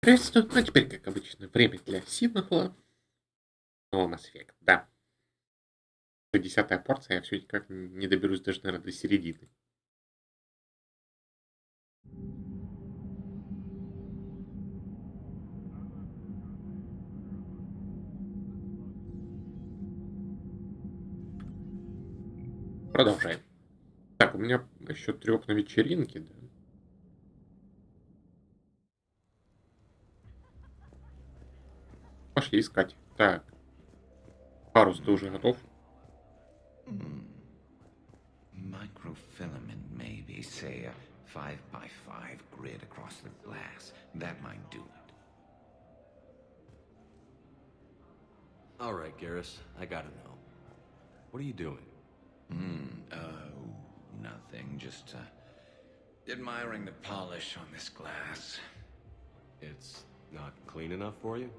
Приветствую, ну теперь, как обычно, время для синхла. Снова Mass Effect, да. Уже 10-я порция, я все никак не доберусь даже, наверное, до середины. Продолжаем. Так, у меня еще трёп на вечеринке, да. Пошли искать. Так, парус, ты уже готов? Hmm. Microfilament, maybe, say a 5 by 5 grid across the glass. That might do it. All right, Garrus, I gotta know. What are you doing? Nothing. Just, admiring the polish on this glass. It's not clean enough for you?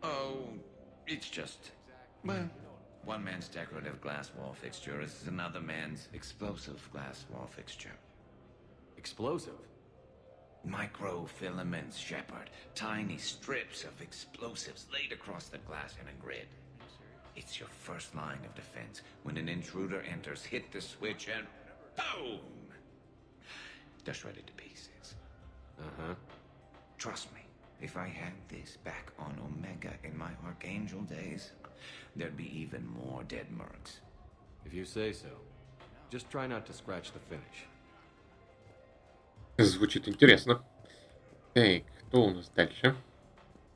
Oh, it's just... Well, one man's decorative glass wall fixture is another man's explosive glass wall fixture. Explosive? Microfilaments, Shepard. Tiny strips of explosives laid across the glass in a grid. It's your first line of defense. When an intruder enters, hit the switch and boom! Just shred it to pieces. Uh-huh. Trust me, if I had this back on Omega in my Archangel days, there'd be even more dead mercs. If you say so. Just try not to scratch the finish. Звучит интересно. Так, кто у нас дальше?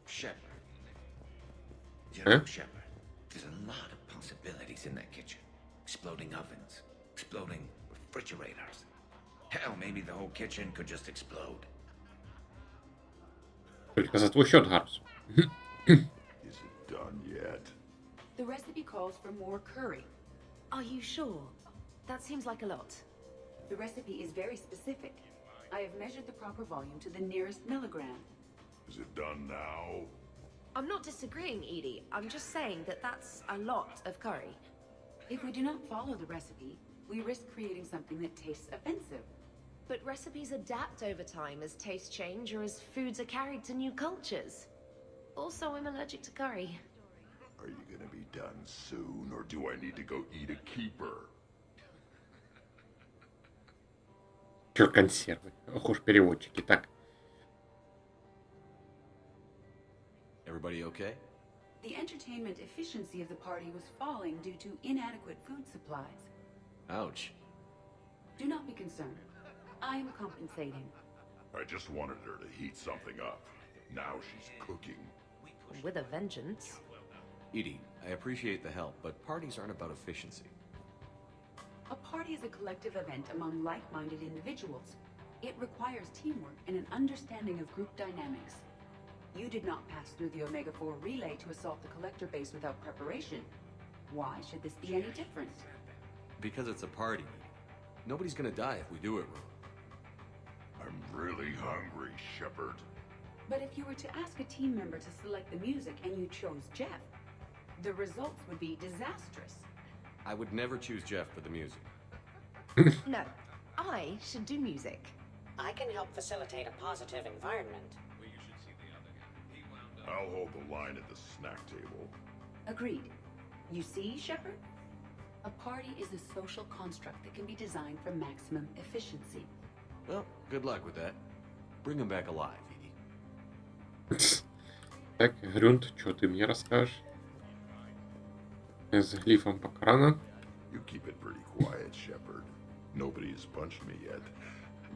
Shepard. You А? know, Shepard, there's a lot of possibilities in that kitchen. Exploding ovens, exploding refrigerators. Hell, maybe the whole kitchen could just explode. Только за твой счет, Гарус. Is it done yet? The recipe calls for more curry. Are you sure? That seems like a lot. The recipe is very specific. I have measured the proper volume to the nearest milligram. Is it done now? I'm not disagreeing, Edie. I'm just saying that that's a lot of curry. If we do not follow the recipe, we risk creating something that tastes offensive. But recipes adapt over time as tastes change or as foods are carried to new cultures. Also, I'm allergic to curry. Are you gonna be done soon, or do I need to go eat a keeper? Чё консервы? Ох уж переводчики. Так, Everybody okay? The entertainment efficiency of the party was falling due to inadequate food supplies. Ouch. Do not be concerned. I am compensating. I just wanted her to heat something up. Now she's cooking. With a vengeance. Edie, I appreciate the help, but parties aren't about efficiency. A party is a collective event among like-minded individuals. It requires teamwork and an understanding of group dynamics. You did not pass through the Omega-4 relay to assault the collector base without preparation. Why should this be any different? Because it's a party. Nobody's gonna die if we do it wrong. I'm really hungry, Shepard. But if you were to ask a team member to select the music and you chose Jeff, the results would be disastrous. I would never choose Jeff for the music. No, I should do music. I can help facilitate a positive environment. I'll hold the line at the snack table. Agreed. You see, Shepard? A party is a social construct that can be designed for maximum efficiency. Well, good luck with that. Bring him back alive, Edie. так, Грюнд, что ты мне расскажешь? С глифом покрана. You keep it pretty quiet, Shepard. Nobody has punched me yet.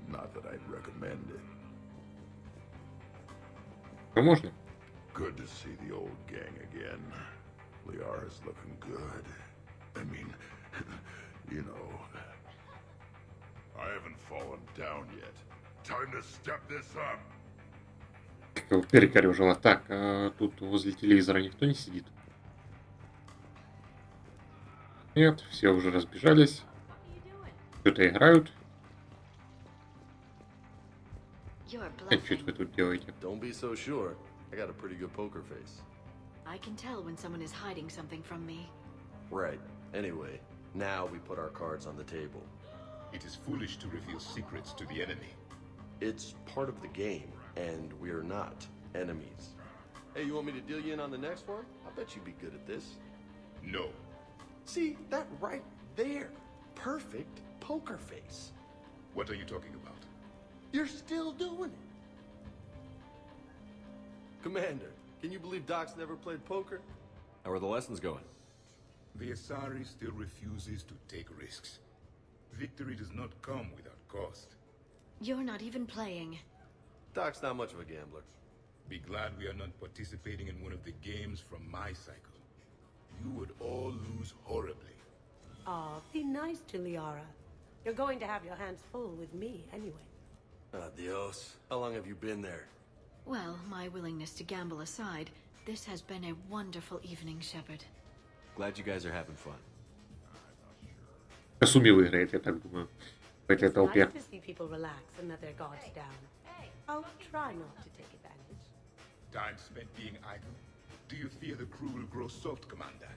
Not that I'd recommend it. Ну, можно? Good to see the old gang again. Liara's looking good. I mean, you know... I haven't fallen down yet. Time to step this up! Как его перекорежило. Так, а тут возле телевизора никто не сидит? Нет, все уже разбежались. Что-то играют. You're А что это вы bluffing. тут делаете? Don't be so sure. I got a pretty good poker face. I can tell when someone is hiding something from me. Right. Anyway, now we put our cards on the table. It is foolish to reveal secrets to the enemy. It's part of the game, and we're not. enemies. Hey, you want me to deal you in on the next one? I bet you'd be good at this. No. See, that right there. Perfect poker face. What are you talking about? You're still doing it. Commander, can you believe Doc's never played poker? How are the lessons going? The Asari still refuses to take risks. Victory does not come without cost. You're not even playing. Doc's not much of a gambler. Be glad we are not participating in one of the games from my cycle. You would all lose horribly. Aw, be nice to Liara. You're going to have your hands full with me anyway. Adios. How long have you been there? Well, my willingness to gamble aside, this has been a wonderful evening, Shepard. Glad you guys are having fun. Касуми выиграет, я так думаю. В этой It's толпе. nice to see people relax and let their guards down. I'll try not to take advantage. Time spent being idle? Do you fear the crew will grow soft, Commander?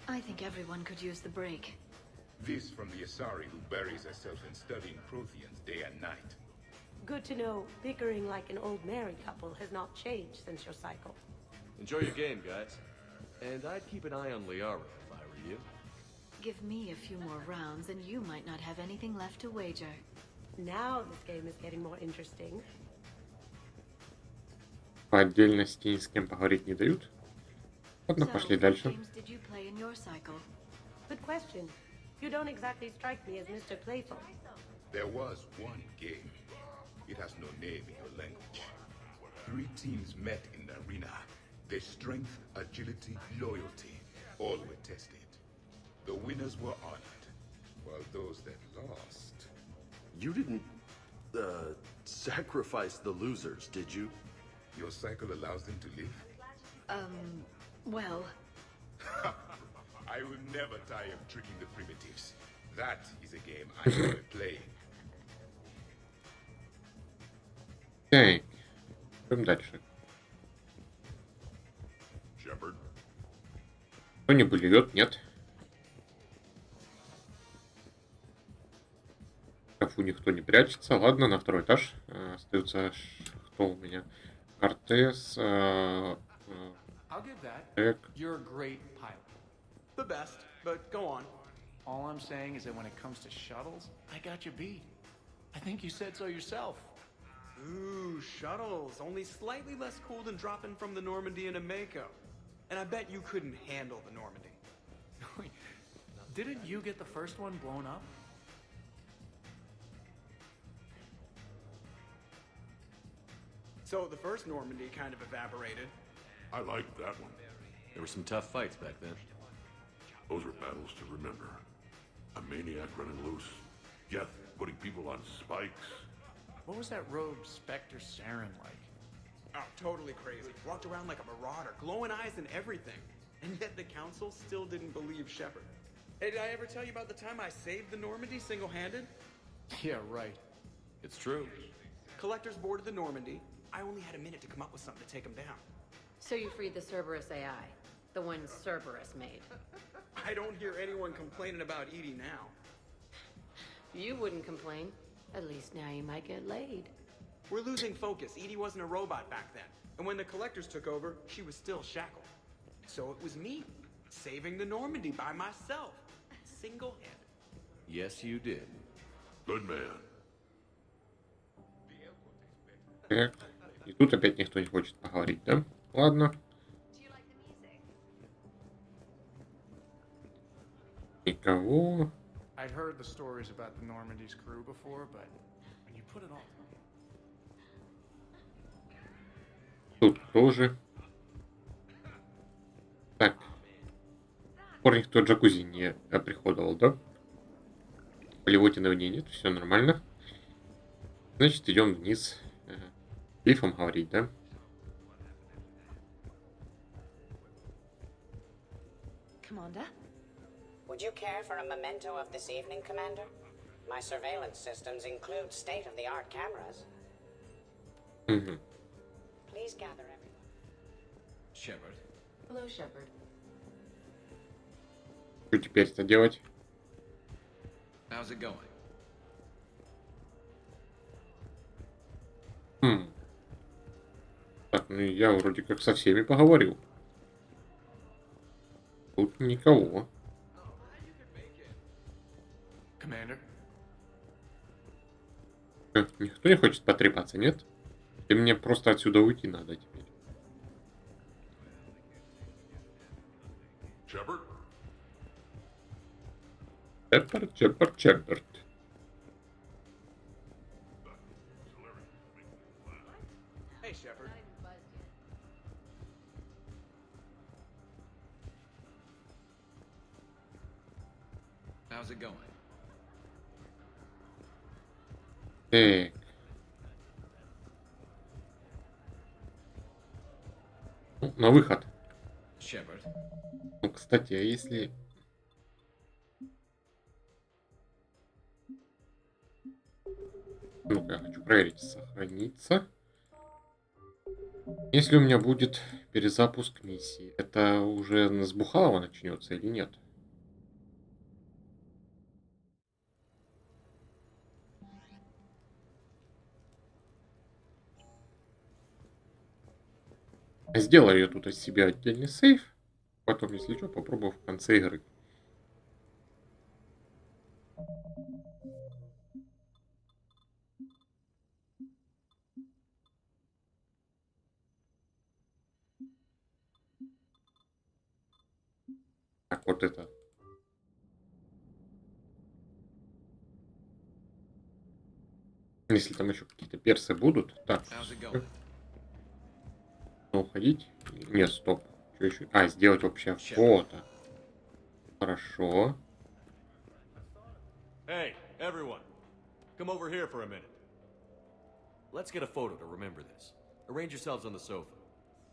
I think everyone could use the break. This from the Asari who buries herself in studying Protheans day and night. Good to know bickering like an old married couple has not changed since your cycle. Enjoy your game, guys. And I'd keep an eye on Liara if I were you. Give me a few more rounds and you might not have anything left to wager. Now this game is getting more interesting. По отдельности ни с кем поговорить не дают. Ладно, So, пошли what дальше. games did you play in your cycle? Good question. You don't exactly strike me as Mr. Playful. There was one game. It has no name in your language. 3 teams met in the arena. Their strength, agility, loyalty, all were tested. The winners were honored, while those that lost... You didn't, sacrifice the losers, did you? Your cycle allows them to live? Well, I will never tire of tricking the primitives. That is a game I enjoy playing. Так, идем дальше. Shepard? Кто не блюет? Нет. В шкафу никто не прячется. Ладно, на второй этаж. Остается кто у меня? Кортес. I'll give that. Эк. You're a great pilot. The best, but go on. All I'm saying is that when it comes to shuttles, I got you beat. I think you said so yourself. Ooh, shuttles. Only slightly less cool than dropping from the Normandy into Mako. And I bet you couldn't handle the Normandy. Didn't you get the first one blown up? So the first Normandy kind of evaporated. I liked that one. There were some tough fights back then. Those were battles to remember. A maniac running loose. Geth putting people on spikes. What was that rogue Spectre Saren like? Oh, totally crazy. Walked around like a marauder, glowing eyes and everything. And yet the Council still didn't believe Shepard. Hey, did I ever tell you about the time I saved the Normandy single-handed? Yeah, right. It's true. Collectors boarded the Normandy. I only had a minute to come up with something to take them down. So you freed the Cerberus AI, the one Cerberus made. I don't hear anyone complaining about EDI now. You wouldn't complain. At least now you might get laid. We're losing focus. EDI wasn't a robot back then. And when the Collectors took over, she was still shackled. So it was me, saving the Normandy by myself. Single-handed. Yes, you did. Good man. Так. И тут опять никто не хочет поговорить, да? Ладно. Никого. I'd heard the stories about the Normandy's crew before, but when you put it all... Тут тоже. Так. Скоро никто джакузи не оприходовал, да? Полевотина в ней нет, все нормально. Значит, идем вниз. Лифом говорить, да? Commander? Would you care for a memento of this evening, Commander? My surveillance systems include state-of-the-art cameras. Угу. Please gather everyone. Shepard. Hello, Shepard. Что теперь-то делать? How's it going? Так. Так, ну я вроде как со всеми поговорил. Тут никого. Commander? Никто не хочет потрепаться, нет? И мне просто отсюда уйти надо теперь. Shepard? Чеппер. Hey, Shepard. How's it going? Так. Ну, на выход. Shepard. Ну, кстати, а если... Ну-ка, я хочу проверить. Сохраниться. Если у меня будет перезапуск миссии, это уже с Бухалова начнется или нет? Сделаю я тут из себя отдельный сейф. Потом, если что, попробую в конце игры. Так, вот это. Если там еще какие-то персы будут. Так, How's it going? ну, уходить? Нет, стоп. Что еще? А, сделать общее фото. Хорошо. Hey, everyone. Come over here for a minute. Let's get a photo to remember this. Arrange yourselves on the sofa.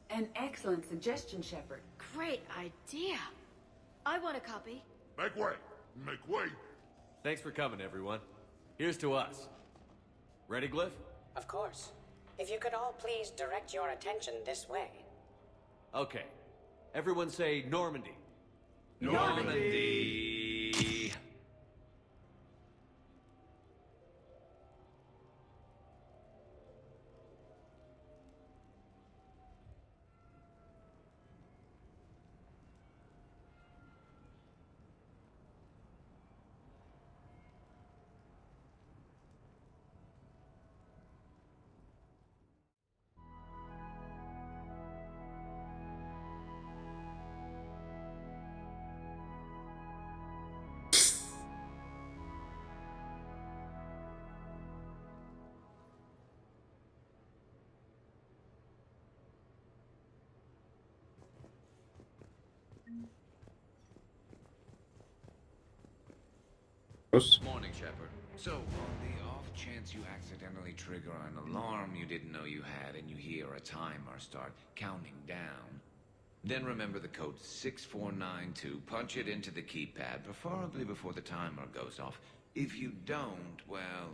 An excellent suggestion, Shepard. Great idea. I want a copy. Make way! Make way! Thanks for coming, everyone. Here's to us. Ready, Glyph? Of course. If you could all please direct your attention this way. Okay. Everyone say Normandy. Normandy! Morning, Shepard. So, on the off chance you accidentally trigger an alarm you didn't know you had and you hear a timer start counting down, then remember the code 6492, punch it into the keypad, preferably before the timer goes off. If you don't, well,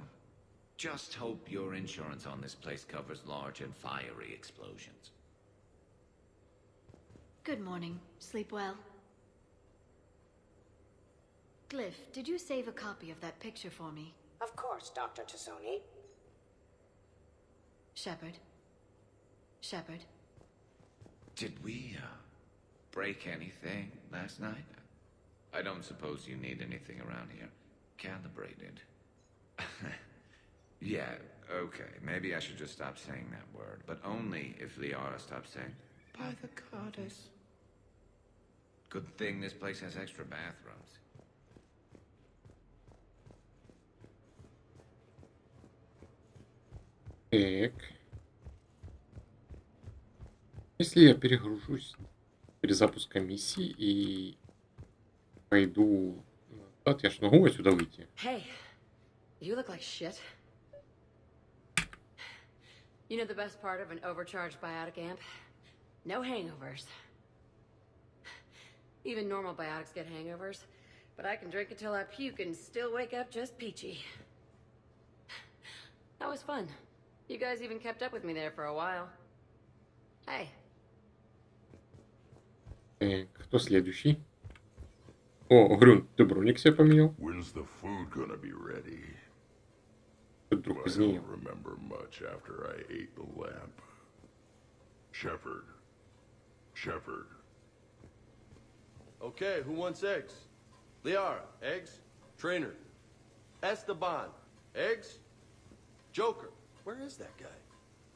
just hope your insurance on this place covers large and fiery explosions. Good morning. Sleep well? Glyph, did you save a copy of that picture for me? Of course, Dr. Tassoni. Shepard. Shepard. Did we, break anything last night? I don't suppose you need anything around here calibrated. Yeah, okay, maybe I should just stop saying that word, but only if Liara stops saying, by the goddess. Good thing this place has extra bathrooms. Так. Если я перегружусь перезапуска миссии и пойду назад, я ж могу отсюда выйти? Hey, you look like shit. You know the best part of an overcharged biotic amp? No hangovers. Even normal biotics get hangovers, but I can drink until I puke and still wake up just peachy. That was fun. You guys even kept up with me there for a while. Hey. Так, кто следующий? О, Грюн, ты броник себе поменял? When's the food gonna be ready? Вдруг I изменил. don't remember much after I ate the lamp. Shepard. Shepard. Okay, who wants eggs? Liara, eggs? Trainer. Esteban, eggs? Joker, where is that guy?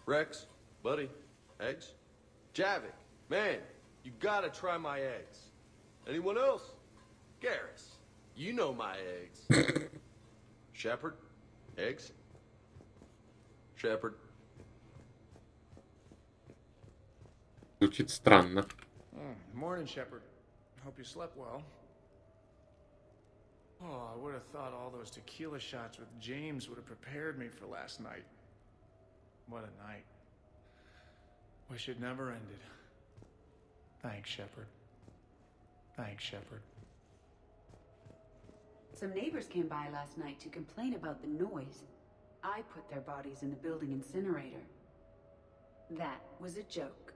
Rex, buddy, eggs? Javik, man, you gotta try my eggs. Anyone else? Garrus, you know my eggs. Shepard, eggs? Shepard. Звучит странно. Morning, Shepard. Hope you slept well. Oh, I would have thought all those tequila shots with James would have prepared me for last night. What a night. Wish it never ended. Thanks, Shepard. Thanks, Shepard. Some neighbors came by last night to complain about the noise. I put their bodies in the building incinerator. That was a joke.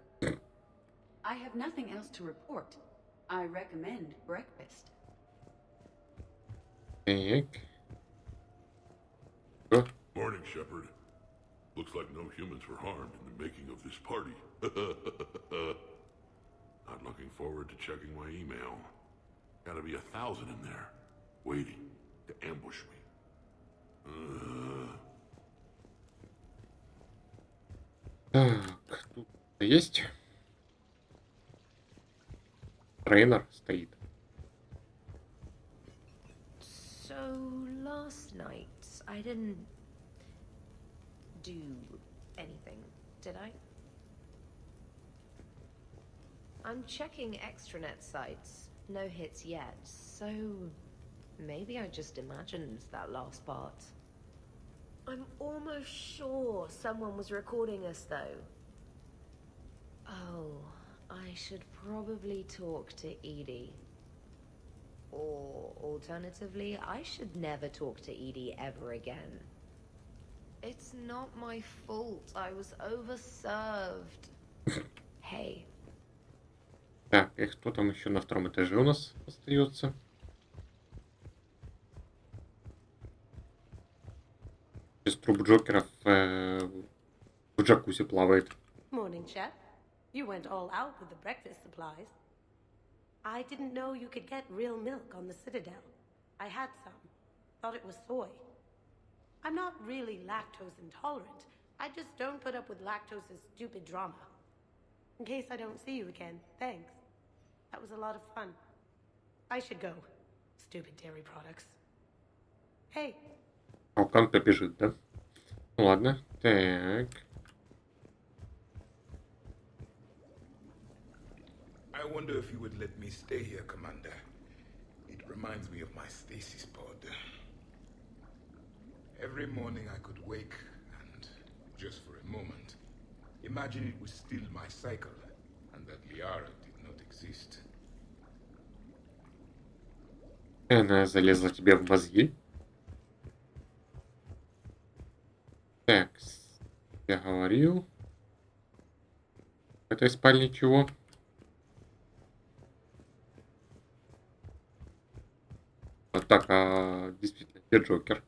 I have nothing else to report. I recommend breakfast. Так. Morning, Shepard. Looks like no humans were harmed in the making of this party. Not looking forward to checking my email. Gotta be 1,000 in there, waiting to ambush me. Так, тут есть. Трейнер стоит. So last night I didn't do anything, did I? I'm checking extranet sites. No hits yet, so maybe I just imagined that last part. I'm almost sure someone was recording us though. Oh, I should probably talk to Edie. Or alternatively, I should never talk to Edie ever again. It's not my fault. I was overserved. Hey. Так, и кто там еще на втором этаже у нас остается? Из труп Джокера в джакузи плавает. Morning, Chef. You went all out with the breakfast supplies. I didn't know you could get real milk on the Citadel. I had some. Thought it was soy. I'm not really lactose intolerant. I just don't put up with lactose's stupid drama. In case I don't see you again, thanks. That was a lot of fun. I should go. Stupid dairy products. Hey. Алкан-то бежит, да? Ну ладно. Так. I wonder if you would let me stay here, Commander. It reminds me of my stasis pod. Every morning I could wake and, just for a moment, imagine it was still my cycle and that Liara did not exist. Она залезла тебе в мозги. Так, я говорил. В этой спальне чего? Так, а действительно, где Джокер?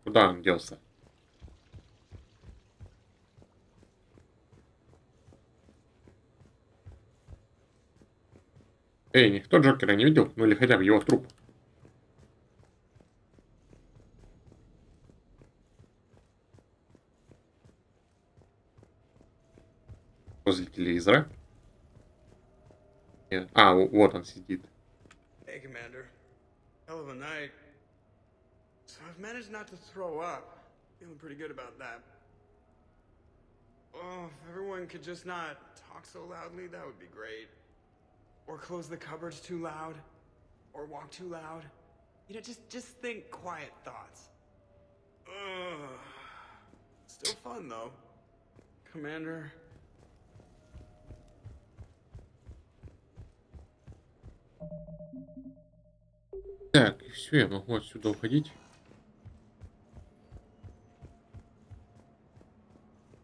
Куда он делся? Эй, никто Джокера не видел? Ну или хотя бы его труп. Возле телевизора. А, вот он сидит. Hey, Commander. Hell of a night. So I've managed not to throw up. Feeling pretty good about that. Oh, if everyone could just not talk so loudly, that would be great. Or close the cupboards too loud. Or walk too loud. You know, just think quiet thoughts. Ugh. Still fun, though. Commander. Так, все, я могу отсюда уходить.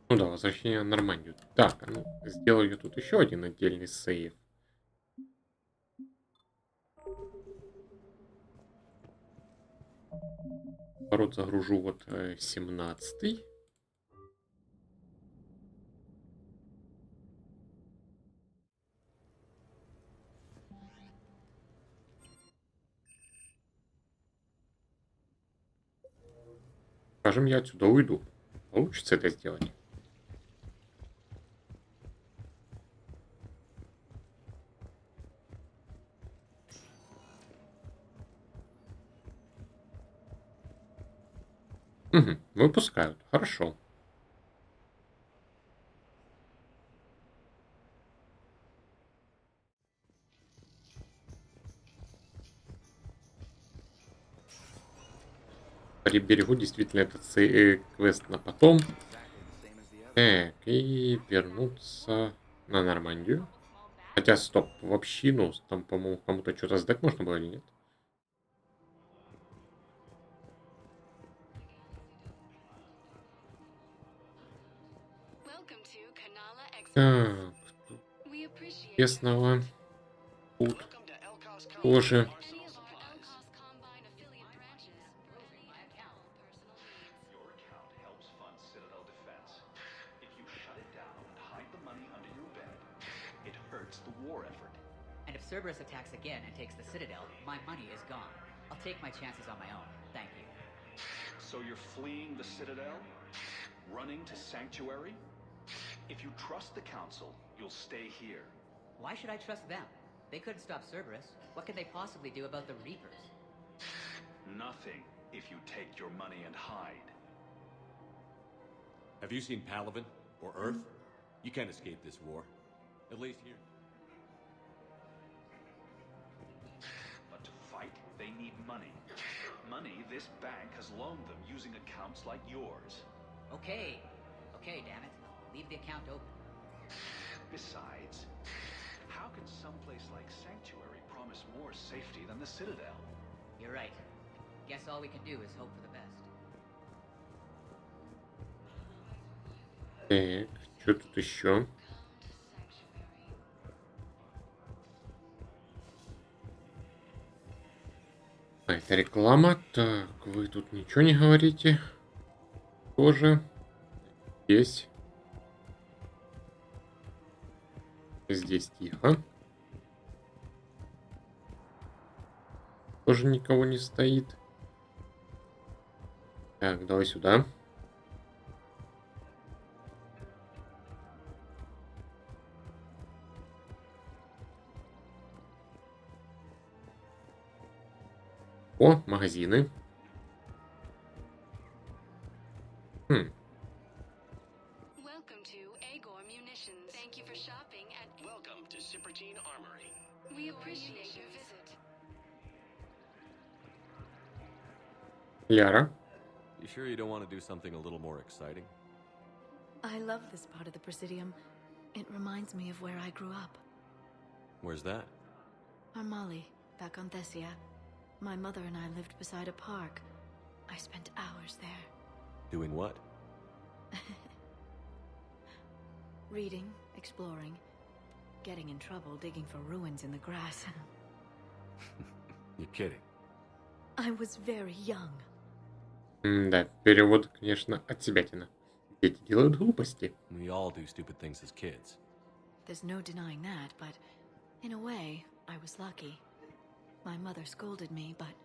Ну да, возвращение в Нормандию. Так, а ну, сделаю тут еще один отдельный сейв. Наоборот, загружу вот 17-й. Скажем, я отсюда уйду. Получится это сделать? Угу, выпускают. Хорошо. Приберегу действительно этот квест на потом. Так, и вернуться на Нормандию. Хотя, стоп, в общину. Там, по-моему, кому-то что-то сдать можно было или нет? Так, честного. Тут тоже. And if Cerberus attacks again and takes the Citadel, my money is gone. I'll take my chances on my own. Thank you. So you're fleeing the Citadel? Running to Sanctuary? If you trust the Council, you'll stay here. Why should I trust them? They couldn't stop Cerberus. What could they possibly do about the Reapers? Nothing, if you take your money and hide. Have you seen Palaven or Earth? You can't escape this war. At least here. But to fight, they need money. Money this bank has loaned them using accounts like yours. Okay. Okay, damn it. Leave the account open. Besides, how can someplace like Sanctuary promise more safety than the Citadel? You're right. Guess all we can do is hope for the best. Так, что тут еще? А, это реклама. Так, вы тут ничего не говорите. Тоже. Здесь. Здесь тихо. Тоже никого не стоит. Так, давай сюда. О, магазины. Welcome to Agor Munitions. Thank you for shopping at Welcome to Cypertine Armory. We appreciate your visit. Ляра. You sure you don't want to do something a little more exciting? I love this part of the Presidium. It reminds me of where I grew up. Where's that? Armali, back on Thessia. My mother and I lived beside a park. I spent hours there. Doing what? Reading, exploring, getting in trouble digging for ruins in the grass. You're kidding. I was very young. Да, перевод, конечно, от себятина. Дети делают глупости. We all do stupid things as kids. There's no denying that, but in a way, I was lucky. My mother scolded me, but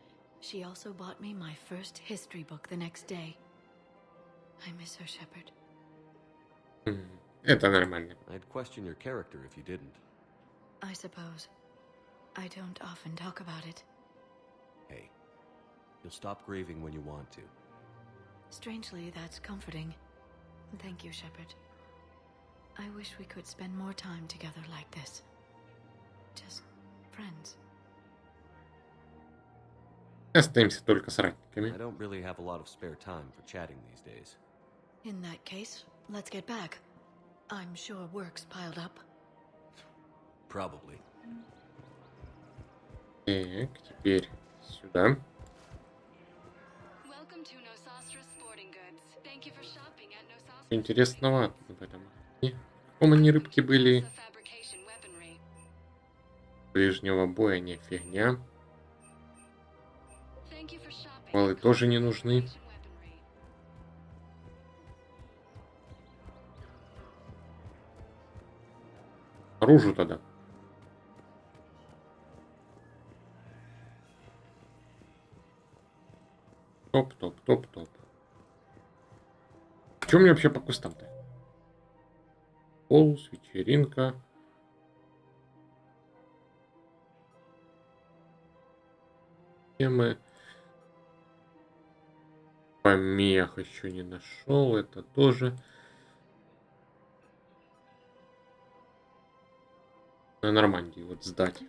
she also bought me my first history book the next day. I miss her, Shepard. Это нормально. I'd question your character if you didn't. I suppose. I don't often talk about it. Hey, you'll stop grieving when you want to. Strangely, that's comforting. Thank you, Shepard. I wish we could spend more time together like this. Just friends. Остаемся только с ратниками. I don't really have a lot of spare time for chatting these days. In that case, let's get back. I'm sure work's piled up. Probably. Так, теперь сюда. Welcome to Nosastra Sporting Goods. Thank you for shopping at Nosastra. Интересновато в этом. И каком они рыбки были? Ближнего боя не фигня. Валы тоже не нужны. Наружу тогда. Топ, топ, топ, топ. Что мне вообще по кустам-то? Полус, вечеринка. Темы. Помех еще не нашел. Это тоже. На Нормандии вот сдать.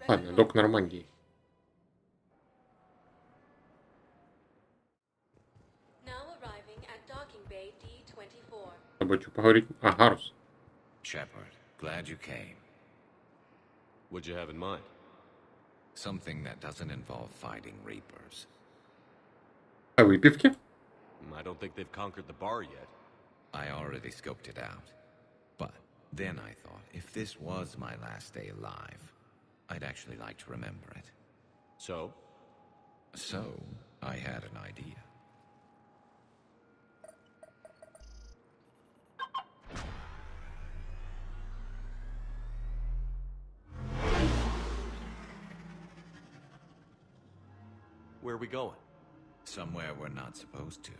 Ладно, док Нормандии. С тобой что поговорить? А, Гарус. Shepard, glad you came. What'd you have in mind? Something that doesn't involve fighting Reapers. А выпивки? I don't think they've conquered the bar yet. I already scoped it out. But then I thought, if this was my last day alive, I'd actually like to remember it. So? So, I had an idea. Where are we going? Somewhere we're not supposed to.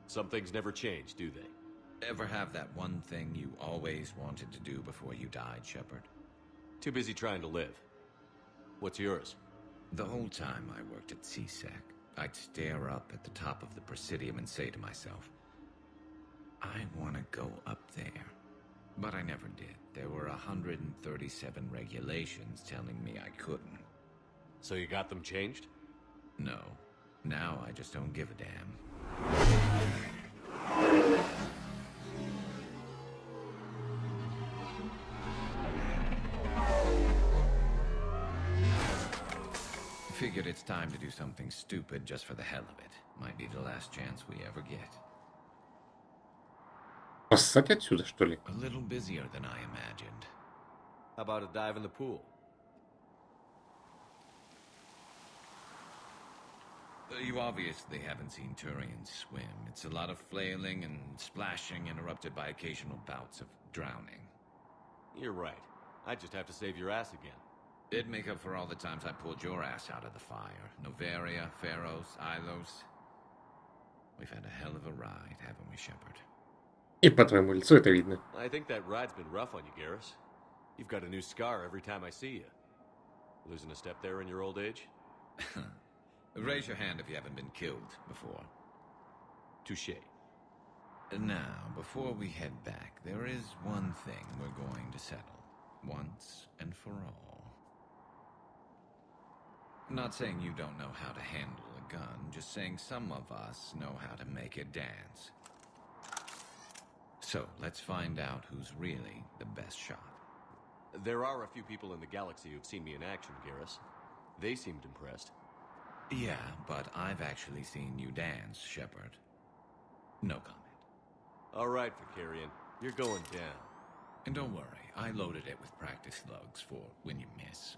Some things never change, do they? Ever have that one thing you always wanted to do before you died, Shepard? Too busy trying to live. What's yours? The whole time I worked at CSEC, I'd stare up at the top of the Presidium and say to myself, I want to go up there. But I never did. There were 137 regulations telling me I couldn't. So you got them changed? No. Now I just don't give a damn. Figured it's time to do something stupid just for the hell of it. Might be the last chance we ever get. Поссать отсюда, что ли? A little busier than I imagined. How about a dive in the pool? You obviously haven't seen Turians swim. It's a lot of flailing and splashing interrupted by occasional bouts of drowning. You're right. I just have to save your ass again. It'd make up for all the times I pulled your ass out of the fire. Noveria, Pharos, Ilos. We've had a hell of a ride, haven't we, Shepard? И по твоему лицу это видно. I think that ride's been rough on you, Garrus. You've got a new scar every time I see you. Losing a step there in your old age? Raise your hand if you haven't been killed before. Touché. Now, before we head back, there is one thing we're going to settle. Once and for all. Not saying you don't know how to handle a gun, just saying some of us know how to make it dance. So, let's find out who's really the best shot. There are a few people in the galaxy who've seen me in action, Garrus. They seemed impressed. Yeah, but I've actually seen you dance, Shepard. No comment. All right, Vicarian. You're going down. And don't worry, I loaded it with practice slugs for when you miss.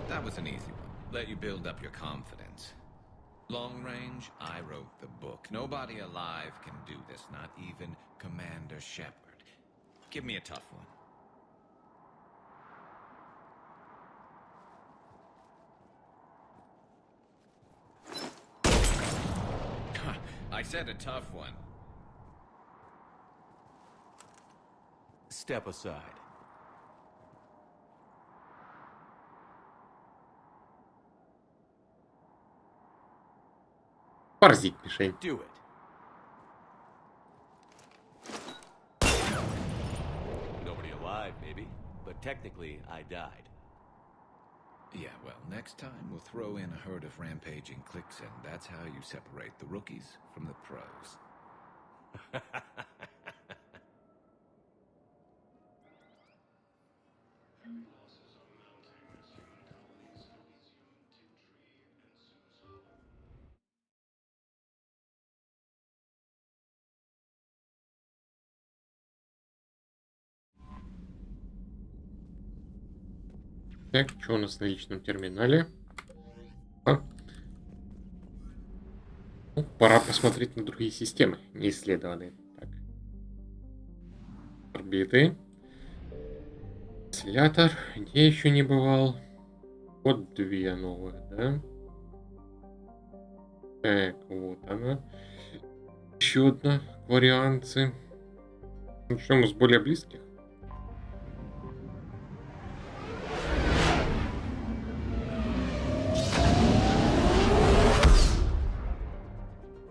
That was an easy one. Let you build up your confidence. Long range, I wrote the book. Nobody alive can do this, not even Commander Shepard. Give me a tough one. I said a tough one. Step aside. Парзить мишень. Do it. Nobody alive, maybe, but technically I died. Yeah, well, next time we'll throw in a herd of rampaging cliques, and that's how you separate the rookies from the pros. Так, что у нас на личном терминале? А? Ну, пора посмотреть на другие системы, не исследованные. Так. Орбиты. Осциллятор. Где еще не бывал? Вот две новые, да? Так, вот она. Еще одна. Варианты. Начнем с более близких.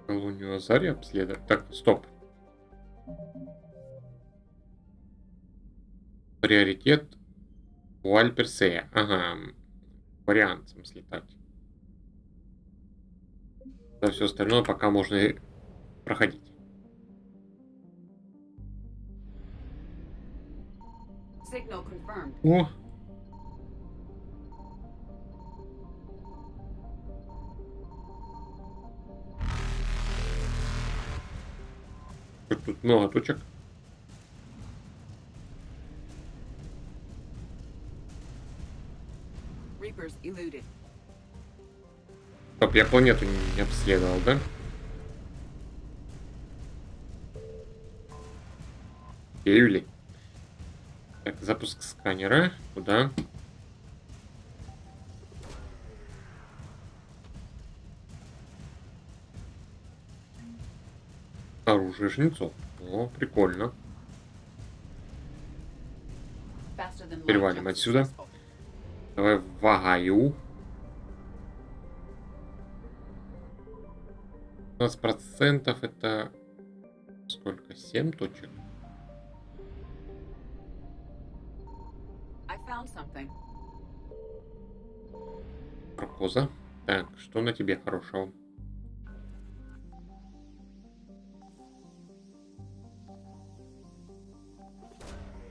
Колонию Азари обследовать. Так, стоп. Приоритет у Альперсея. Ага. Вариантом слетать. Да, все остальное пока можно и проходить. Signal confirmed. О! Тут много точек. Reapers eluded. Стоп, я планету не обследовал, да? Юли. Так, запуск сканера. Куда? Оружие жнецов. О, прикольно. Перевалим отсюда. Давай в Агаю. 15% это сколько? 7 точек? Прокоза. Так, что на тебе хорошего?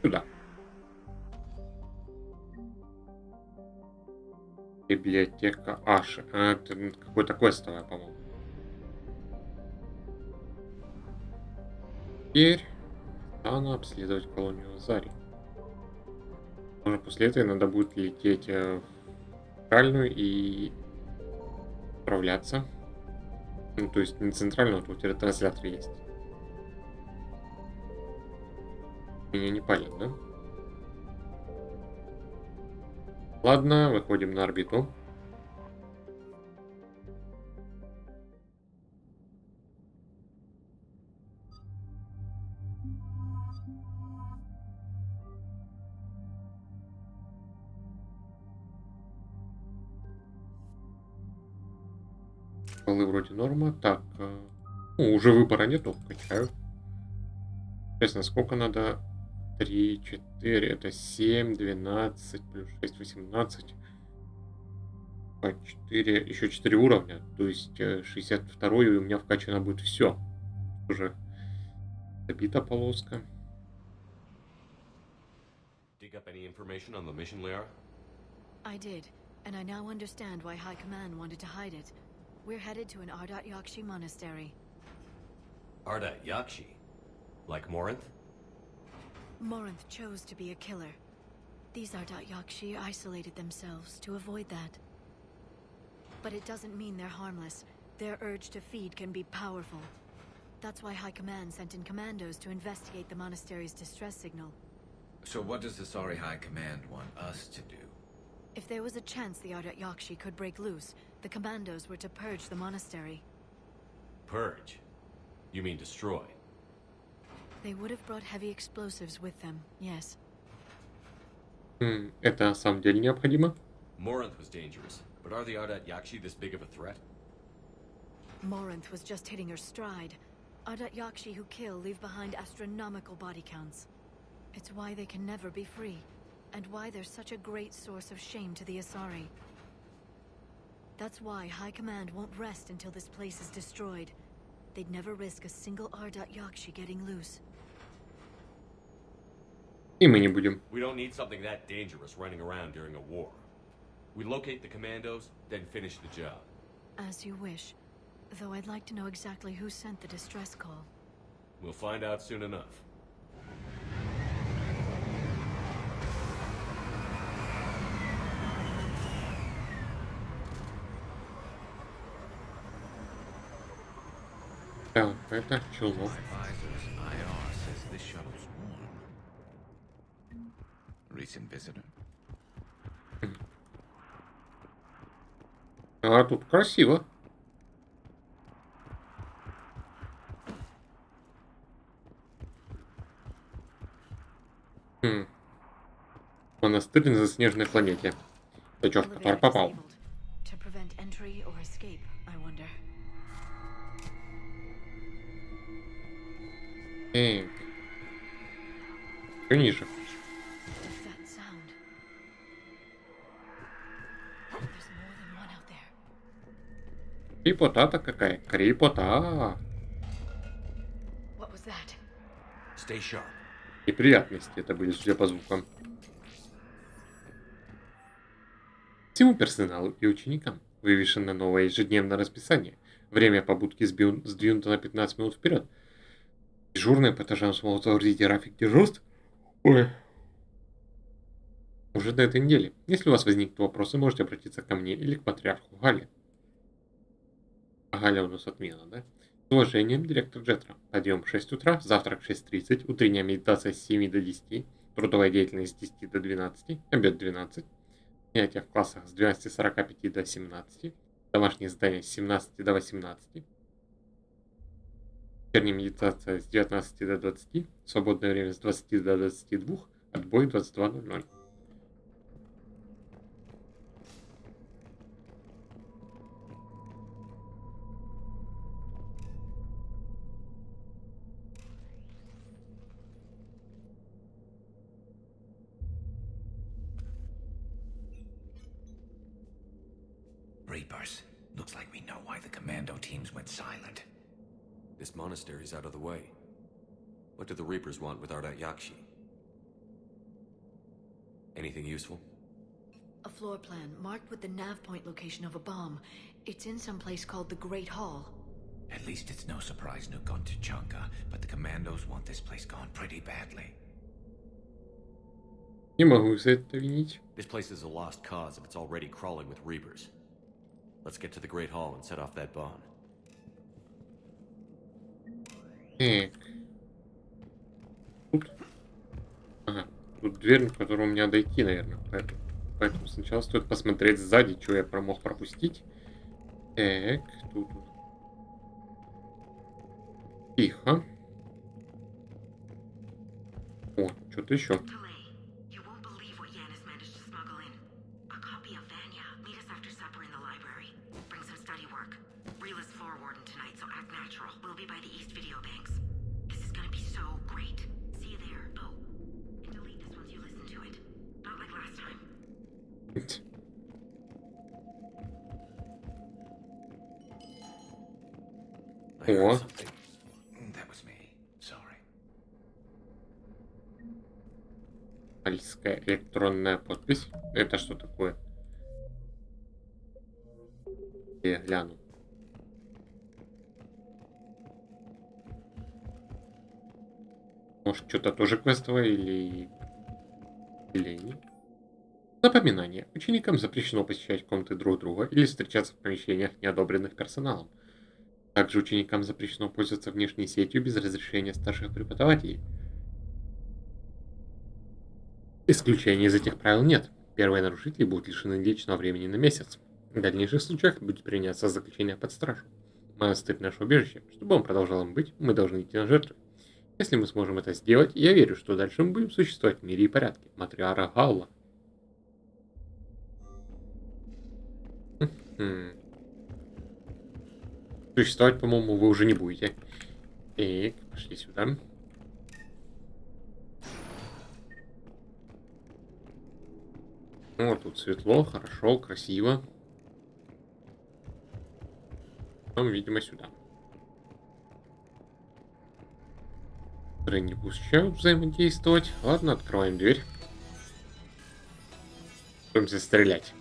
Сюда. Библиотека Аши. А, это какое-то квестовое, по-моему. Теперь надо обследовать колонию Азари. Уже после этого надо будет лететь в центральную и отправляться. Ну, то есть не центральную, а тут ретранслятор есть. Меня не палит, да? Ладно, выходим на орбиту. Полы вроде норма. Так, ну, уже выбора нету, качаю. Интересно, сколько надо? 3, 4, это 7, 12, плюс 6, 18. По 4, еще 4 уровня. То есть 62 и у меня вкачано будет все. Уже добита полоска. Dig up any information on the mission, Liara? I did, and I now understand why High Command wanted to hide it. We're headed to an Ardat Yakshi monastery. Ardat Yakshi? Like Morinth? Morinth chose to be a killer. These Ardat Yakshi isolated themselves to avoid that. But it doesn't mean they're harmless. Their urge to feed can be powerful. That's why High Command sent in commandos to investigate the monastery's distress signal. So what does the Asari High Command want us to do? If there was a chance the Ardat Yakshi could break loose, the commandos were to purge the monastery. Purge? You mean destroy? They would have brought heavy explosives with them, yes. Это на самом деле необходимо? Morinth was dangerous, but are the Ardat Yakshi this big of a threat? Morinth was just hitting her stride. Ardat Yakshi who kill leave behind astronomical body counts. It's why they can never be free, and why they're such a great source of shame to the Asari. That's why High Command won't rest until this place is destroyed. They'd never risk a single Ardat Yakshi getting loose. И мы не будем. We don't need something that dangerous running around during a war. We locate the commandos, then finish the job. As you wish. Though I'd like to know exactly who sent the distress call. We'll find out soon enough. какая-то, челнок. Recent visitor. А тут красиво. Монастырь на заснеженной планете. Ты чё, в который попал? To prevent entry or escape, I wonder. Эй. Чё ниже? What's that sound? There's more than one out there. Крипота-то какая? Крипота. What was that? Stay sharp. Неприятности это были, судя по звукам. Всему персоналу и ученикам вывешено новое ежедневное расписание. Время побудки сдвинуто на 15 минут вперед. Дежурные по этажам смогут загрузить график дежурств. Ой. Уже до этой недели. Если у вас возникнут вопросы, можете обратиться ко мне или к патриарху Гале. А Галя у нас отмена, да? С уважением, директор Джетра. Подъем в 6 утра, завтрак в 6:30, утренняя медитация с 7 до 10, трудовая деятельность с 10 до 12, обед 12, занятия в классах с 12:45 до 17, домашние задания с 17 до 18, вечерняя медитация с 19 до 20, свободное время с 20 до 22, отбой 22:00. Reapers. Looks like we know why the commando teams went silent. This monastery's out of the way. What do the Reapers want with Ardat Yakshi? Anything useful? A floor plan marked with the nav point location of a bomb. It's in some place called the Great Hall. At least it's no surprise Nuke gone to Chunka, but the commandos want this place gone pretty badly. Не могу за это винить. This place is a lost cause if it's already crawling with Reapers. Let's get to the Great Hall and set off that bomb. Тут. Ага. Тут дверь, в которую мне надо идти, наверное. Поэтому сначала стоит посмотреть сзади, что я мог пропустить. Так, тут. Тихо. О, что-то еще. О. Альская электронная подпись. Это что такое? Я гляну. Может, что-то тоже квестовое или нет? Напоминание. Ученикам запрещено посещать комнаты друг друга или встречаться в помещениях, не одобренных персоналом. Также ученикам запрещено пользоваться внешней сетью без разрешения старших преподавателей. Исключений из этих правил нет. Первые нарушители будут лишены личного времени на месяц. В дальнейших случаях будет приняться заключение под стражу. Монастырь — наше убежище. Чтобы он продолжал им быть, мы должны идти на жертвы. Если мы сможем это сделать, я верю, что дальше мы будем существовать в мире и порядке. Матриарх Галла. Существовать, по-моему, вы уже не будете. Так, пошли сюда. Вот тут светло, хорошо, красиво. Потом, видимо, сюда. Не пускают взаимодействовать. Ладно, открываем дверь. Будем стрелять.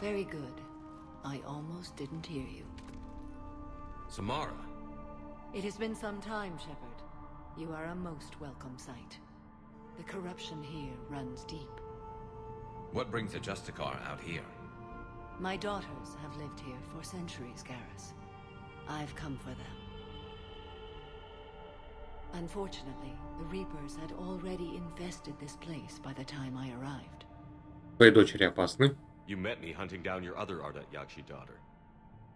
Very good. I almost didn't hear you. Samara, It has been some time, Shepard. You are a most welcome sight. The corruption here runs deep. What brings the Justicar out here? My daughters have lived here for centuries, Garrus. I've come for them. Unfortunately, the Reapers had already infested this place by the time I arrived. Твои дочери опасны. You met me hunting down your other Ardat Yakshi daughter.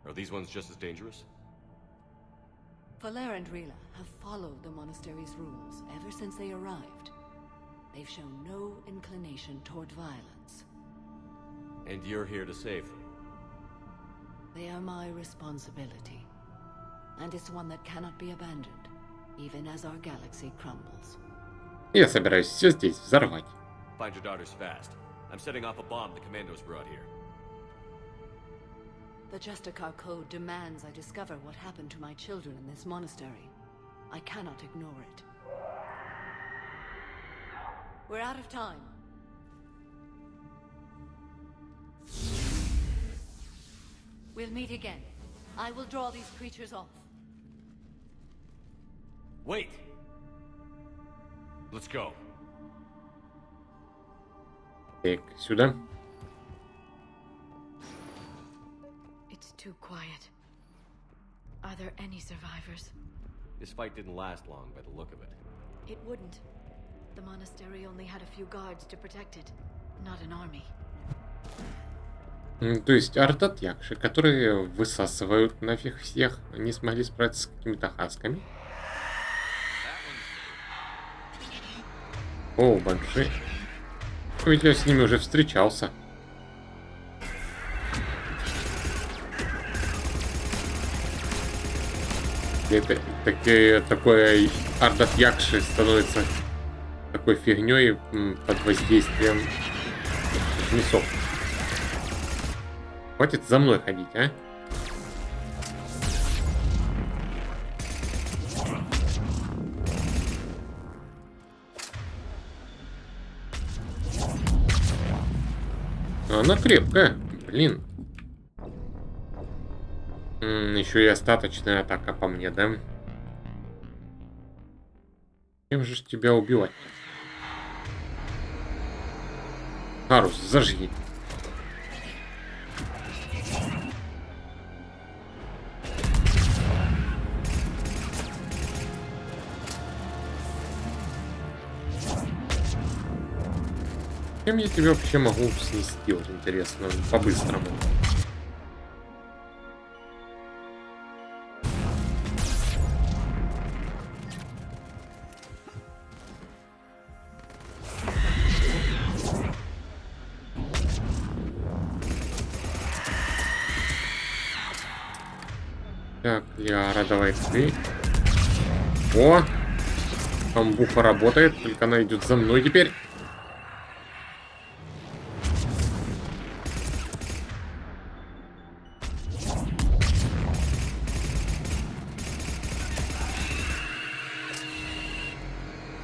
Are these ones just as dangerous? Falere and Rila have followed the monastery's rules ever since they arrived. They've shown no inclination toward violence. And you're here to save them? They are my responsibility. And it's one that cannot be abandoned, even as our galaxy crumbles. Я собираюсь все здесь взорвать. Find your daughters fast. I'm setting off a bomb the Commandos brought here. The Justicar Code demands I discover what happened to my children in this monastery. I cannot ignore it. We're out of time. We'll meet again. I will draw these creatures off. Wait! Let's go. Так, сюда. It's too quiet. Are there any survivors? This fight didn't last long by the look of it. It wouldn't. The monastery only had a few guards to protect it, not an army. То есть Ардат Якши, которые высасывают нафиг всех, не смогли справиться с какими-то хасками. О, банши. Ведь я с ними уже встречался. Такой Ардат Якши становится такой фигней под воздействием мясов. Хватит за мной ходить, а? Она крепкая, блин. Еще и остаточная атака по мне, да? Чем же тебя убивать? Гарус, зажги. Чем я тебя вообще могу снести, вот интересно, по-быстрому? Так, Лиара, давай ты. О! Амбуха работает, только она идет за мной теперь.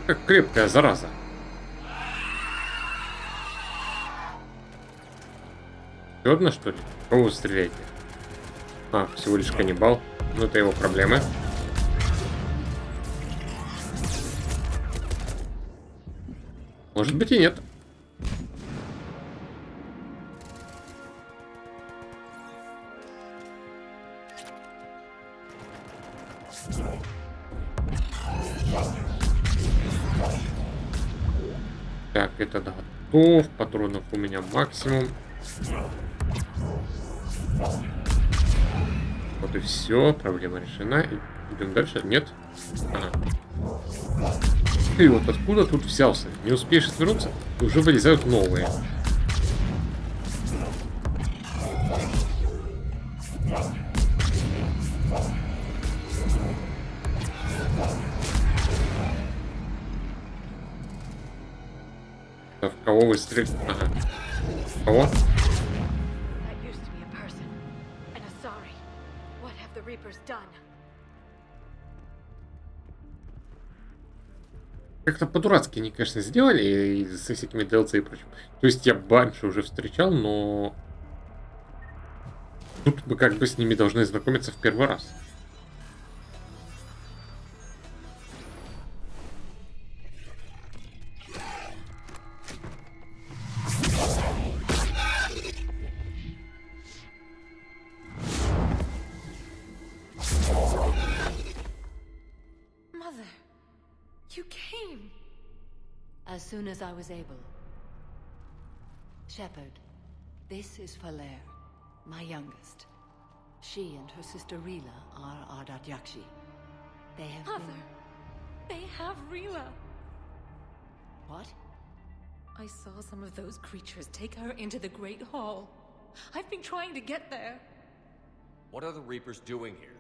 Как крепкая зараза. Еще одна, что ли? Кого вы стреляете? А, всего лишь каннибал. Ну, это его проблемы. Может быть и нет. Так, это готов. Патронов у меня максимум. Вот и все. Проблема решена. Идем дальше. Нет? Ага. Ты вот откуда тут взялся? Не успеешь отвернуться, и уже вылезают новые. Да в кого вы стреляете? Ага. Кого? Как-то по-дурацки они, конечно, сделали и со всякими DLC и прочим. То есть я Банши уже встречал, но тут мы как бы с ними должны знакомиться в первый раз. You came. As soon as I was able. Shepard, this is Falair, my youngest. She and her sister Rila are Ardat Yakshi. They have Mother, they have Rila. What? I saw some of those creatures take her into the Great Hall. I've been trying to get there. What are the Reapers doing here?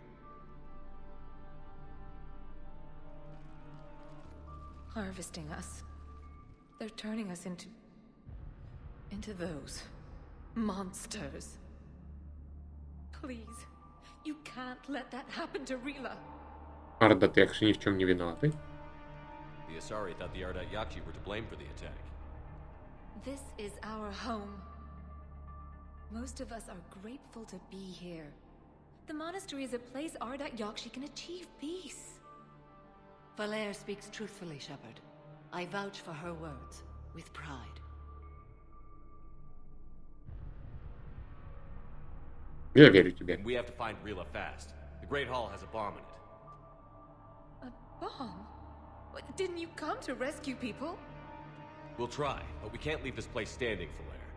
Harvesting us. They're turning us into those monsters. Please, you can't let that happen to Rila. Ардат Якши ни в чем не виноваты. The Asari thought the Ardat Yakshi were to blame for the attack. This is our home. Most of us are grateful to be here. The monastery is a place Ardat Yakshi can achieve peace. Falair speaks truthfully, Shepard. I vouch for her words, with pride. Я верю тебе. We have to find Rila fast. The Great Hall has a bomb in it. A bomb? What, didn't you come to rescue people? We'll try, but we can't leave this place standing, Falair.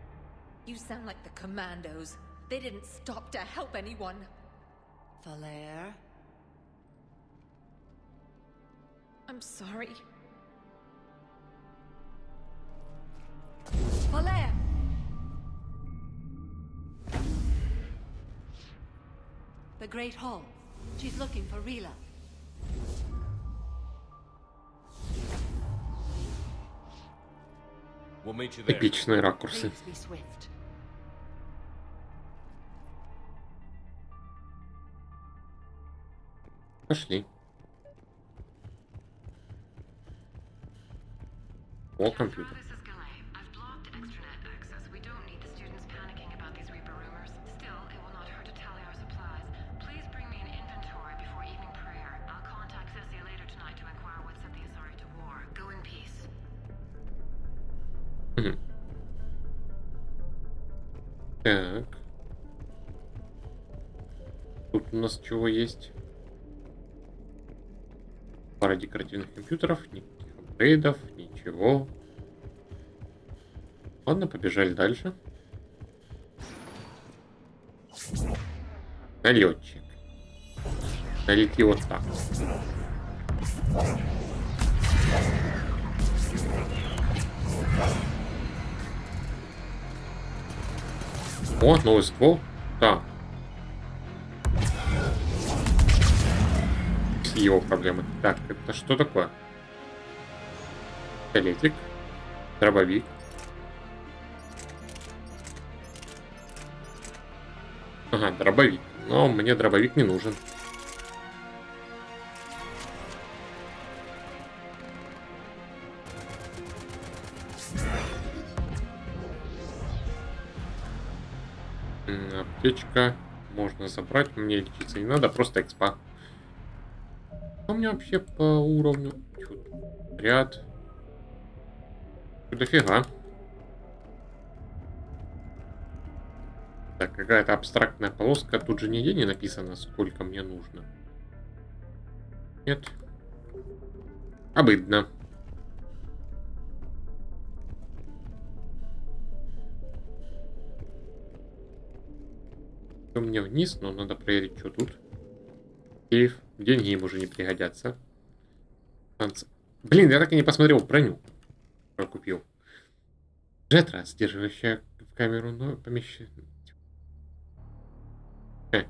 You sound like the Commandos. They didn't stop to help anyone. Falair? I'm sorry. Falair! The Great Hall. She's looking for Rila. We'll meet you there. Эпичные ракурсы. Please be swift. Пошли. О, компьютер. This is Galay. I've blocked extranet access. We don't need the students panicking about these Reaper rumors. Still, it will not hurt to tally our supplies. Please bring me an inventory before evening prayer. I'll contact Cessia later tonight to inquire what set the Asari to war. Go in peace. Так. Тут у нас чего есть? Пара декоративных компьютеров, никаких апгрейдов, ничего. Ладно, побежали дальше. Налетчик. Налети вот так. О, новый ствол. Да. Его проблемы. Так, это что такое? Пистолетик. Дробовик. Ага, дробовик. Но мне дробовик не нужен. Аптечка. Можно забрать. Мне лечиться не надо, просто экспа. Что у меня вообще по уровню? Ряд. Дофига. Так, какая-то абстрактная полоска. Тут же нигде не написано, сколько мне нужно. Нет. Обыдно. Мне вниз, но надо проверить, что тут. Сейф. Деньги им уже не пригодятся. Блин, я так и не посмотрел броню. Которую купил. Джетра, сдерживающая в камеру помещена.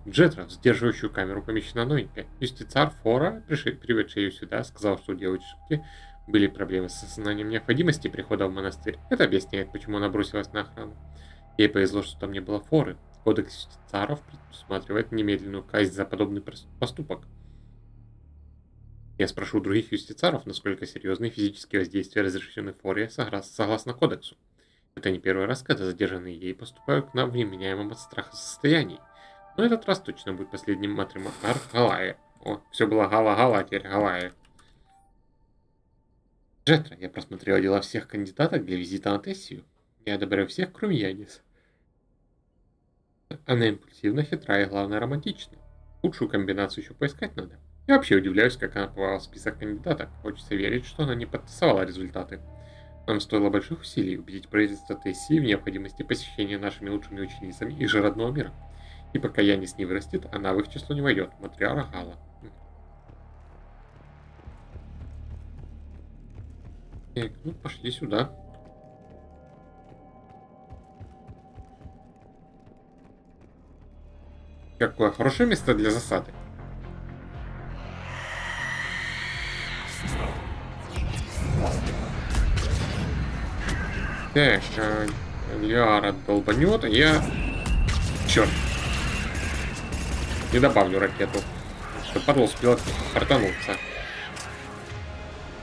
Джетра, сдерживающую камеру помещена новенькая. Юстицар Фора, приведший ее сюда, сказал, что у девочки были проблемы с осознанием необходимости прихода в монастырь. Это объясняет, почему она бросилась на охрану. Ей повезло, что там не было Форы. Кодекс юстицаров предусматривает немедленную казнь за подобный поступок. Я спрошу других юстицаров, насколько серьезные физические воздействия разрешены Форе согласно кодексу. Это не первый раз, когда задержанные ей поступают к нам в невменяемом от страха состоянии. Но этот раз точно будет последним матримар Галая. О, все было Гала-Гала, а теперь Галая. Джетра, я просмотрела дела всех кандидаток для визита на Тессию. Я одобряю всех, кроме Янис. Она импульсивна, хитра и, главное, романтична. Лучшую комбинацию еще поискать надо. Я вообще удивляюсь, как она попала в список кандидаток. Хочется верить, что она не подтасовала результаты. Нам стоило больших усилий убедить правительство Тессии в необходимости посещения нашими лучшими ученицами их же родного мира. И пока Янис не вырастет, она в их число не войдет. Матриара Гала. Так, ну пошли сюда. Какое хорошее место для засады. Так, Лиара долбанет, а я... Черт. Не добавлю ракету. Что падла успела портануться.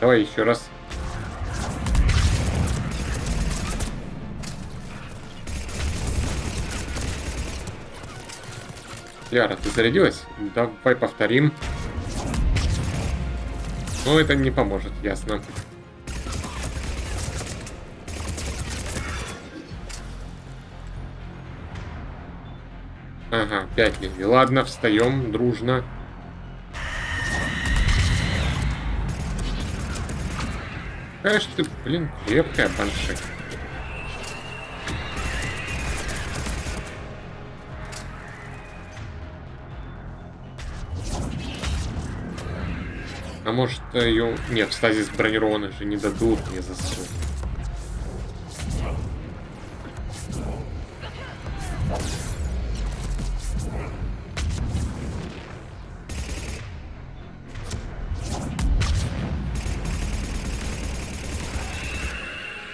Давай еще раз. Лиара, ты зарядилась? Давай повторим. Но это не поможет, ясно. Ага, 5 лезвий. Ладно, встаем дружно. Какая ж ты, блин, крепкая банши. А может ее... Нет, в стазис бронированных же не дадут, мне засу.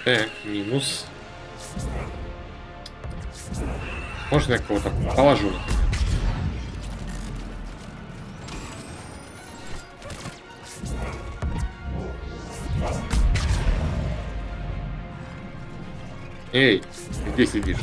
Так, минус. Можно я кого-то положу? Эй, где сидишь?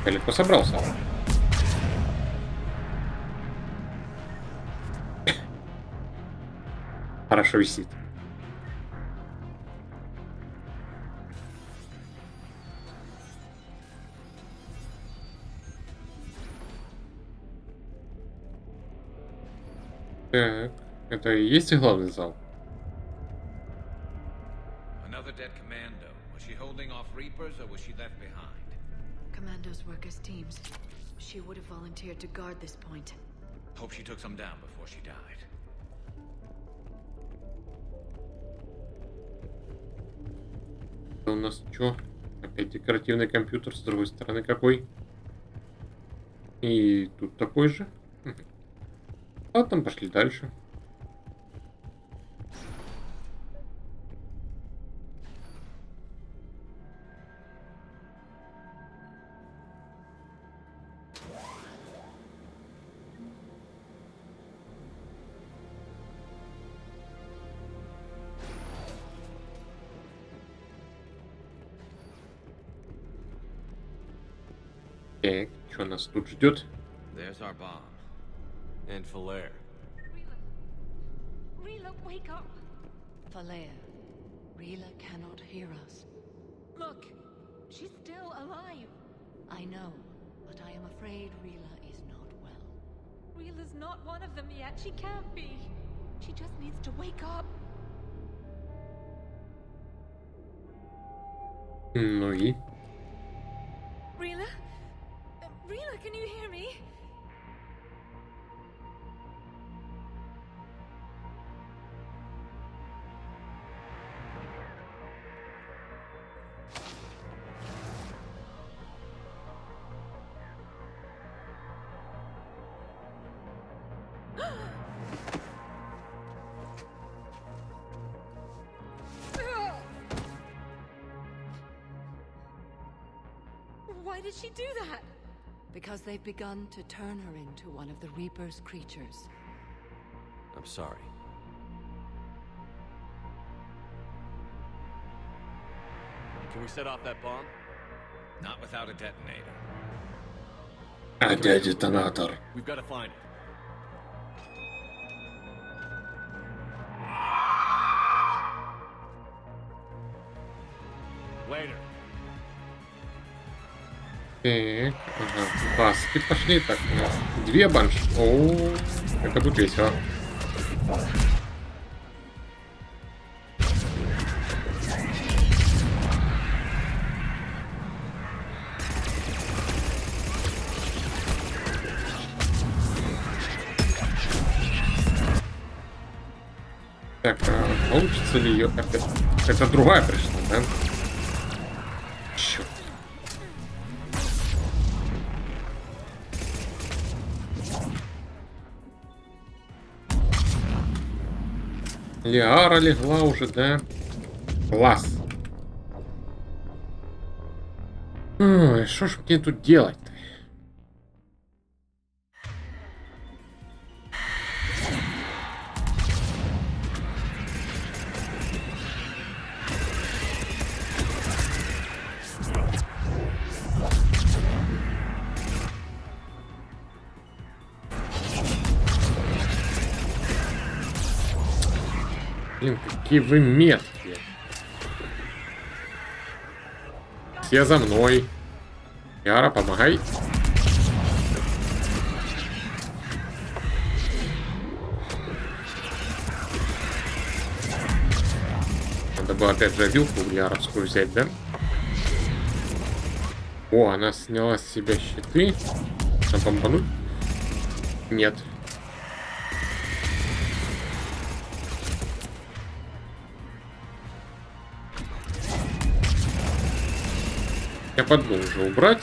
Далеко собрался. Хорошо висит. Так, это и есть главный зал? Another dead commando. Was she holding off Reapers or was she left behind? Commandos work as teams. She would have volunteered to guard this point. Hope she took some down before she died. Это у нас что? Опять декоративный компьютер, с другой стороны какой? И тут такой же. Ладно, пошли дальше. Так, что нас тут ждет? There's our bomb. And Falair. Rila, wake up! Falair, Rila cannot hear us. Look, she's still alive. I know, but I am afraid Rila is not well. Rila's not one of them yet. She can't be. She just needs to wake up. Ну и? Rila? Rila, can you hear me? Why did she do that? Because they've begun to turn her into one of the Reaper's creatures. I'm sorry. Can we set off that bomb? Not without a detonator. Опять детонатор. We've got to find it. Later. Так, ага, баски пошли. Так, у нас 2 банши. О, это будет весело. Так, а получится ли ее опять? Это другая пришла, да? Черт. Лиара легла уже, да? Класс. Ой, что ж мне тут делать-то? Блин, какие вы меткие. Все за мной. Яра, помогай. Надо было опять же вилку яровскую взять, да? О, она сняла с себя щиты. Нам бомбануть? Нет. Я подумал уже убрать.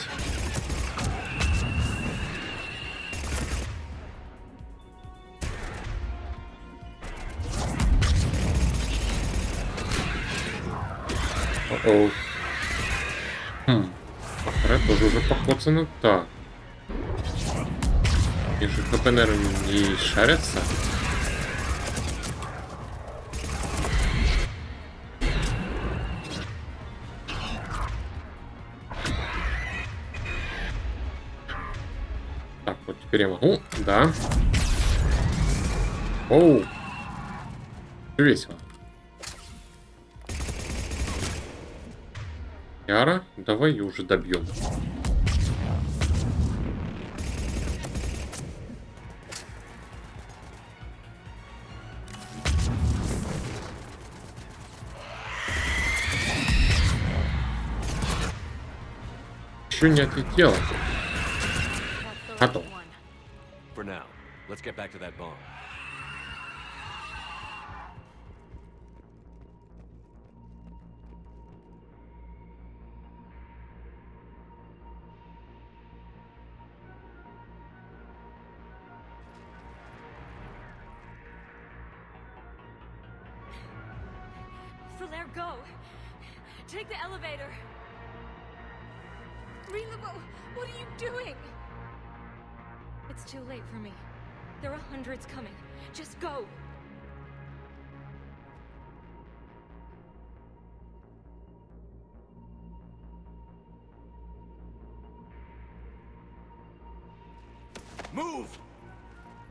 О-оу. Охрана тоже уже покоцана. Так. И же ХП, наверное, не шарятся. Так, вот теперь я могу. Да. Оу. Весело. Яра, давай ее уже добьем. Еще не отлетело. Готов. For now, let's get back to that bomb. Falaire, go! Take the elevator! Rila, what are you doing? It's too late for me. There are hundreds coming. Just go! Move!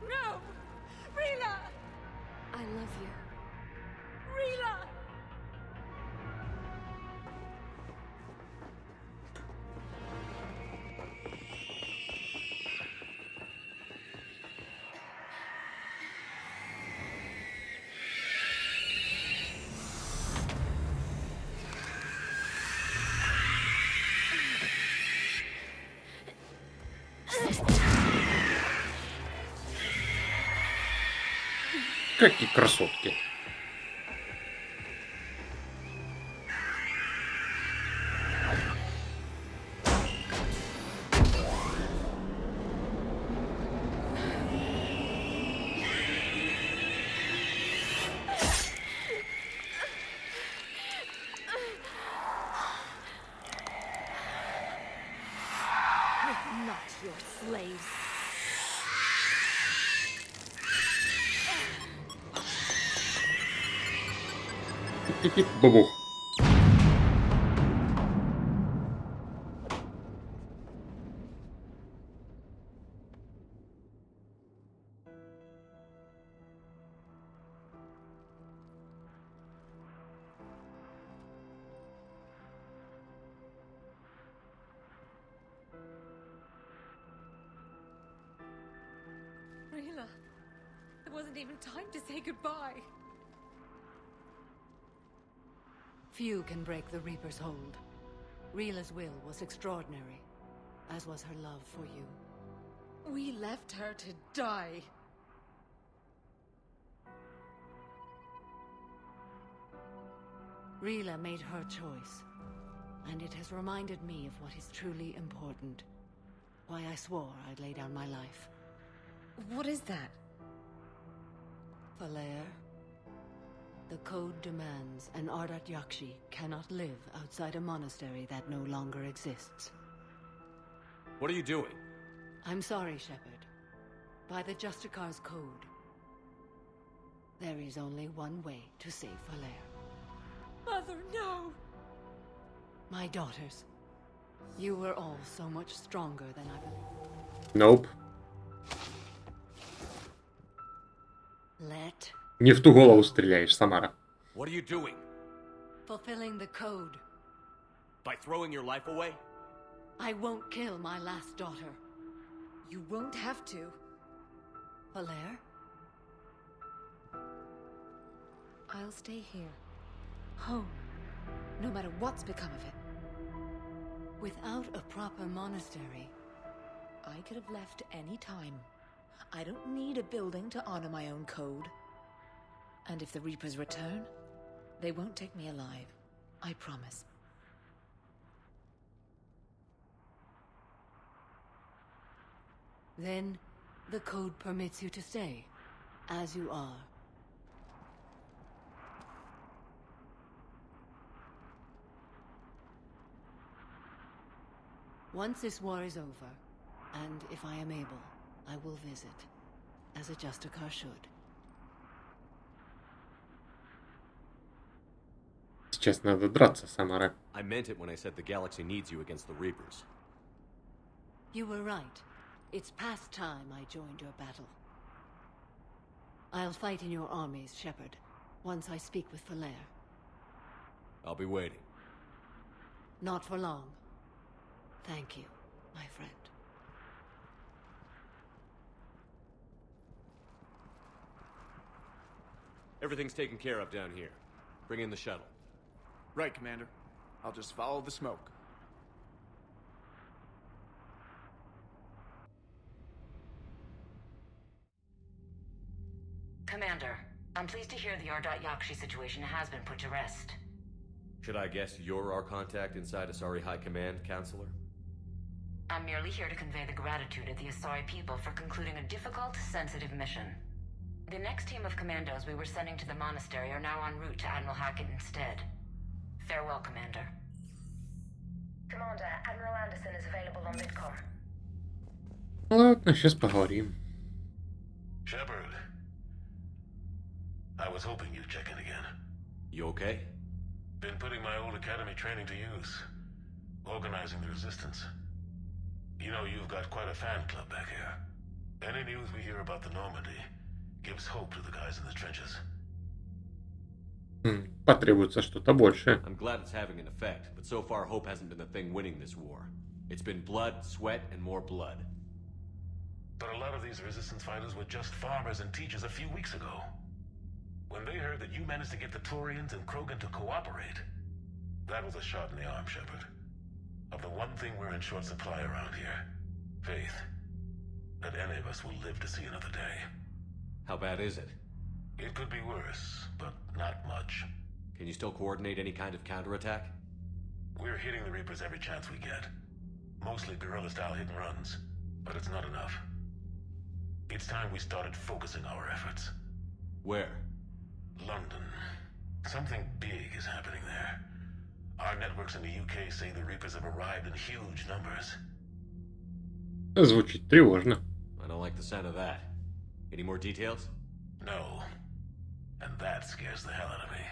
No! Rila! I love you. Rila! Какие красотки. We're not your slaves. Бабух. wasn't even time to say goodbye. Few can break the Reaper's hold. Rila's will was extraordinary, as was her love for you. We left her to die. Rila made her choice, and it has reminded me of what is truly important. Why I swore I'd lay down my life. What is that? Falere. The code demands an Ardat Yakshi cannot live outside a monastery that no longer exists. What are you doing? I'm sorry, Shepard. By the Justicar's code, there is only one way to save Falere. Mother, no! My daughters, you were all so much stronger than I believed. Nope. Let. Не в ту голову стреляешь, Самара. What are you doing? Fulfilling the code. By throwing your life away? I won't kill my last daughter. You won't have to. Falere? I'll stay here. Home. No matter what's become of it. Without a proper monastery, I could have left any time. I don't need a building to honor my own code. And if the Reapers return, they won't take me alive. I promise. Then, the code permits you to stay, as you are. Once this war is over, and if I am able, I will visit, as a Justicar should. Сейчас надо драться, Самара. I meant it when I said the galaxy needs you against the Reapers. You were right. It's past time I joined your battle. I'll fight in your armies, Shepard, once I speak with Falere. I'll be waiting. Not for long. Thank you, my friend. Everything's taken care of down here. Bring in the shuttle. Right, Commander. I'll just follow the smoke. Commander, I'm pleased to hear the Ardat Yakshi situation has been put to rest. Should I guess you're our contact inside Asari High Command, Counselor? I'm merely here to convey the gratitude of the Asari people for concluding a difficult, sensitive mission. The next team of commandos we were sending to the monastery are now en route to Admiral Hackett instead. Farewell, Commander. Commander, Admiral Anderson is available on Midcar. Ладно, сейчас поговорим. Shepard. I was hoping you'd check in again. You okay? Been putting my old academy training to use. Organizing the resistance. You know, you've got quite a fan club back here. Any news we hear about the Normandy gives hope to the guys in the trenches. Потребуется что-то большее. I'm glad it's having an effect, but so far hope hasn't been the thing winning this war. It's been blood, sweat, and more blood. But a lot of these resistance fighters were just farmers and teachers a few weeks ago. When they heard that you managed to get the Turians and Krogan to cooperate, that was a shot in the arm, Shepard. Of the one thing we're in short supply around here, faith. That any of us will live to see another day. How bad is it? It could be worse, but not much. Can you still coordinate any kind of counterattack? We're hitting the Reapers every chance we get. Mostly guerrilla-style hit-and-runs, but it's not enough. It's time we started focusing our efforts. Where? London. Something big is happening there. Our networks in the UK say the Reapers have arrived in huge numbers. Звучит тревожно. I don't like the sound of that. Any more details? No. And that scares the hell out of me.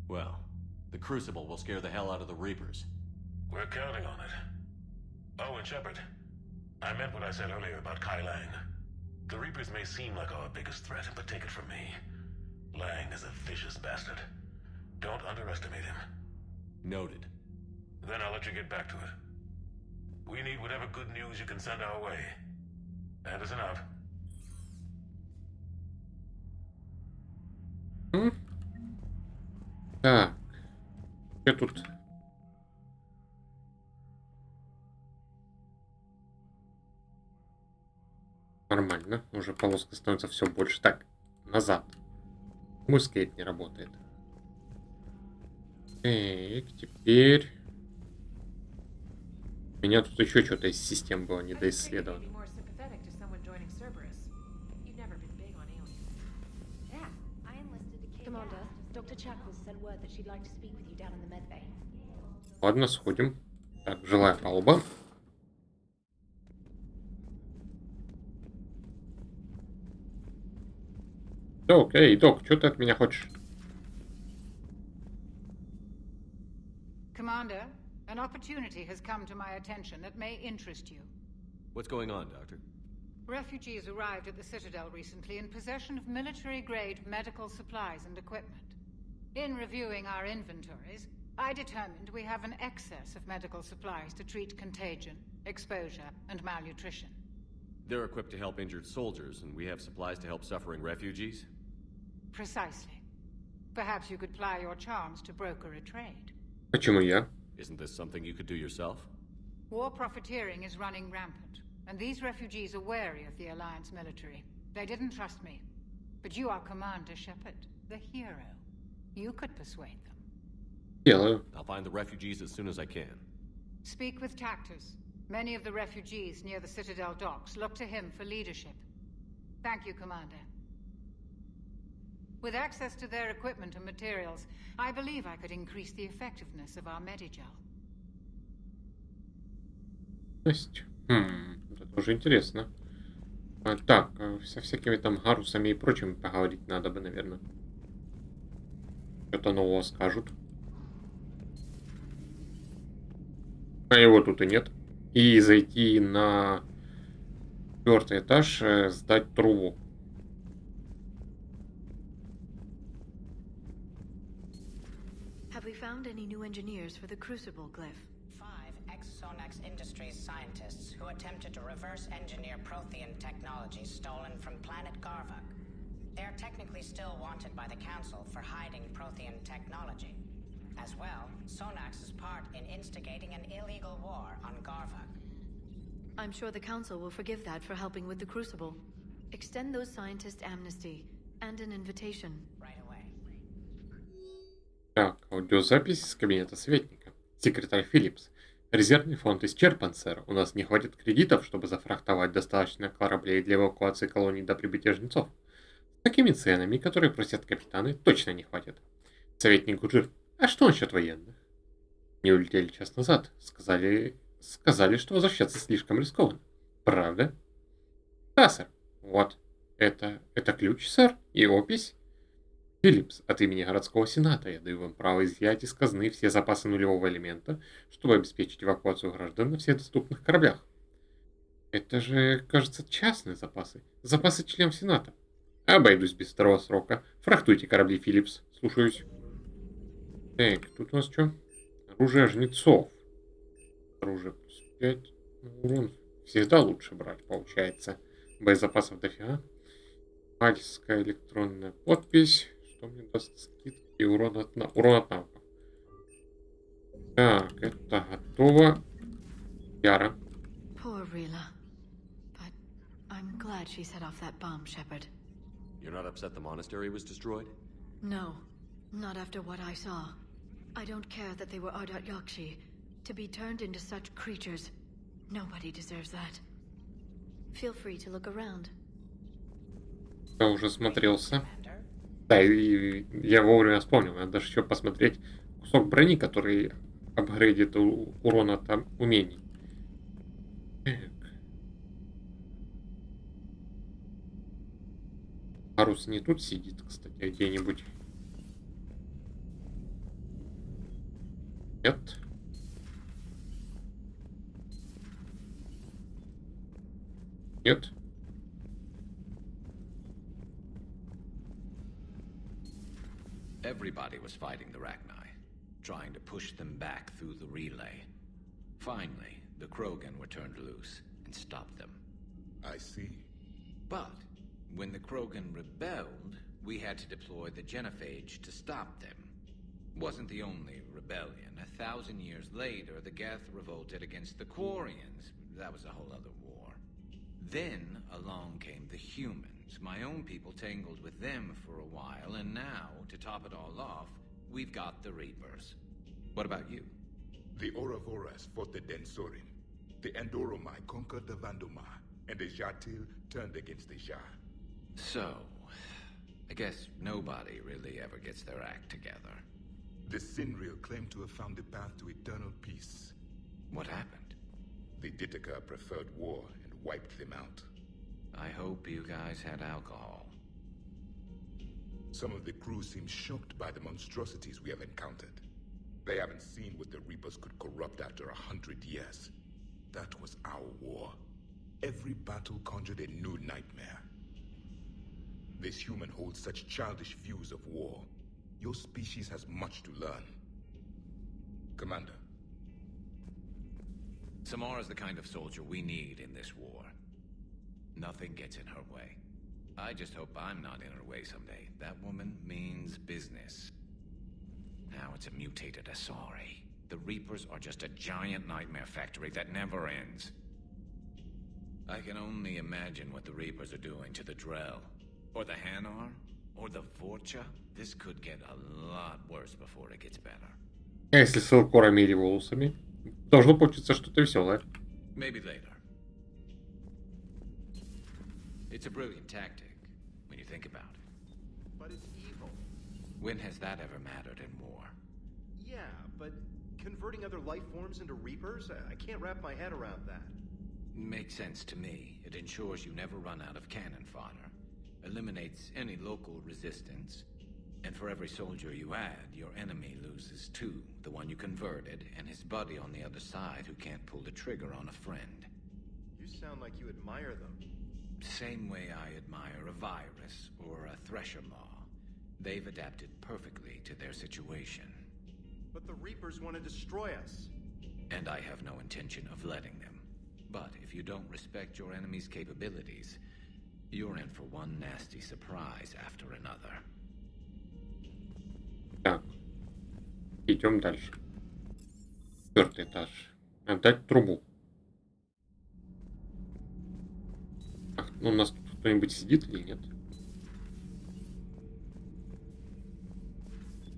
Well, the Crucible will scare the hell out of the Reapers. We're counting on it. Oh, and Shepard, I meant what I said earlier about Kai Lang. The Reapers may seem like our biggest threat, but take it from me. Lang is a vicious bastard. Don't underestimate him. Noted. Then I'll let you get back to it. We need whatever good news you can send our way. Anderson out. Так. Я тут... Нормально. Уже полоска становится все больше. Так, назад. Мой скейт не работает. Так, теперь... У меня тут еще что-то из систем было недоисследовано. Ладно, сходим. Так, жилая палуба. Док, эй, Док, что ты от меня хочешь? Commander, an opportunity has come to my attention that may interest you. What's going on, Doctor? Refugees arrived at the Citadel recently in possession of military-grade medical supplies and equipment. In reviewing our inventories, I determined we have an excess of medical supplies to treat contagion, exposure, and malnutrition. They're equipped to help injured soldiers, and we have supplies to help suffering refugees? Precisely. Perhaps you could ply your charms to broker a trade. Почему я? Isn't this something you could do yourself? War profiteering is running rampant, and these refugees are wary of the Alliance military. They didn't trust me. But you are Commander Shepard, the hero. You could persuade them. Делаю. I'll find the refugees as soon as I can. Speak with Tactus. Many of the refugees near the Citadel docks look to him for leadership. Thank you, Commander. With access to their equipment and materials, I believe I could increase the effectiveness of our Medigel. Это тоже интересно. Так, со всякими там гарусами и прочим поговорить надо бы, наверное. Что-то нового скажут. А его тут и нет. И зайти на 4-й этаж, сдать трубу. Have we found any new engineers for the Crucible glyph? 5 ex-Sonax Industries scientists who attempted to reverse engineer Prothean technology stolen from planet Garvuk. They are technically still wanted by the Council for hiding Prothean technology. As well, Sonax's part in instigating an illegal war on Garvuk. I'm sure the Council will forgive that for helping with the Crucible. Extend those scientists amnesty and an invitation. Right away. Так, аудиозапись из кабинета советника. Секретарь Филлипс. Резервный фонд исчерпан, сэр. У нас не хватит кредитов, чтобы зафрахтовать достаточно кораблей для эвакуации колоний до прибытия жнецов. С такими ценами, которые просят капитаны, точно не хватит. Советник Гуджир. А что насчет военных? Не улетели час назад. Сказали, что возвращаться слишком рискованно. Правда? Да, сэр. Вот. Это ключ, сэр? И опись? Филлипс, от имени городского сената я даю вам право изъять из казны все запасы нулевого элемента, чтобы обеспечить эвакуацию граждан на всех доступных кораблях. Это же, кажется, частные запасы. Запасы членов сената. Обойдусь без второго срока. Фрахтуйте корабли, Филлипс. Слушаюсь. Так, тут у нас что? Оружие жнецов. Оружие плюс 5. Урон всегда лучше брать, получается. Боезапасов дофига. Мальская электронная подпись. Что мне даст скидки и урон от навыков. Так, это готово. Яра. Poor Rila. But I'm glad she set off that bomb, Shepard. You're not upset the monastery was destroyed? No, not after what I saw. I don't care that they were Ardat Yakshi. To be turned into such creatures, nobody deserves that. Feel free to look around. Я уже смотрелся. Да, и я вовремя вспомнил. Надо даже еще посмотреть кусок брони, который апгрейдит урон от умений. Так. Арус не тут сидит, кстати, а где-нибудь. Нет. Нет. Everybody was fighting the Rachni, trying to push them back through the relay. Finally, the Krogan were turned loose and stopped them. I see. But when the Krogan rebelled, We had to deploy the Genophage to stop them. Wasn't the only rebellion. 1,000 years later, the Geth revolted against the Quarians. That was a whole other war. Then along came the humans. My own people tangled with them for a while, and now, to top it all off, we've got the Reapers. What about you? The Ouroboros fought the Densorin. The Andoromai conquered the Vandomar, and the Jatil turned against the Jah. So, I guess nobody really ever gets their act together. The Sinreal claimed to have found the path to eternal peace. What happened? The Ditaka preferred war and wiped them out. I hope you guys had alcohol. Some of the crew seem shocked by the monstrosities we have encountered. They haven't seen what the Reapers could corrupt after 100 years. That was our war. Every battle conjured a new nightmare. This human holds such childish views of war. Your species has much to learn. Commander. Samara's the kind of soldier we need in this war. Nothing gets in her way. I just hope I'm not in her way someday. That woman means business. Now it's a mutated Asari. The Reapers are just a giant nightmare factory that never ends. I can only imagine what the Reapers are doing to the Drell. Or the Hanar. Or the Vorcha. This could get a lot worse before it gets better. А если с Элкорами или волосами? Должно получиться что-то веселое. Maybe later. It's a brilliant tactic, when you think about it. But it's evil. When has that ever mattered in war? Yeah, but converting other life forms into Reapers? I can't wrap my head around that. Makes sense to me. It ensures you never run out of cannon fodder. Eliminates any local resistance. And for every soldier you add, your enemy loses two. The one you converted, and his buddy on the other side who can't pull the trigger on a friend. You sound like you admire them. Same way I admire a virus or a thresher maw. They've adapted perfectly to their situation. But the Reapers want to destroy us. And I have no intention of letting them. But if you don't respect your enemy's capabilities, you're in for one nasty surprise after another. Так. Идем дальше. 4-й этаж. Отдать трубу. Ах, ну у нас тут кто-нибудь сидит или нет?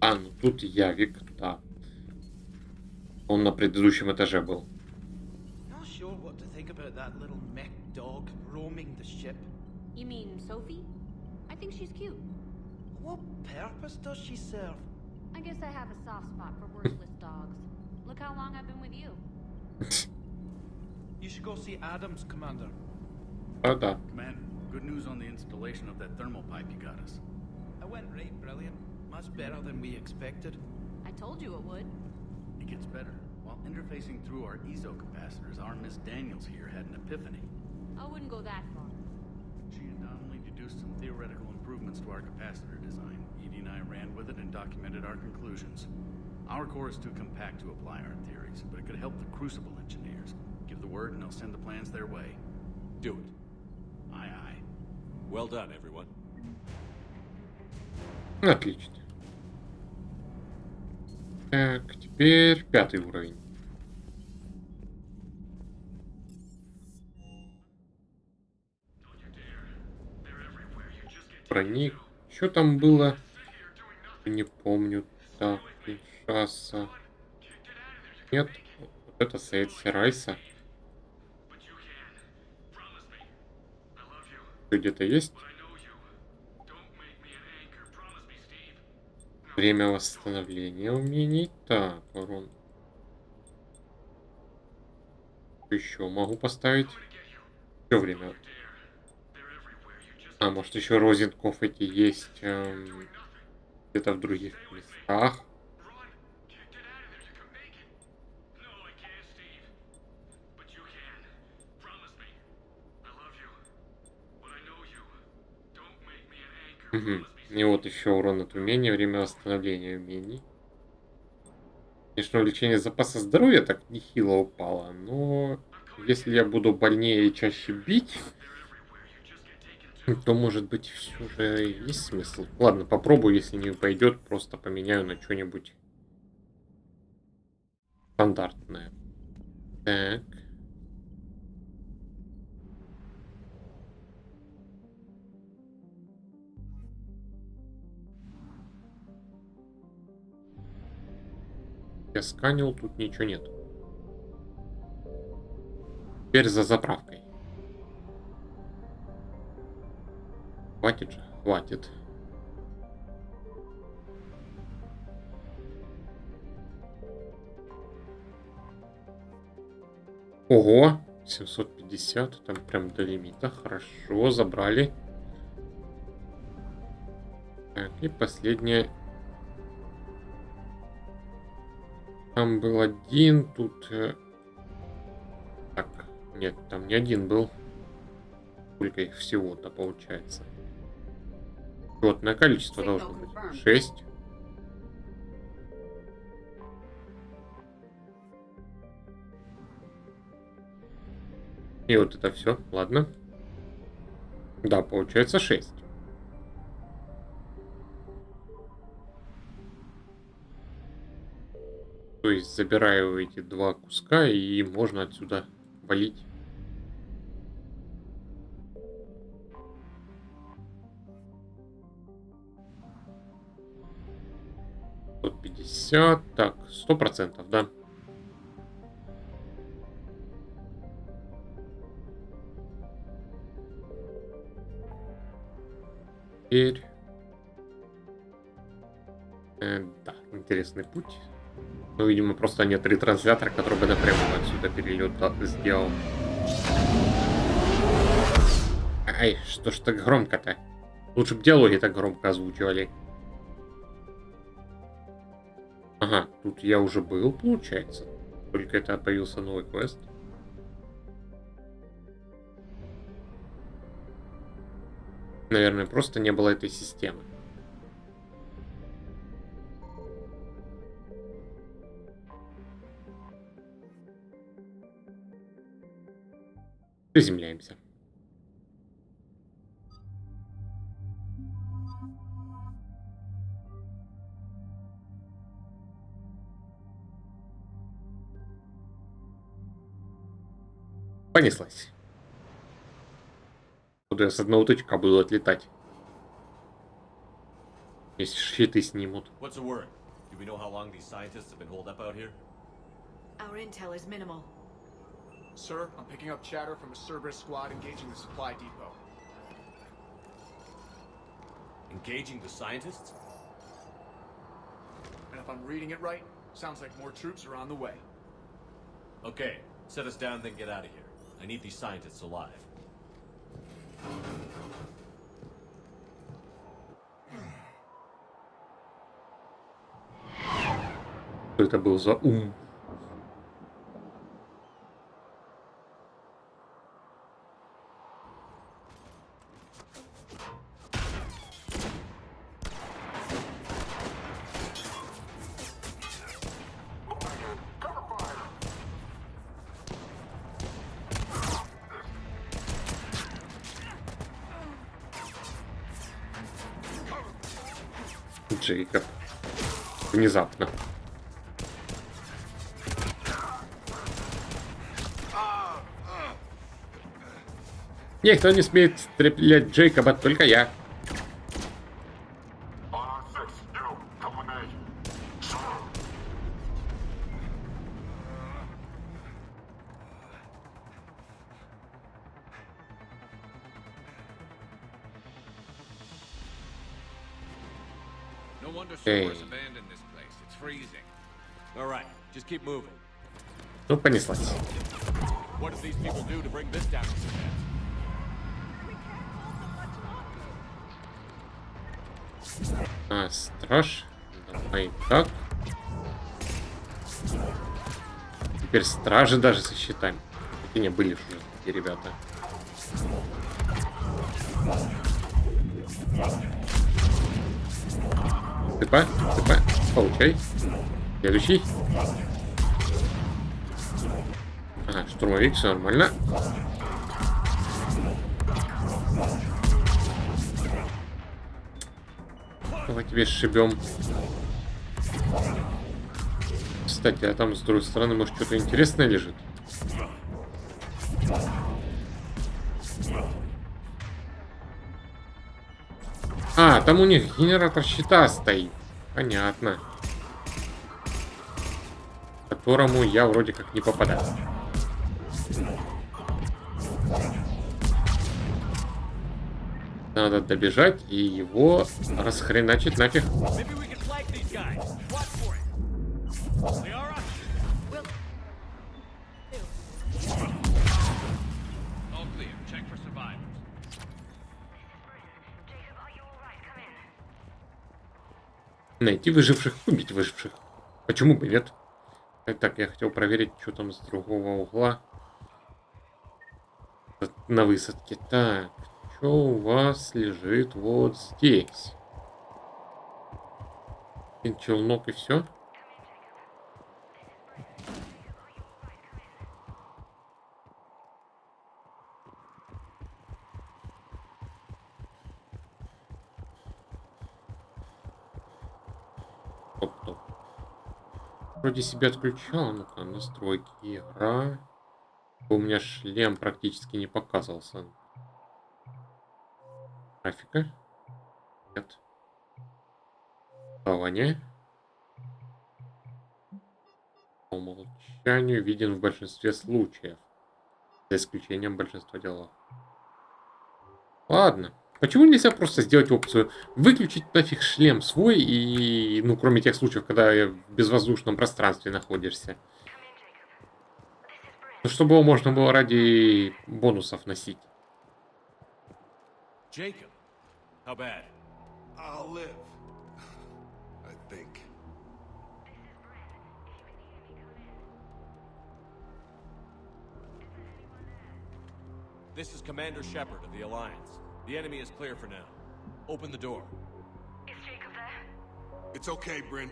А, ну тут Явик, да. Он на предыдущем этаже был. Not sure what to think about that little mech dog roaming the ship. You mean Sophie? I think she's cute. What purpose does she serve? I guess I have a soft spot for worthless dogs. Look how long I've been with you. You should go see Adams, Commander. Да. Commander, good news on the installation of that thermal pipe you got us. It went right brilliant. Much better than we expected. I told you it would. It gets better. While interfacing through our ESO capacitors, our Miss Daniels here had an epiphany. I wouldn't go that far. She had not only deduced some theoretical improvements to our capacitor design, Edie and I ran with it and documented our conclusions. Our core is too compact to apply our theories, but it could help the Crucible engineers. Give the word and I'll send the plans their way. Do it. Aye, aye. Well done, everyone. Отлично. Так, теперь 5-й уровень. Проник. Что там было? Не помню. Так, Киншаса. Нет, вот это Сейдси Райса. Где-то есть? Время восстановления умений. Так, урон. Еще могу поставить. Все время. А, может еще розинков эти есть где-то в других местах. Угу. И вот еще урон от умения, время восстановления умений. Конечно, увеличение запаса здоровья так нехило упало, но если я буду больнее и чаще бить, То, может быть, все же есть смысл. Ладно, попробую, если не пойдет, просто поменяю на что-нибудь стандартное. Так. Я сканил, тут ничего нет. Теперь за заправкой. Хватит же, хватит. Ого, 750, там прям до лимита. Хорошо, забрали. Так, и последнее. Там был один, тут... Так, нет, там не один был. Сколько их всего-то получается? Четное количество должно быть. 6. И вот это все. Ладно. Да, получается 6. То есть забираю эти два куска и можно отсюда валить. Так, 100%, да. Теперь... да, интересный путь. Ну, видимо, просто нет ретранслятора, который бы напрямую отсюда перелет сделал. Ай, что ж так громко-то? Лучше бы диалоги так громко озвучивали. Ага, тут я уже был, получается. Только это появился новый квест. Наверное, просто не было этой системы. Приземляемся. Понеслась. Буду я с одного тычка буду отлетать. Если щиты снимут. What's the word? Do we know how long these scientists have been holed up out here? Our intel is minimal. Sir, I'm picking up chatter from a Cerberus squad engaging the supply depot. Engaging the scientists? And if I'm reading it right, sounds like more troops are on the way. Okay, set us down, then get out of here. I need these scientists alive. Что это был за ум? Джейкоб. Внезапно. Никто не смеет стрелять Джейкоба, только я. No wonder Cerberus abandoned this place. It's freezing. All right, just keep moving. Ну, понеслась. What did these people do to bring this down to cement? А, страж. Давай так. Теперь стражи даже со щитами. Какие не были уже такие ребята. Тыпа, тыпа. Получай. Следующий. Ага, штурмовик, все нормально. Давай тебе сшибем. Кстати, а там с другой стороны, может, что-то интересное лежит? А, там у них генератор щита стоит. Понятно. К которому я вроде как не попадаю. Надо добежать и его расхреначить нафиг. Найти выживших, убить выживших. Почему бы нет? Так, я хотел проверить, что там с другого угла. На высадке. Так, что у вас лежит вот здесь? Один челнок и все? Топ-топ. Вроде себя отключал. Ну-ка, настройки, игра. У меня шлем практически не показывался. Графика. Нет. Плавание. По умолчанию виден в большинстве случаев. За исключением большинства делов. Ладно. Почему нельзя просто сделать опцию выключить нафиг шлем свой и, ну, кроме тех случаев, когда в безвоздушном пространстве находишься? Ну, чтобы его можно было ради бонусов носить. Jacob, how bad? I'll live. I think. This is Commander Shepard of the Alliance. The enemy is clear for now. Open the door. Is Jacob there? It's okay, Bryn.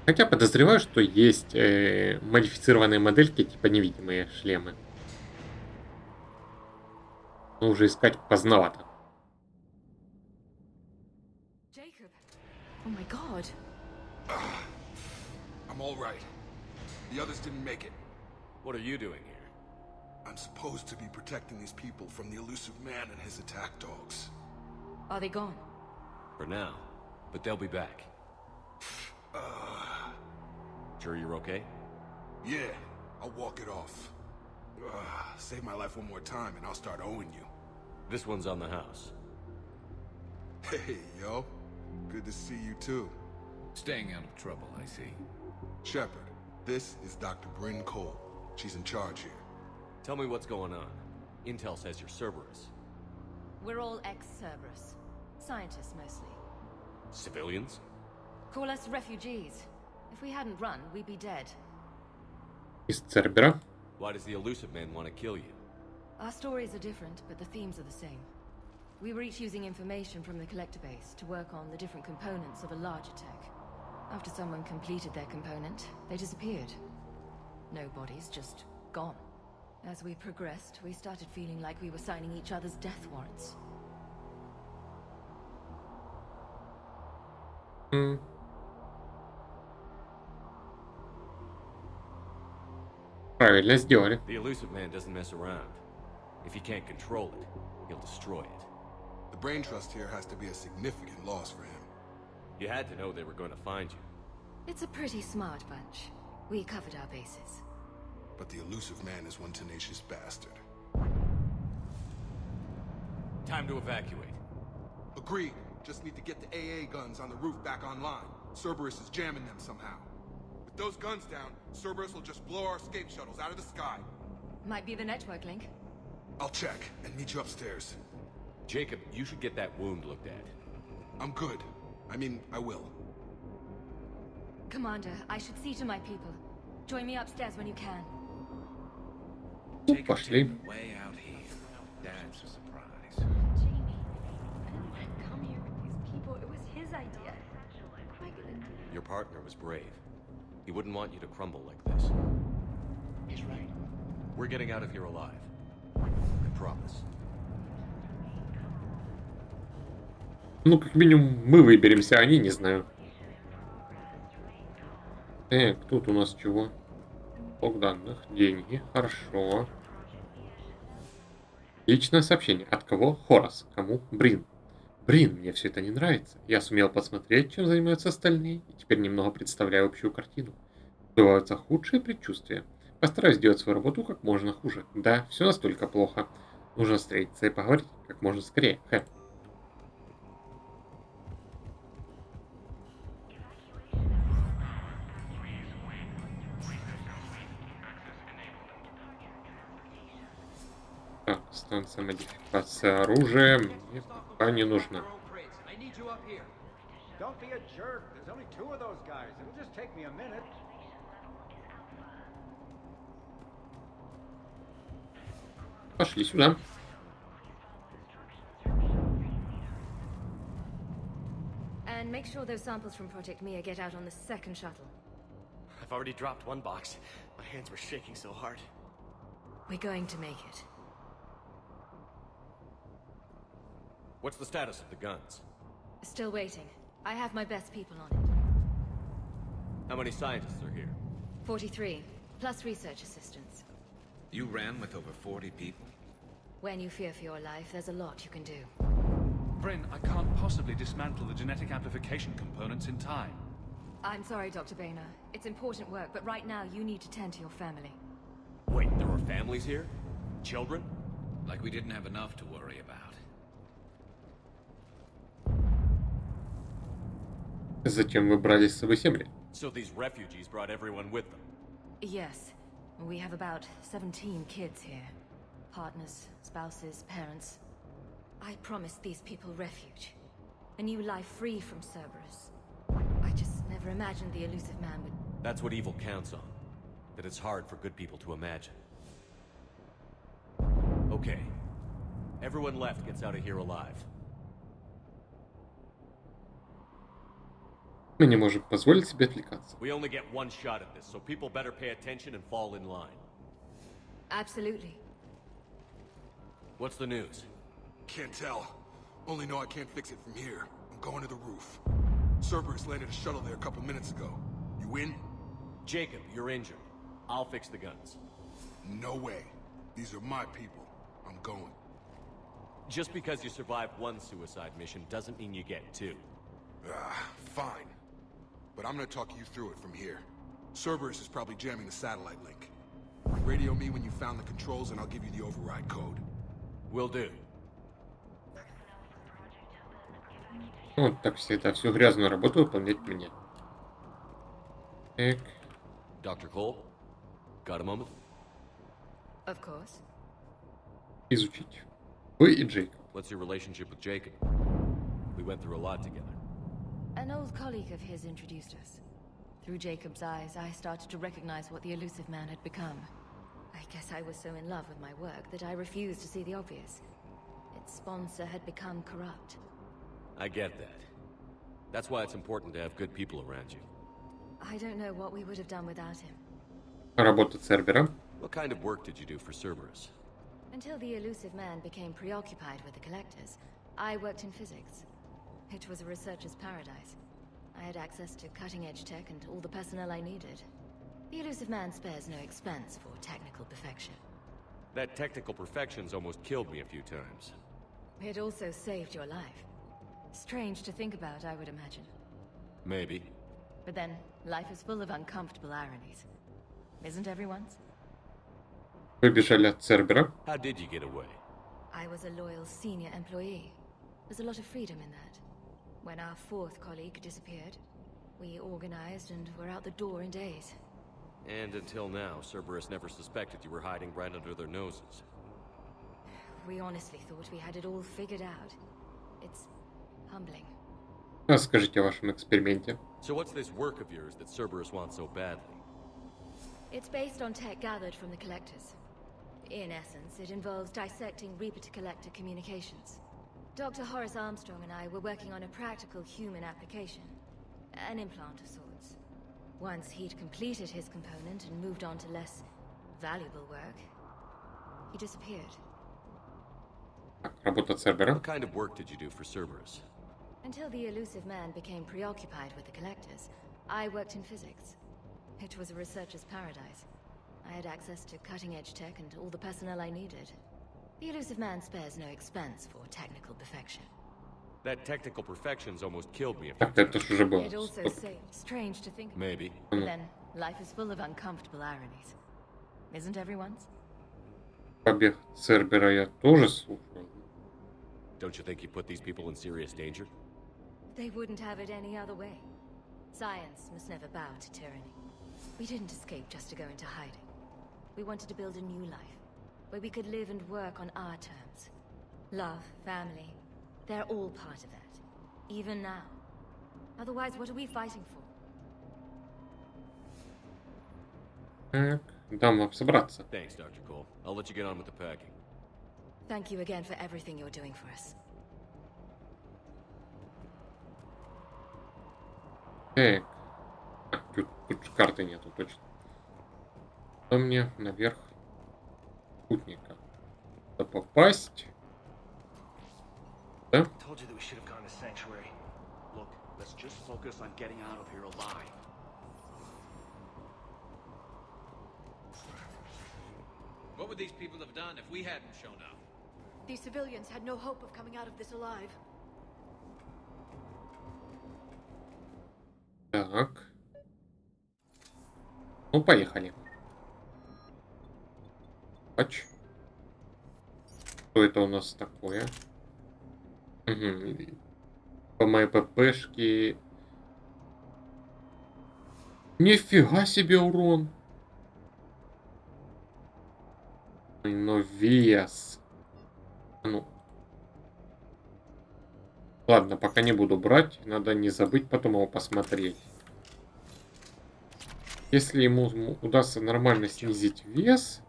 Хотя подозреваю, что есть модифицированные модельки, типа невидимые шлемы. Но уже искать поздновато. Jacob. Oh my god. I'm all right. The others didn't make it. What are you doing here? I'm supposed to be protecting these people from the elusive man and his attack dogs. Are they gone? For now, but they'll be back. Sure you're okay? Yeah, I'll walk it off. Save my life one more time and I'll start owing you. This one's on the house. Hey, yo. Good to see you too. Staying out of trouble, I see. Shepard, this is Dr. Bryn Cole. She's in charge here. Tell me what's going on. Intel says you're Cerberus. We're all ex-Cerberus. Scientists, mostly. Civilians? Call us refugees. If we hadn't run, we'd be dead. Из Цербера. Why does the elusive man want to kill you? Our stories are different, but the themes are the same. We were each using information from the collector base to work on the different components of a larger tech. After someone completed their component, they disappeared. No bodies, just gone. As we progressed, we started feeling like we were signing each other's death warrants. Правильно сделали. The elusive man doesn't mess around. If he can't control it, he'll destroy it. The brain trust here has to be a significant loss for him. You had to know they were going to find you. It's a pretty smart bunch. We covered our bases. But the elusive man is one tenacious bastard. Time to evacuate. Agreed. Just need to get the AA guns on the roof back online. Cerberus is jamming them somehow. With those guns down, Cerberus will just blow our escape shuttles out of the sky. Might be the network link. I'll check and meet you upstairs. Jacob, you should get that wound looked at. I'm good. I mean, I will. Commander, I should see to my people. Join me upstairs when you can. Пошли. Way out here. That's a surprise. Jamie, I didn't want to come here with these people. It was his idea. What am I gonna do? Your partner was brave. He wouldn't want you to crumble like this. He's right. We're getting out of here alive. I promise. Ну, как минимум, мы выберемся, а они не знаю. Тут у нас чего? Блок данных, деньги, хорошо. Личное сообщение. От кого? Хорас. Кому? Брин. Брин, мне все это не нравится. Я сумел посмотреть, чем занимаются остальные, и теперь немного представляю общую картину. Бываются худшие предчувствия. Постараюсь сделать свою работу как можно хуже. Да, все настолько плохо. Нужно встретиться и поговорить как можно скорее. Так, станция модификации оружия мне пока не нужна. I need you up here. Don't be a jerk. There's only 2 of those guys. It'll just take me a minute. Пошли сюда. And make sure those samples from Project Mia get out on the second shuttle. I've already dropped one box. My hands were shaking so hard. We're going to make it. What's the status of the guns? Still waiting. I have my best people on it. How many scientists are here? 43, plus research assistants. You ran with over 40 people? When you fear for your life, there's a lot you can do. Bryn, I can't possibly dismantle the genetic amplification components in time. I'm sorry, Dr. Boehner. It's important work, but right now you need to tend to your family. Wait, there are families here? Children? Like we didn't have enough to worry about. Зачем вы брали с собой земли? So these refugees brought everyone with them? Yes. We have about 17 kids here. Partners, spouses, parents. I promised these people refuge. A new life free from Cerberus. I just never imagined the elusive man would... That's what evil counts on. That it's hard for good people to imagine. Okay. Everyone left gets out of here alive. Мы не можем позволить себе отвлекаться. We only get one shot at this, so people better pay attention and fall in line. Absolutely. What's the news? Can't tell. Only know I can't fix it from here. I'm going to the roof. Cerberus landed a shuttle there a couple minutes ago. You in? Jacob, you're injured. I'll fix the guns. No way. These are my people. I'm going. Just because you survived one suicide mission doesn't mean you get 2. Fine. But I'm gonna talk you through it from here. Cerberus is probably jamming the satellite link. Radio me when you found the controls and I'll give you the override code. Will do. Вот так всегда. Всю грязную работу выполнять мне. Так. Dr. Cole? Got a moment? Of course. Изучить. Вы и Джейкоб. What's your relationship with Jacob? We went through a lot together. An old colleague of his introduced us. Through Jacob's eyes, I started to recognize what the elusive man had become. I guess I was so in love with my work that I refused to see the obvious. Its sponsor had become corrupt. I get that. That's why it's important to have good people around you. I don't know what we would have done without him. Работа Цербера. What kind of work did you do for Cerberus? Until the elusive man became preoccupied with the collectors, I worked in physics. It was a researcher's paradise. I had access to cutting-edge tech and all the personnel I needed. The elusive man spares no expense for technical perfection. That technical perfection's almost killed me a few times. It also saved your life. Strange to think about, I would imagine. Maybe. But then, life is full of uncomfortable ironies. Isn't everyone's? Вы бежали от Цербера. How did you get away? I was a loyal senior employee. There's a lot of freedom in that. When our 4th colleague disappeared, we organized and were out the door in days. And until now, Cerberus never suspected you were hiding right under their noses. We honestly thought we had it all figured out. It's humbling. Расскажите о вашем эксперименте. So what's this work of yours that Cerberus wants so badly? It's based on tech gathered from the Collectors. In essence, it involves dissecting Reaper-to-Collector communications. Dr. Horace Armstrong and I were working on a practical human application. An implant of sorts. Once he'd completed his component and moved on to less valuable work, he disappeared. Работа Цербера. What kind of work did you do for Cerberus? Until the elusive man became preoccupied with the collectors, I worked in physics. It was a researcher's paradise. I had access to cutting-edge tech and all the personnel I needed. The elusive man spares no expense for technical perfection. That technical perfection's almost killed me. Так, это ж уже было. It also seems strange to think. Maybe. But then, life is full of uncomfortable ironies. Isn't everyone's? Побег Цербера я тоже слушал. Don't you think you put these people in serious danger? They wouldn't have it any other way. Science must never bow to tyranny. We didn't escape just to go into hiding. We wanted to build a new life, where we could live and work on our terms. Love, family, they're all part of that. Even now. Otherwise, what are we fighting for? Так, дам вам собраться. Thanks, Dr. Cole. I'll let you get on with the packing. Thank you again for everything you're doing for us. Так. Тут же карты нету, точно. Что мне наверх спутника? Надо попасть. Да? Told you that we should have gone to Sanctuary. Look, let's just focus on getting out of here alive. What would these people have done if we hadn't shown up? These civilians had no hope of coming out of this alive. Так. Ну, поехали. Пач. Что это у нас такое? Угу. По моей ППшке. Нифига себе урон. Но вес. Ну. Ладно, пока не буду брать. Надо не забыть потом его посмотреть. Если ему удастся нормально снизить вес,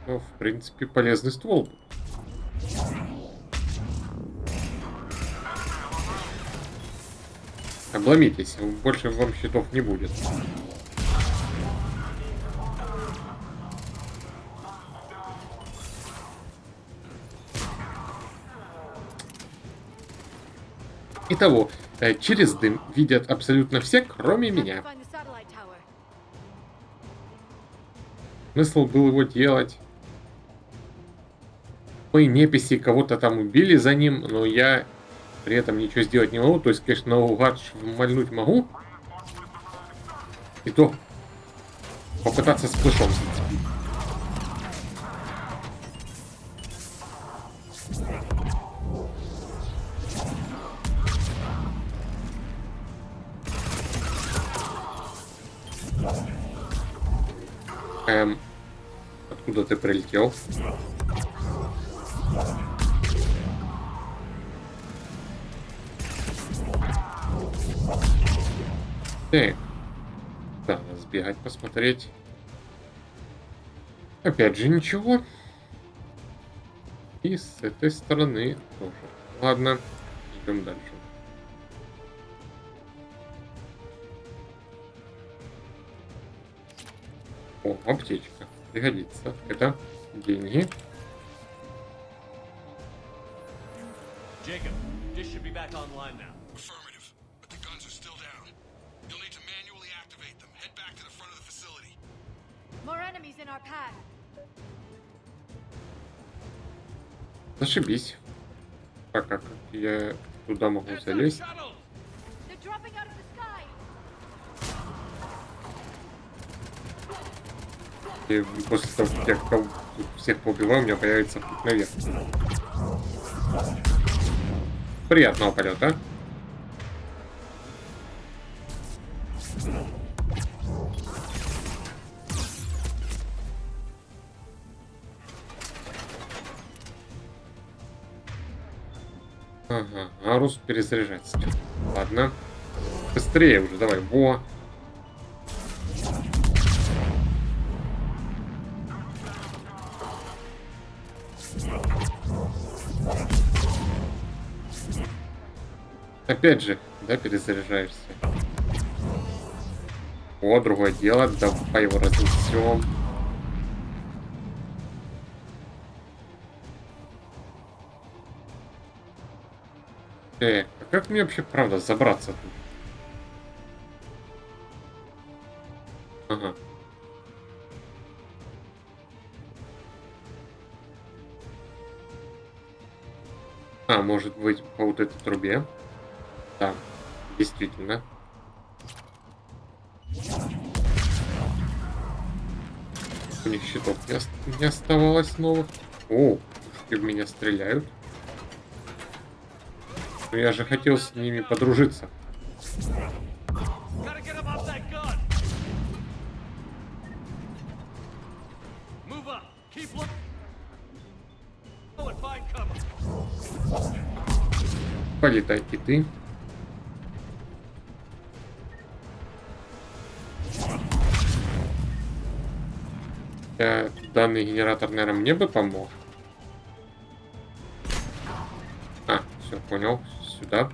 то, в принципе, полезный ствол будет. Обломитесь, больше вам щитов не будет. Итого, через дым видят абсолютно все, кроме меня. Смысл был его делать. Мои неписи кого-то там убили за ним, но я при этом ничего сделать не могу. То есть, конечно, наугад шмальнуть могу. И то попытаться с флешом зацепить. Откуда ты прилетел? Так. Да, надо сбегать, посмотреть. Опять же ничего. И с этой стороны тоже. Ладно, идем дальше. О, аптечка. Пригодится. Это деньги. Jacob, this should be back online now. Affirmative, but the guns are still down. You'll need to manually activate them. Head back to the front of the facility. More enemies in our path. Зашибись. Так, как я туда могу залезть? They're dropping out of the sky. И после того, как я всех поубиваю, у меня появится путь наверх. Приятного полета. Ага, Арус перезаряжается. Ладно. Быстрее уже, давай. Во. Опять же, да, перезаряжаешься. О, другое дело. Давай его разнесем. А как мне вообще, правда, забраться тут? Ага. А, может быть, по вот этой трубе? Да, действительно. У них щитов не оставалось новых. О, пушки в меня стреляют. Но я же хотел с ними подружиться. Полетай и ты. Данный генератор, наверное, мне бы помог. А, все, понял. Сюда.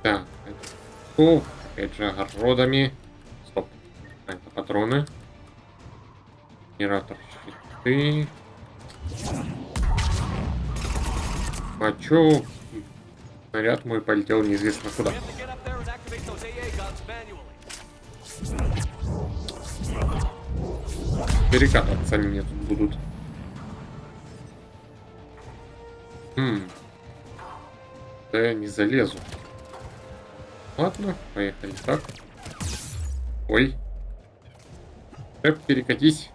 Так, это опять же огородами. Стоп. А, это патроны. Генератор щиты. А чё? Снаряд мой полетел неизвестно куда. Перекатываться они мне тут будут. Да я не залезу. Ладно, поехали так. Ой. Перекатись.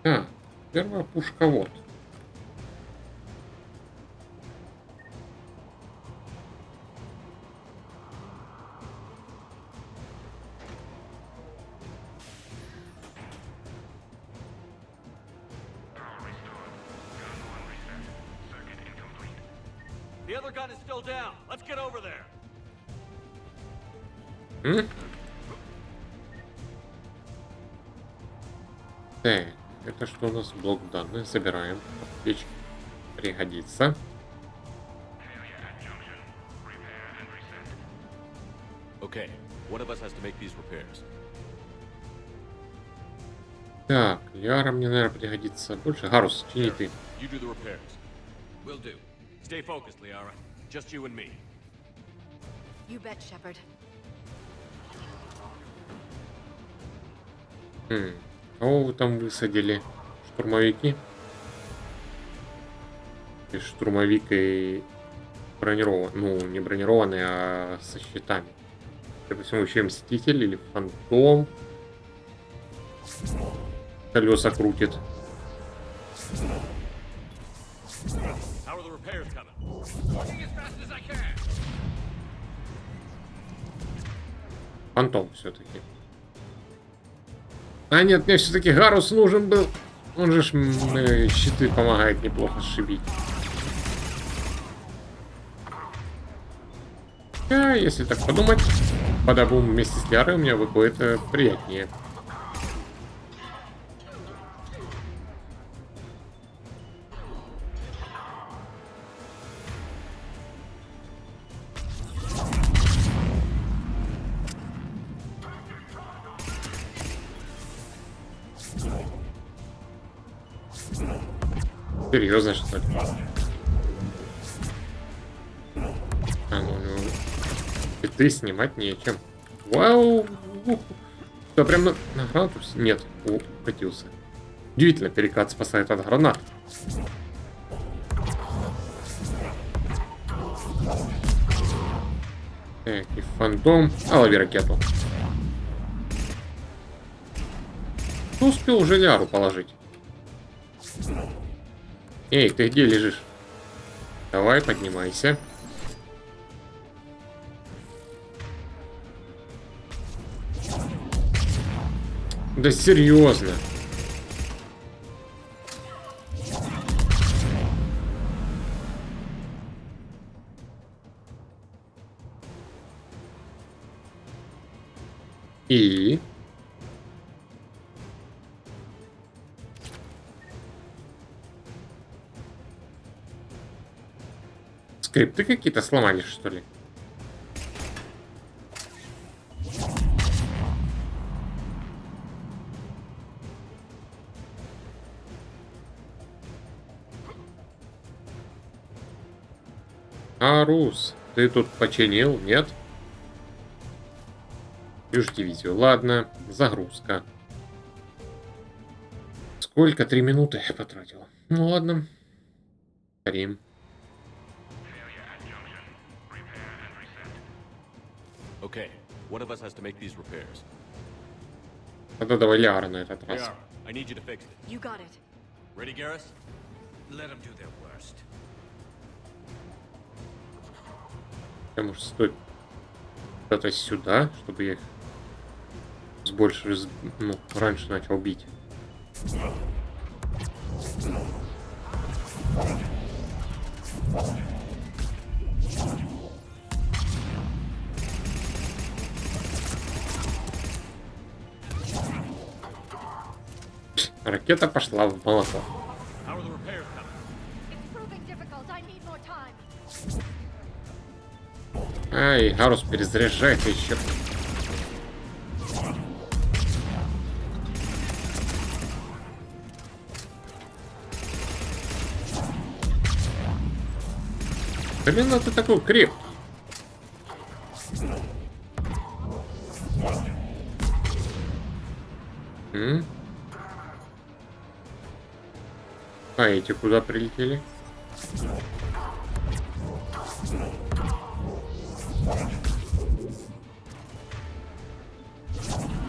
А, первая пушка вот. The other gun is still down. Let's get over there. Так, это что у нас? Блок данных. Забираем. Печь пригодится. Okay, one of us has to make these repairs. Так, Яра мне, наверное, пригодится больше. Гарус, чини ты. You do the repairs. Will do. Stay focused, Liara. Just you and me. You bet, Shepard. Кого вы там высадили? Штурмовики? И штурмовик и бронированный. Ну, не бронированный, а со щитами. Допустим, еще Мститель или Фантом. Колеса крутит. Фантом все-таки. А нет, мне все-таки Гарус нужен был. Он же щиты помогает неплохо сшибить. А если так подумать, подобум вместе с Лярой у меня выходит приятнее. Серьезно, что ли? А, ну, и ты снимать нечем. Вау! Что, прям на гранату? Нет, укатился. Удивительно, перекат спасает от гранат. Так, и фантом. А, лови ракету. Ты успел уже Ляру положить. Эй, ты где лежишь? Давай, поднимайся. Да серьезно. И... Скрипты какие-то сломались, что ли? Арус, ты тут починил, нет? Вижу дивизию. Ладно, загрузка. Сколько? 3 минуты я потратил. Ну ладно. Карим. Okay, one of us has to make these repairs. Тогда давай Ляра на этот раз. Liara, I need you to fix it. You got it. Ready, Garrus? Let them do their worst. Я, может, стоит куда-то сюда, чтобы я их с больше, ну, раньше начал бить. Ракета пошла в молоко. How are the repairs coming? It's proving difficult. I need more time. Ай, Гарус перезаряжается еще. Блин, ну ты такой крепкий. А эти куда прилетели?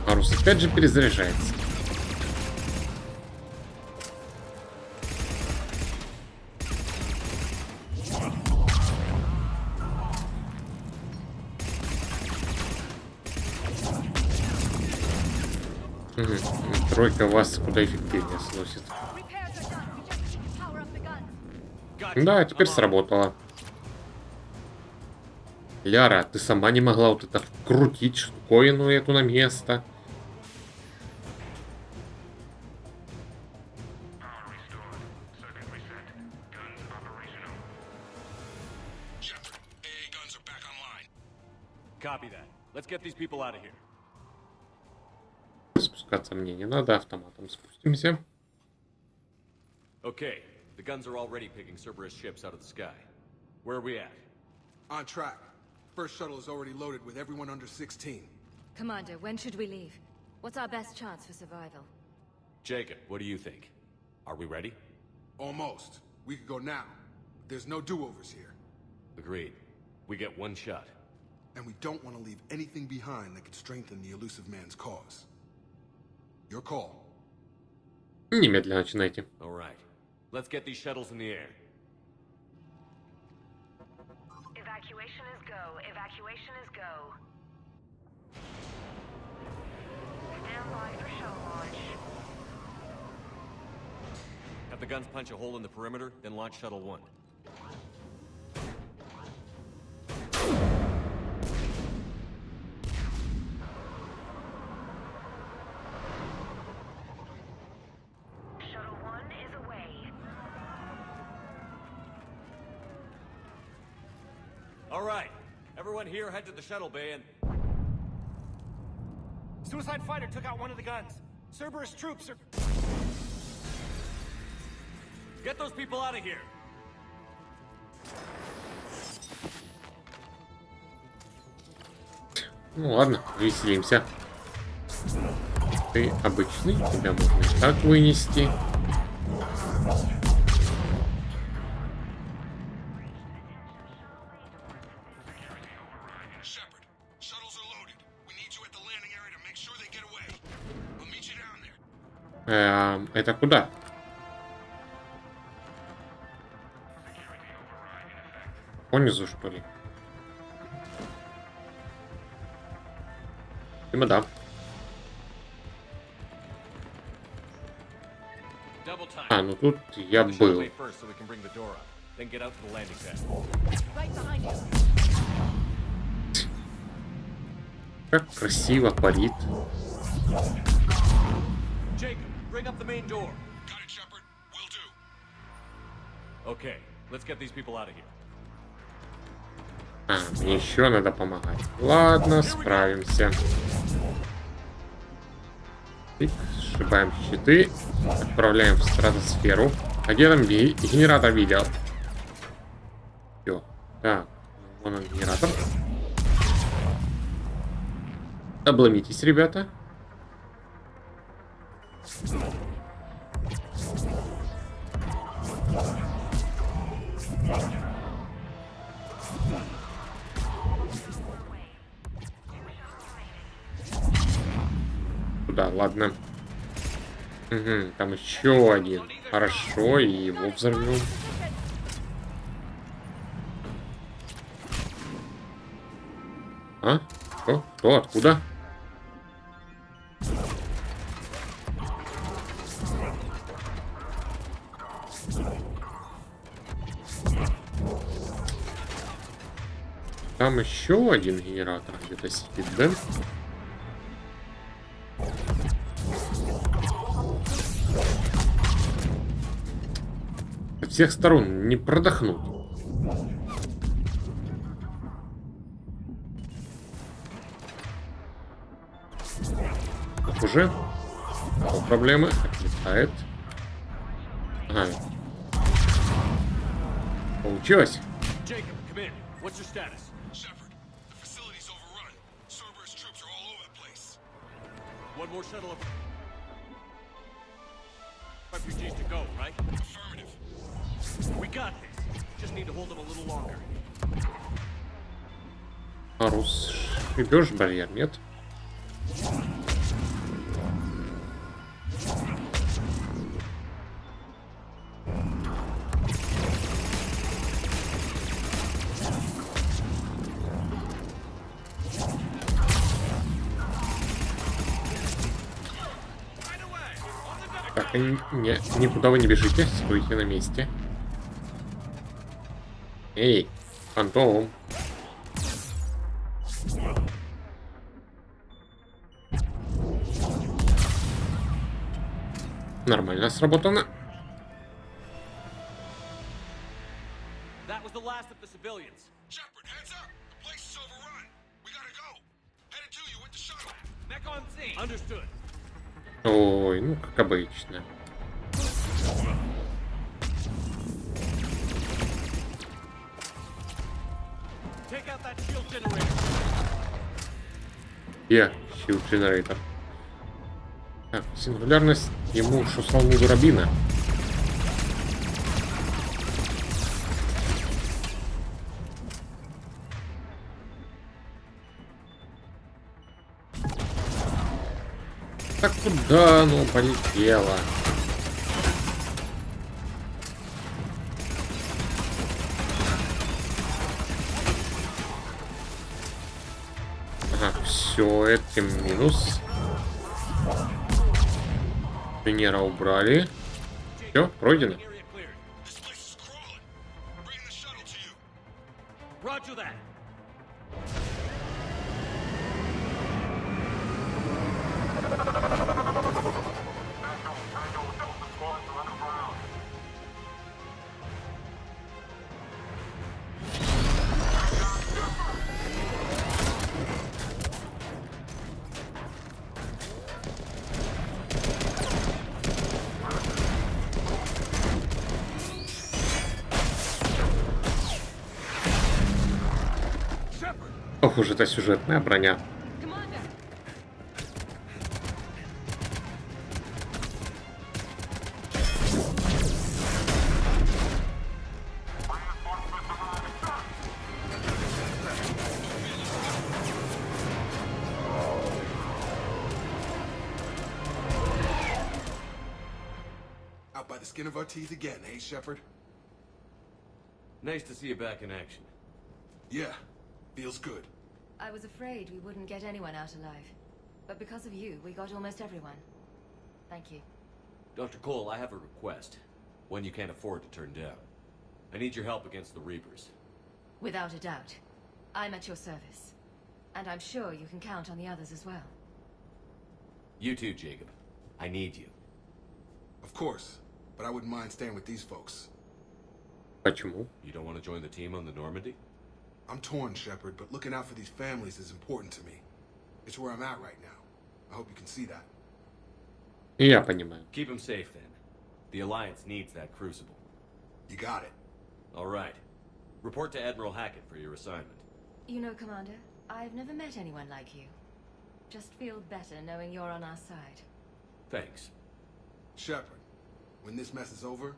Арус опять же перезаряжается. Тройка вас куда эффективнее сносит. Да, теперь сработало. Ляра, ты сама не могла вот это вкрутить штуковину эту на место? Copy that. Let's get these people out of here. Спускаться мне не надо, автоматом спустимся. Okay, the guns are already picking Cerberus ships out of the sky. Where are we at? On track. First shuttle is already loaded with everyone under 16. Commander, when should we leave? What's our best chance for survival? Jacob, what do you think? Are we ready? Almost. We could go now. There's no do-overs here. Agreed. We get one shot. And we don't want to leave anything behind that could strengthen the elusive man's cause. Your call. Немедленно начинайте. All right. Let's get these shuttles in the air. Evacuation is go. Evacuation is go. Stand by for shuttle launch. Have the guns punch a hole in the perimeter, then launch Shuttle 1. Shuttle 1 is away. All right. Everyone here head to the shuttle bay and... Suicide fighter took out one of the guns. Cerberus troops are... Get those people out of here! Ну ладно, веселимся. Ты обычный, тебя можно и так вынести. Это куда? Понизу, что ли? Видимо, да. А, ну тут я был. Как красиво парит. Jacob, bring up the main door. Got it, Shepard. Will do. Okay, let's get these people out of here. А, мне еще надо помогать. Ладно, справимся. Тик, сшибаем щиты. Отправляем в стратосферу. А где там генератор видел? Все. Так, вон он генератор. Обломитесь, ребята. Туда, ладно. Угу, там еще один. Хорошо, и его взорвем. А? Что? Что? Откуда? Там еще один генератор где-то сидит, да? Со всех сторон не продохнуть. Так, уже проблемы. Отлетает. Ага. Получилось. Jacob, come in. What's your status? One more shuttle of refugees to go, right? Affirmative. We got this. Just need to hold them a little longer. Арус, шибешь барьер, нет? Так, никуда вы не бежите, стойте на месте. Эй, фантом. Нормально сработано. Ой, ну как обычно. Где shield generator? Так, сингулярность ему шуслал не дурабина. Так куда оно полетело? Ага, все, это минус. Инженера убрали. Все, пройдено. Ох уж это сюжетная броня. Out by the skin of our teeth again, hey, Shepard? Nice to see you back in action. Yeah, feels good. I was afraid we wouldn't get anyone out alive. But because of you, we got almost everyone. Thank you. Dr. Cole, I have a request. One you can't afford to turn down. I need your help against the Reapers. Without a doubt. I'm at your service. And I'm sure you can count on the others as well. You too, Jacob. I need you. Of course, but I wouldn't mind staying with these folks. Почему? You don't want to join the team on the Normandy? I'm torn, Shepard, but looking out for these families is important to me. It's where I'm at right now. I hope you can see that. Я понимаю. Keep him safe, then. The Alliance needs that crucible. You got it. All right. Report to Admiral Hackett for your assignment. You know, Commander, I've never met anyone like you. Just feel better knowing you're on our side. Thanks. Shepard, when this mess is over,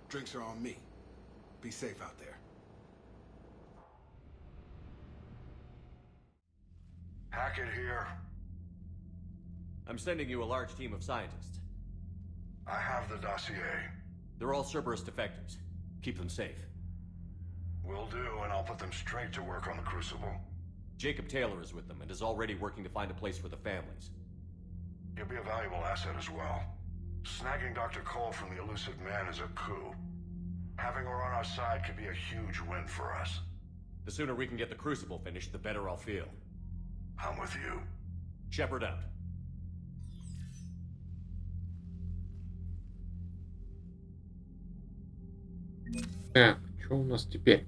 drinks are on me. Be safe out there. Hackett here. I'm sending you a large team of scientists. I have the dossier. They're all Cerberus defectors. Keep them safe. Will do, and I'll put them straight to work on the Crucible. Jacob Taylor is with them and is already working to find a place for the families. He'll be a valuable asset as well. Snagging Dr. Cole from the Elusive Man is a coup. Having her on our side could be a huge win for us. The sooner we can get the Crucible finished, the better I'll feel. I'm with you. Shepard out. Так, что у нас теперь?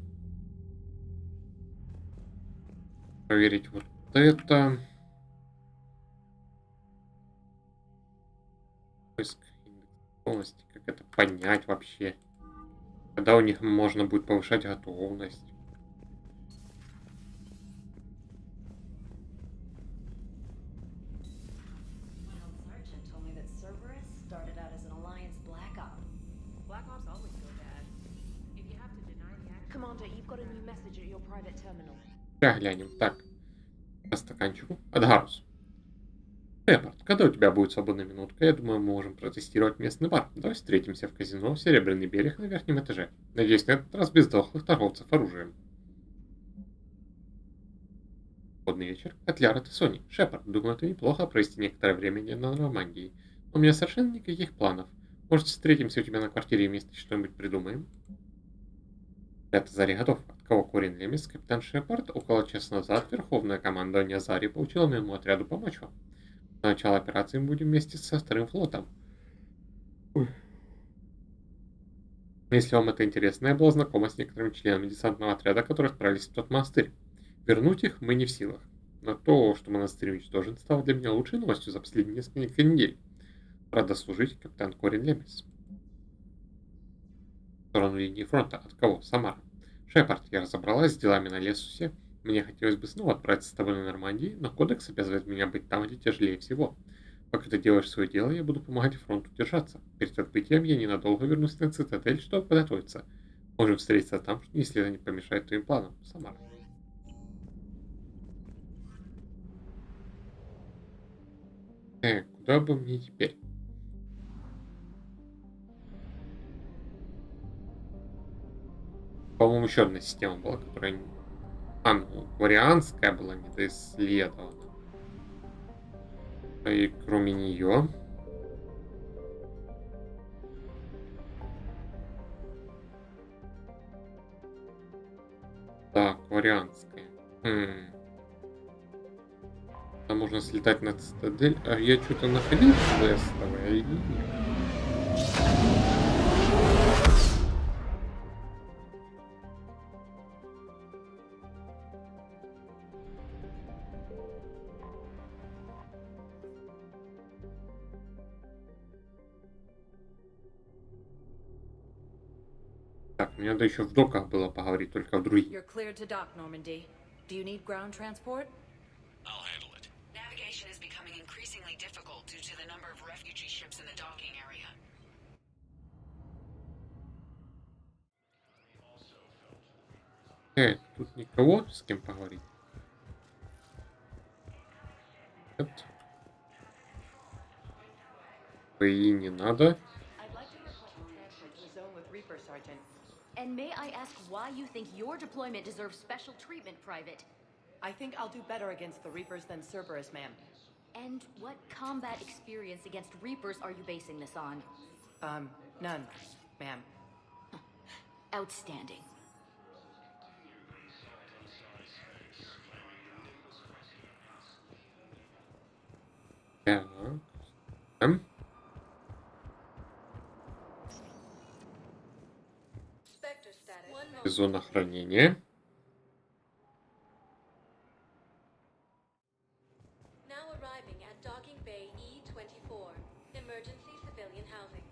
Проверить вот это. Поиск индексованности. Как это понять вообще? Когда у них можно будет повышать готовность? Сейчас глянем. Так. По стаканчику. Адгарус. Шепард, когда у тебя будет свободная минутка, я думаю, мы можем протестировать местный бар. Давай встретимся в казино «Серебряный берег» на верхнем этаже. Надеюсь, на этот раз без дохлых торговцев оружием. Свободный вечер. Котляр, это Сони. Шепард, думаю, это неплохо провести некоторое время не на Нормандии. Но у меня совершенно никаких планов. Может, встретимся у тебя на квартире и вместе что-нибудь придумаем? Это Зари готов. От кого Корин Лемис, капитан Шепард, около часа назад Верховное командование Зари получило моему отряду помочь вам. На начало операции мы будем вместе со вторым флотом. Если вам это интересно, я была знакома с некоторыми членами десантного отряда, которые отправились в тот монастырь. Вернуть их мы не в силах. Но то, что монастырь уничтожен, стало для меня лучшей новостью за последние несколько недель. Рада служить, капитан Корин Лемис. В сторону линии фронта. От кого? Самара. Шепард, я разобралась с делами на Лесусе. Мне хотелось бы снова отправиться с тобой на Нормандии, но кодекс обязывает меня быть там, где тяжелее всего. Пока ты делаешь свое дело, я буду помогать фронту держаться. Перед отбытием я ненадолго вернусь на цитадель, чтобы подготовиться. Можем встретиться там, если это не помешает твоим планам. Самара. Куда бы мне теперь? По-моему, еще одна система была, которая... варианская была недоисследована. И кроме нее... Так, варианская. Там можно слетать на цитадель. А я что-то находил тестовое или нет? Так, мне надо еще в доках было поговорить, только в других. You're cleared to dock, Normandy. Do you need ground transport? I'll handle it. Navigation is becoming increasingly difficult due to the number of refugee ships in the docking area. Тут никого с кем поговорить? Нет. И не надо. And may I ask why you think your deployment deserves special treatment, Private? I think I'll do better against the Reapers than Cerberus, ma'am. And what combat experience against Reapers are you basing this on? None, ma'am. Outstanding. Так. Там. Зона хранения. Now arriving at Docking Bay E24. Emergency civilian housing.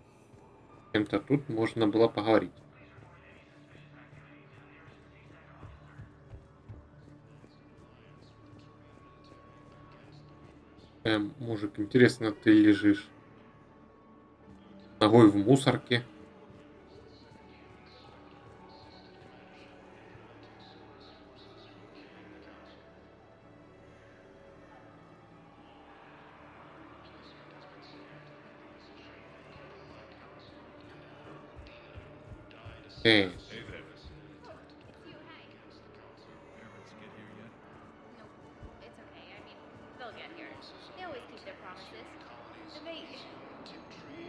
С кем-то тут можно было поговорить. Мужик, интересно, ты лежишь ногой в мусорке. They'll get here. They always keep their promises. The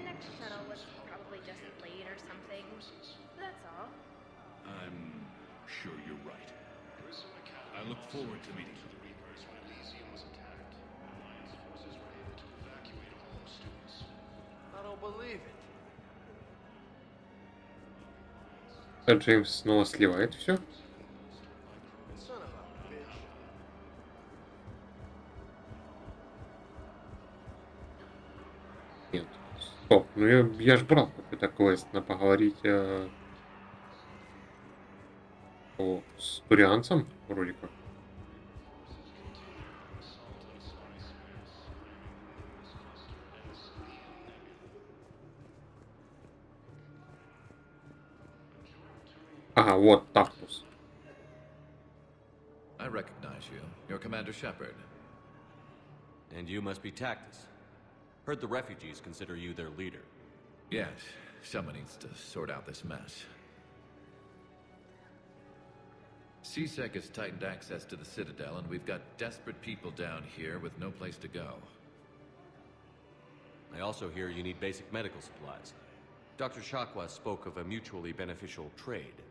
next shuttle was probably just late or something. That's all. I'm sure you're right. I look forward to meeting you. I don't believe it. А Джеймс снова сливает все. Son of a bitch. Нет. Стоп, ну я ж брал какой-то квест на поговорить с турианцем, вроде как. Ага, вот Тактус. I recognize you. You're Commander Shepard. And you must be Tactus. Heard the refugees consider you their leader. Yes, someone needs to sort out this mess. CSEC has tightened access to the Citadel, and we've got desperate people down here with no place to go. I also hear you need basic medical supplies. Dr. Shakwa spoke of a mutually beneficial trade.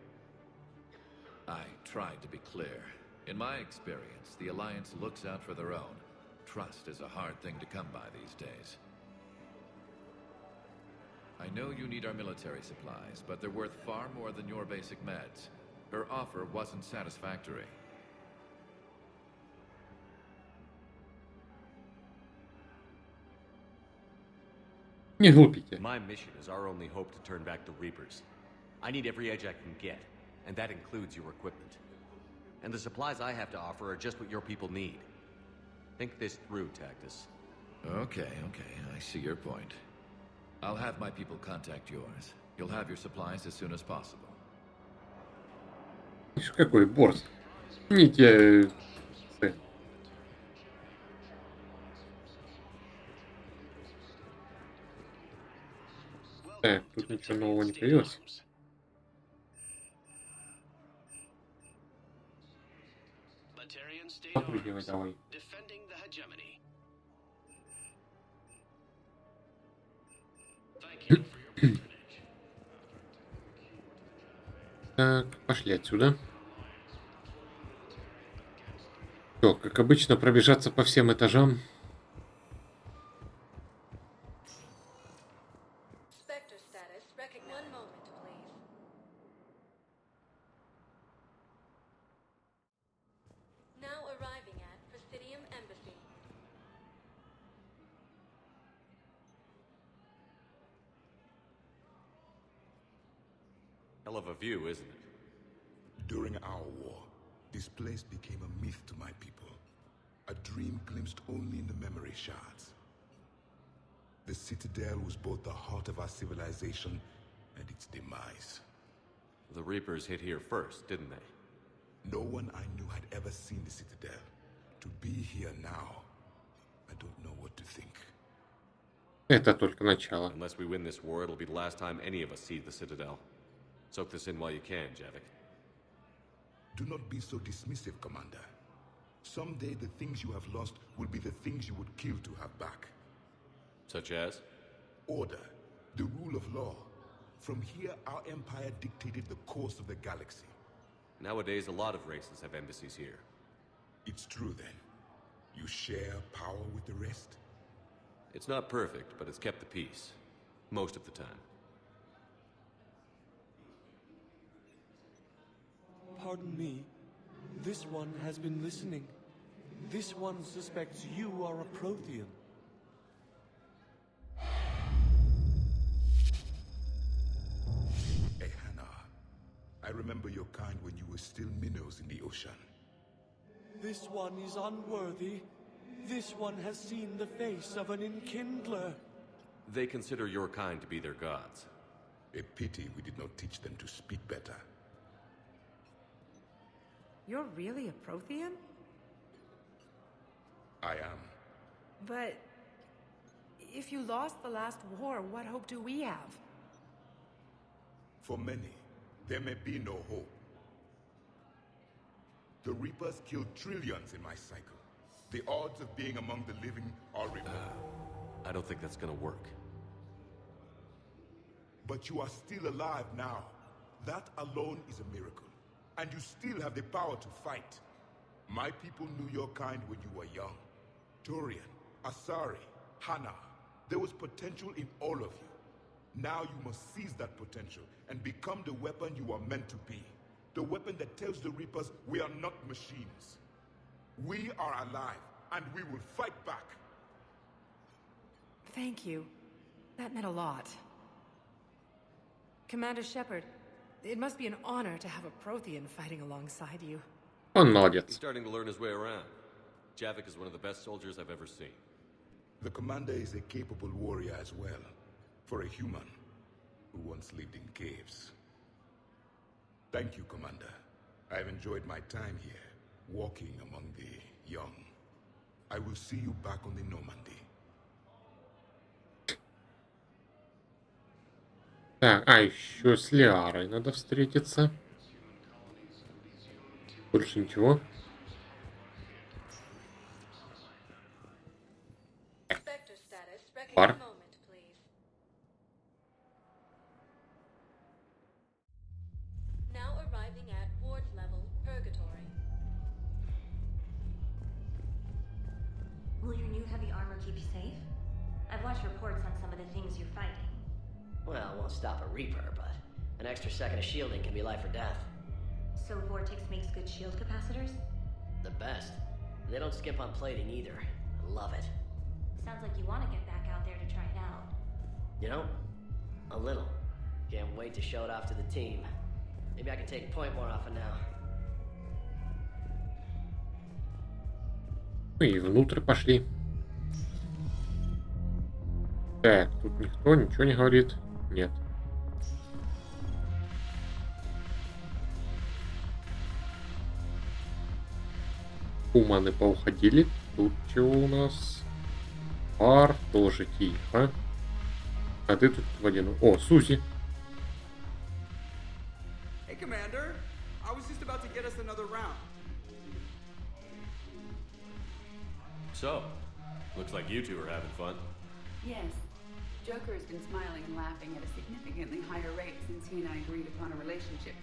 I tried to be clear. In my experience, the Alliance looks out for their own. Trust is a hard thing to come by these days. I know you need our military supplies, but they're worth far more than your basic meds. Her offer wasn't satisfactory. Не глупите. My mission is our only hope to turn back the Reapers. I need every edge I can get, and that includes your equipment. And the supplies I have to offer are just what your people need. Think this through, Tactus. Okay, I see your point. I'll have my people contact yours. You'll have your supplies as soon as possible. Видишь, какой борс. Не те... Так, тут ничего нового не появилось. Попрыгивай давай. Так, пошли отсюда. Все, как обычно, пробежаться по всем этажам. Hell of a view, isn't it? During our war, this place became a myth to my people. A dream glimpsed only in the memory shards. The Citadel was both the heart of our civilization and its demise. The Reapers hit here first, didn't they? No one I knew had ever seen the Citadel. To be here now, I don't know what to think. Это только начало. Unless we win this war, it'll be the last time any of us see the Citadel. Soak this in while you can, Javik. Do not be so dismissive, Commander. Someday the things you have lost will be the things you would kill to have back. Such as? Order, the rule of law. From here, our empire dictated the course of the galaxy. Nowadays, a lot of races have embassies here. It's true, then. You share power with the rest? It's not perfect, but it's kept the peace. Most of the time. Pardon me. This one has been listening. This one suspects you are a Prothean. Hey, Hannah. I remember your kind when you were still minnows in the ocean. This one is unworthy. This one has seen the face of an enkindler. They consider your kind to be their gods. A pity we did not teach them to speak better. You're really a Prothean? I am. But if you lost the last war, what hope do we have? For many, there may be no hope. The Reapers killed trillions in my cycle. The odds of being among the living are remote. I don't think that's gonna work. But you are still alive now. That alone is a miracle. And you still have the power to fight. My people knew your kind when you were young. Turian, Asari, Hannah. There was potential in all of you. Now you must seize that potential and become the weapon you are meant to be. The weapon that tells the Reapers we are not machines. We are alive, and we will fight back. Thank you. That meant a lot. Commander Shepard, it must be an honor to have a Prothean fighting alongside you. Он молодец. He's starting to learn his way around. Javik is one of the best soldiers I've ever seen. The commander is a capable warrior as well, for a human who once lived in caves. Thank you, Commander. I've enjoyed my time here, walking among the young. I will see you back on the Normandy. Так, а еще с Лиарой надо встретиться. Больше ничего. Пар. Now arriving at ward level purgatory. Will your new heavy armor keep you safe? I've watched reports on some of the things you're fighting. Well, it won't stop a Reaper, but an extra second of shielding can be life or death. So Vortex makes good shield capacitors? The best. They don't skimp on plating either. I love it. Sounds like you want to get back out there to try it out. You know? A little. Can't wait to show it off to the team. Maybe I can take point more often now. И внутрь пошли. Так, тут никто ничего не говорит. Нет. Уманы поуходили. Тут чего у нас? Пар тоже тихо. А ты тут в один... О, Сузи. Hey, Commander. I was just about to get us another round. So, looks like you two are having fun. Yes. Joker has been smiling and laughing at a significantly higher rate since he and I agreed upon a relationship.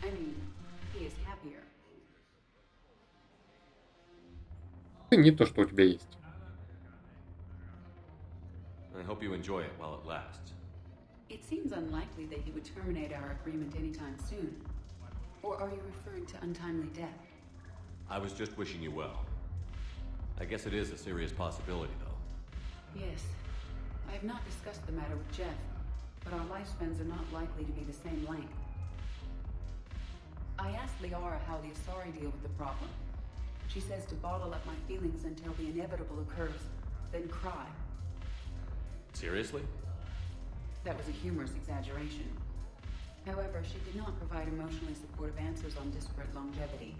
I mean, he is happier. Не то, что у тебя есть. I hope you enjoy it while it lasts. It seems unlikely that you would terminate our agreement anytime soon. Or are you referring to untimely death? I was just wishing you well. I guess it is a serious possibility, though. Yes. I have not discussed the matter with Jeff, but our lifespans are not likely to be the same length. I asked Liara how the Asari deal with the problem. She says to bottle up my feelings until the inevitable occurs, then cry. Seriously? That was a humorous exaggeration. However, she did not provide emotionally supportive answers on disparate longevity.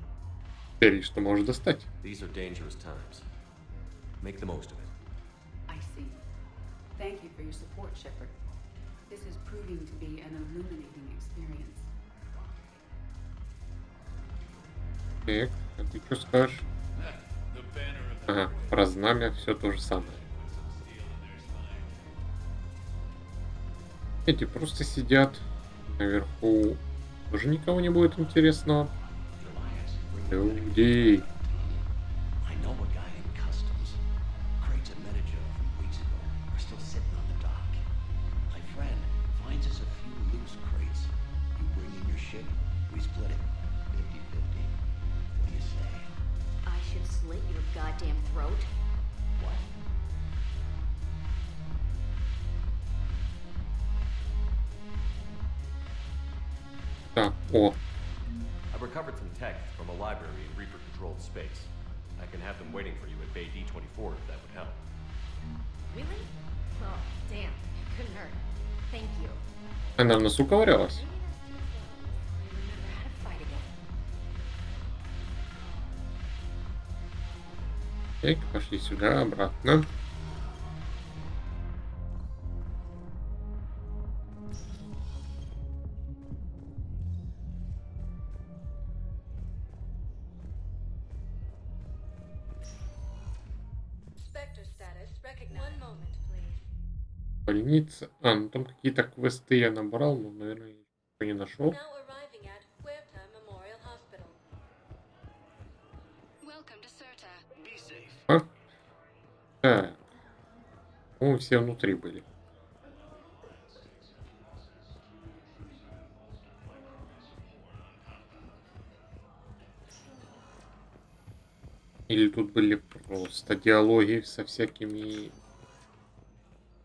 Теперь что можешь достать? These are dangerous times. Make the most of it. I see. Thank you for your support, Shepard. This is proving to be an illuminating experience. Так, а ты что скажешь? Ага, про знамя все то же самое. Эти просто сидят наверху. Тоже никого не будет интересного. Люди. I know a guy in customs. Crates a Mediger from weeks ago. Так, о. I've recovered some tech from a library in Reaper-controlled space. I can have them waiting for you at Bay D-24 if that would help. Really? Oh, damn. It couldn't hurt. Thank you. Она в носу ковырялась. Так, пошли сюда, обратно. Больница. А, ну там какие-то квесты я набрал, но, наверное, ничего не нашел. А? Так. По-моему, все внутри были. Или тут были просто диалоги со всякими...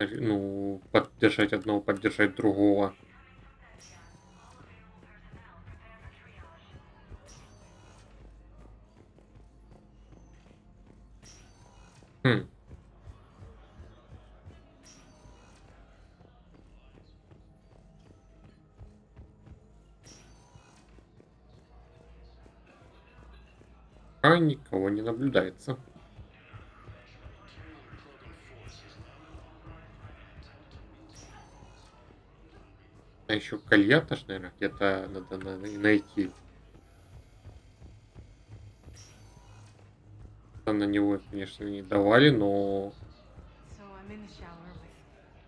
Ну, поддержать одного, поддержать другого. Хм. А никого не наблюдается. А еще кольята ж, наверное, где-то надо найти. На него, конечно, не давали, но... So I'm in the shower with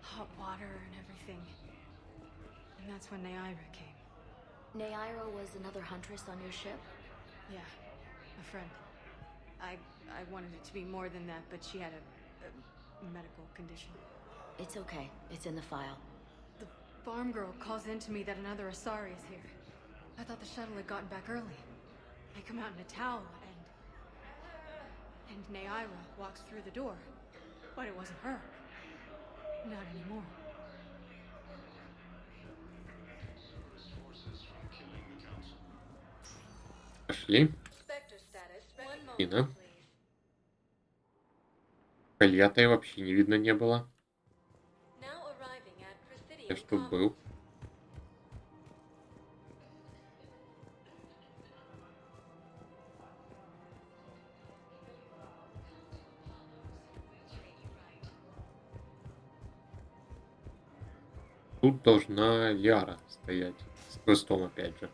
hot water and everything. And that's when Neaira came. Neaira was another huntress on your ship? Yeah, a friend. I wanted it to be more than that, but she had a medical condition. It's okay. It's in the file. The farm girl calls in to me that another Asari is here. I thought the shuttle had gotten back early. I come out in a towel and Neaira walks through the door. But it wasn't her. Not anymore. Пошли. Ина. Кольята вообще не видно не было. Я что был? Тут должна Яра стоять с квестом опять же.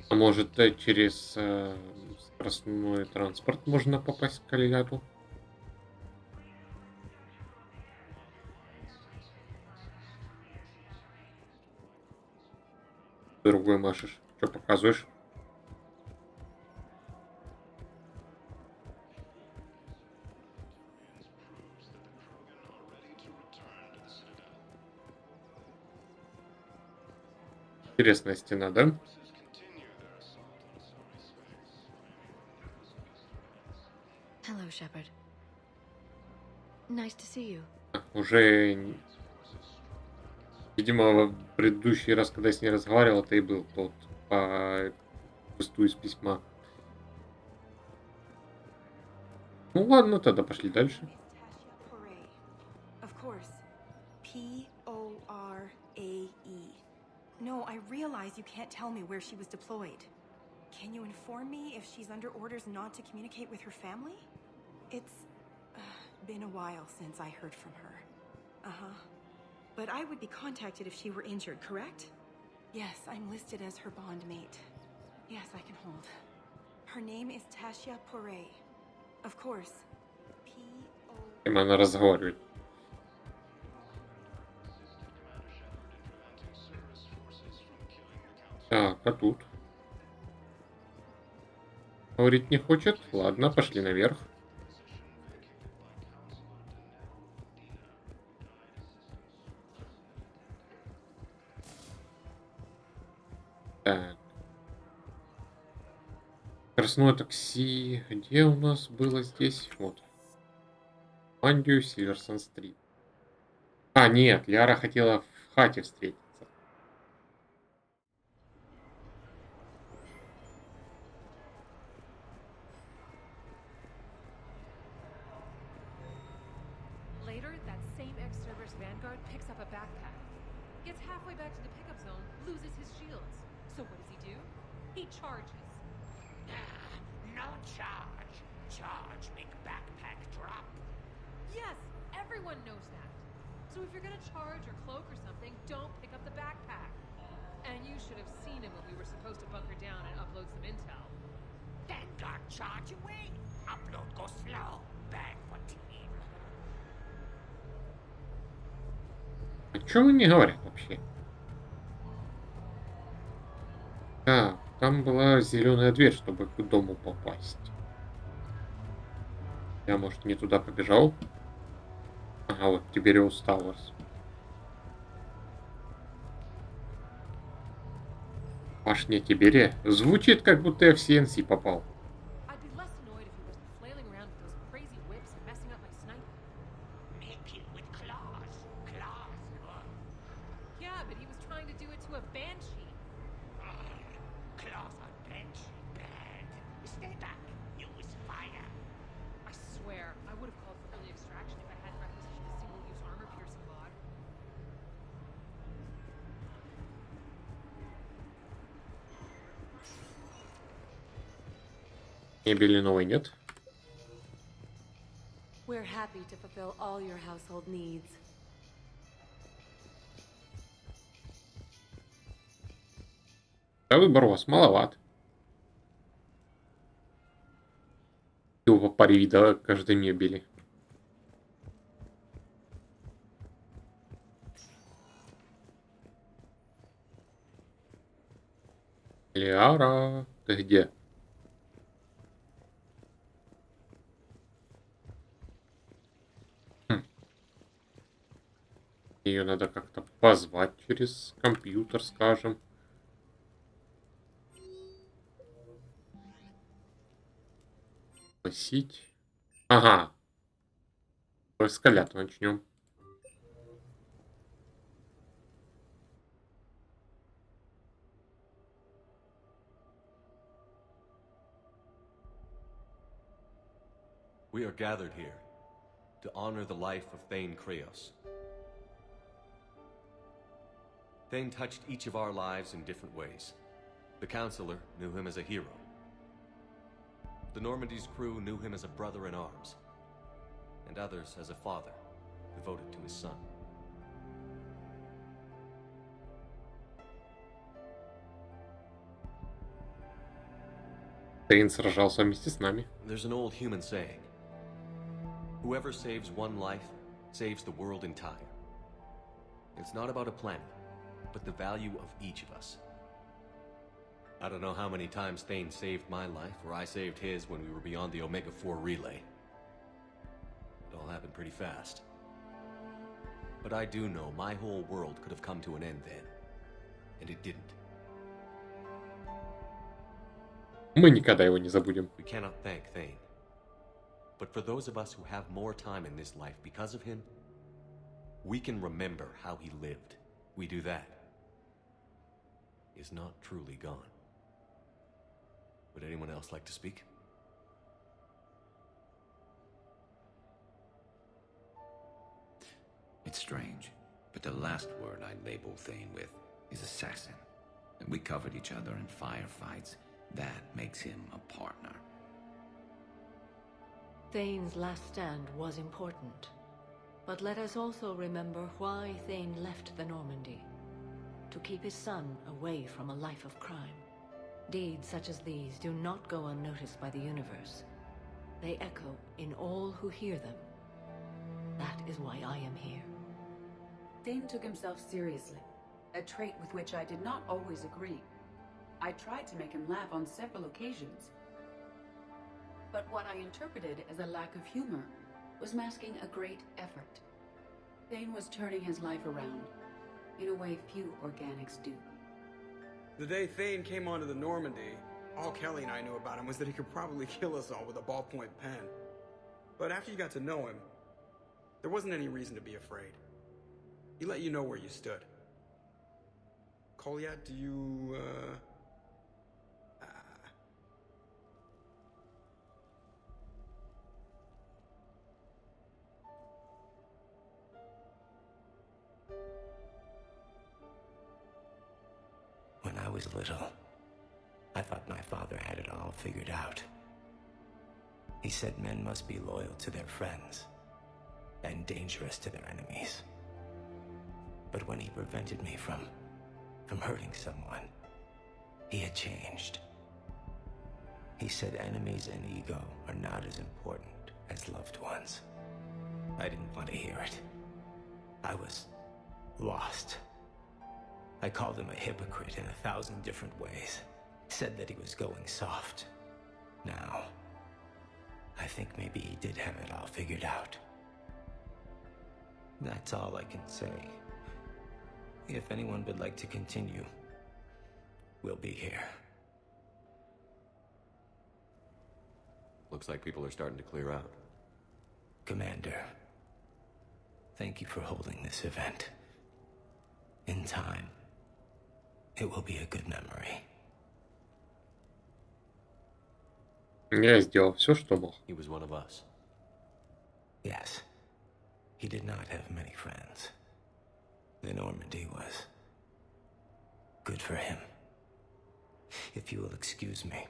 А может через скоростной транспорт можно попасть к Кольяту? Другой машешь. Что показываешь? Интересная стена, да? Hello, Shepard. Nice to see you. Уже, видимо, в предыдущий раз, когда я с ней разговаривал, это и был тот по квесту из письма. Ну ладно, тогда пошли дальше. Of course. P-O-R-A-E. No, I realize you can't tell me where she was deployed. Can you inform me if she's under orders not to communicate with her family? It's been a while since I heard from her. Uh-huh. But I would be contacted if she were injured, correct? Yes, I'm listed as her bondmate. Yes, I can hold. Her name is Tasha Poray. Of course. P-O... Она разговаривает. Так, а тут? Говорить не хочет? Ладно, пошли наверх. Так. Скоростное такси. Где у нас было здесь? Вот. Мандию, Сильверсон-стрит. А, нет, Ляра хотела в хате встретиться. Later, that same ex-Cerberus Vanguard picks up a backpack. Gets halfway back to the pickup zone, loses his shields. So what does he do? He charges. No charge. Charge make backpack drop. Yes, everyone knows that. So if you're gonna charge or cloak or something, don't pick up the backpack. And you should have seen him when we were supposed to bunker down and upload some intel. Vanguard charge away. Upload go slow. Bad for team. О чем они говорят вообще? Так, там была зеленая дверь, чтобы к дому попасть. Я, может, не туда побежал? Ага, вот Tiberius Towers. Башня Тиберия. Звучит, как будто я в CNC попал. I'd be less annoyed if he wasn't flailing around with those crazy whips and messing up my sniper. Make it with claws. Claws. Yeah, but he was trying to do it to a banshee. Claws on bench. Bad. Stay back. Use fire. I swear, I would have called for early extraction if I hadn't requisitioned a single-use armor-piercing mod. Мебели новой нет. We're happy to fulfill all your household needs. Да выбор у вас маловат. Его по паре вида каждой мебели. Ляра, ты где? Ее надо как-то позвать через компьютер, скажем. Просить. Ага. С эскалятора начнем. We are gathered here to honor the life of Thane Kreos. Thane touched each of our lives in different ways. The Counselor knew him as a hero. The Normandy's crew knew him as a brother in arms, and others as a father, devoted to his son. Thane сражался вместе с нами. There's an old human saying. Whoever saves one life, saves the world entire. It's not about a planet, but the value of each of us. I don't know how many times Thane saved my life, or I saved his when we were beyond the Omega-4 relay. It all happened pretty fast. But I do know my whole world could have come to an end then. And it didn't. Мы никогда его не забудем. We cannot thank Thane. But for those of us who have more time in this life because of him, we can remember how he lived. We do that. He is not truly gone. Would anyone else like to speak? It's strange, but the last word I label Thane with is assassin. And we covered each other in firefights. That makes him a partner. Thane's last stand was important. But let us also remember why Thane left the Normandy. To keep his son away from a life of crime. Deeds such as these do not go unnoticed by the universe. They echo in all who hear them. That is why I am here. Thane took himself seriously, a trait with which I did not always agree. I tried to make him laugh on several occasions. But what I interpreted as a lack of humor was masking a great effort. Thane was turning his life around, in a way few organics do. The day Thane came onto the Normandy, all Kelly and I knew about him was that he could probably kill us all with a ballpoint pen. But after you got to know him, there wasn't any reason to be afraid. He let you know where you stood. Kolyat, do you, When I was little, I thought my father had it all figured out. He said men must be loyal to their friends and dangerous to their enemies. But when he prevented me from hurting someone, he had changed. He said enemies and ego are not as important as loved ones. I didn't want to hear it. I was lost. I called him a hypocrite in 1,000 different ways. Said that he was going soft. Now, I think maybe he did have it all figured out. That's all I can say. If anyone would like to continue, we'll be here. Looks like people are starting to clear out. Commander, thank you for holding this event. In time, it will be a good memory. Я сделал все, что мог. He was one of us. Yes. He did not have many friends. The Normandy was good for him. If you will excuse me,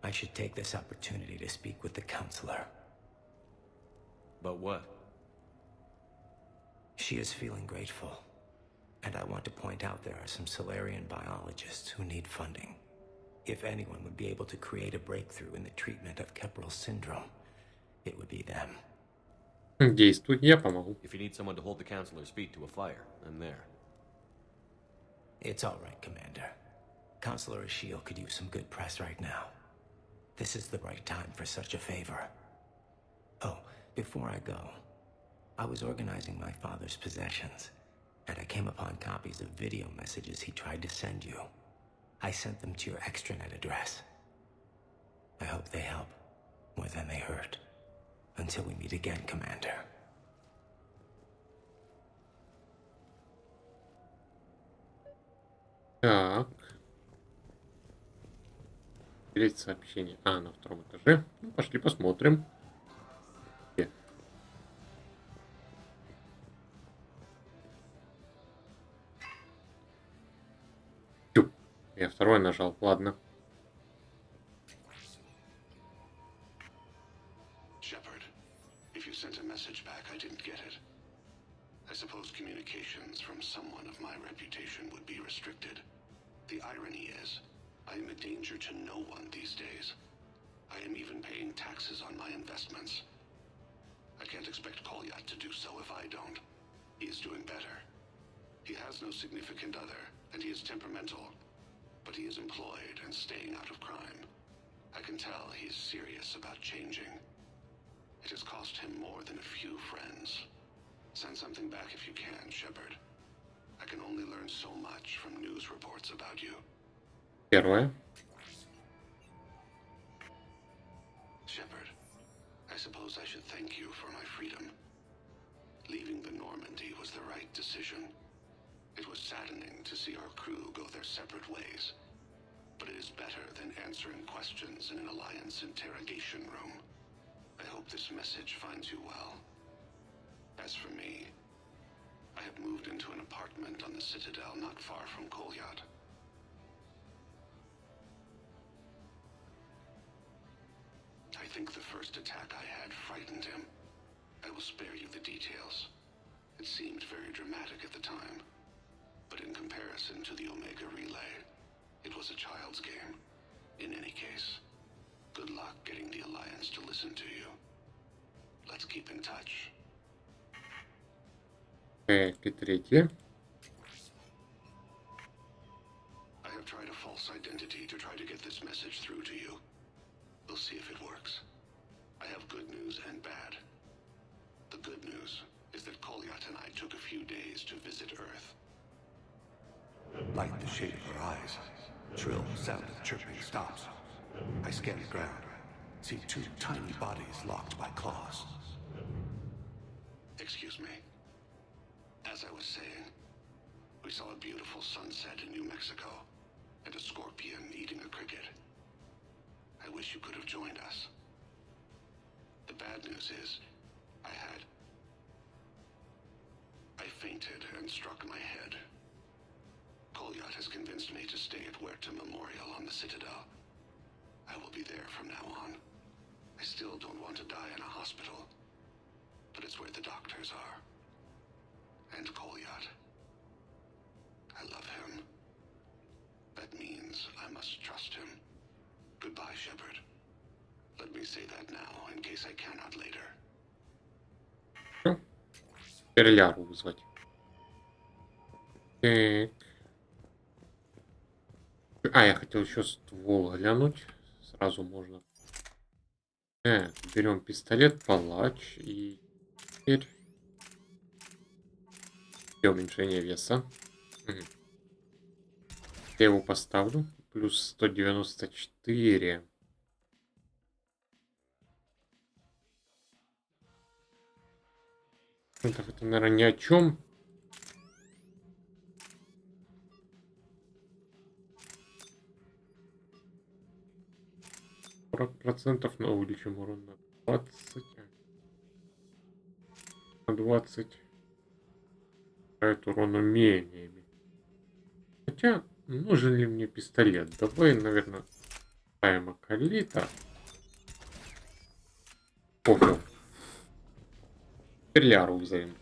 I should take this opportunity to speak with the counselor. But what? She is feeling grateful, and I want to point out there are some Solarian biologists who need funding. If anyone would be able to create a breakthrough in the treatment of Kepral syndrome, it would be them. Действуй, я помогу. If you need someone to hold the counselor's feet to a fire, I'm there. It's all right, Commander. Counselor Ashiel could use some good press right now. This is the right time for such a favor. Oh, before I go, I was organizing my father's possessions, and I came upon copies of video messages he tried to send you. I sent them to your extranet address. I hope they help more than they hurt. Until we meet again, Commander. Так. Перед сообщение. На втором этаже. Ну, пошли посмотрим. Где? Тю. Я второй нажал. Ладно. Shepard, if you sent a message back, I didn't get it. I suppose communications from someone of my reputation would be restricted. The irony is, I am a danger to no one these days. I am even paying taxes on my investments. I can't expect Kolyat to do so if I don't. He is doing better. He has no significant other, and he is temperamental. But he is employed and staying out of crime. I can tell he is serious about changing. It has cost him more than a few friends. Send something back if you can, Shepard. I can only learn so much from news reports about you. Первое. Shepard, I suppose I should thank you for my freedom. Leaving the Normandy was the right decision. It was saddening to see our crew go their separate ways. But it is better than answering questions in an Alliance interrogation room. I hope this message finds you well. As for me, I have moved into an apartment on the Citadel not far from Kolyat. I think the first attack I had frightened him. I will spare you the details. It seemed very dramatic at the time. But in comparison to the Omega Relay, it was a child's game. In any case, good luck getting the Alliance to listen to you. Let's keep in touch. И третье. I have tried a false identity to try to get this message through to you. We'll see if it works. I have good news and bad. The good news is that Kolyat and I took a few days to visit Earth. Light the shade of her eyes. Shrill sound of chirping stops. I scan the ground. See two tiny bodies locked by claws. Excuse me. As I was saying, We saw a beautiful sunset in New Mexico, and a scorpion eating a cricket. I wish you could have joined us. The bad news is, I fainted and struck my head. Kolyat has convinced me to stay at Huerta Memorial on the Citadel. I will be there from now on. I still don't want to die in a hospital, but it's where the doctors are. And Kolyat. I love him. That means I must trust him. Goodbye, Shepard. Let me say that now, in case I cannot later. Теперь Ляру вызвать. Так. А, я хотел еще ствол глянуть. Сразу можно. Так, берем пистолет, палач и теперь и уменьшение веса. Угу. Я его поставлю. Плюс 194. Это, наверное, ни о чем. Процентов, но увеличим урон на 20. На 20. Это урон умениями. Хотя, нужен ли мне пистолет? Давай, наверное, ставим Акалита. Пофиг. Теперь Ляру вызовем.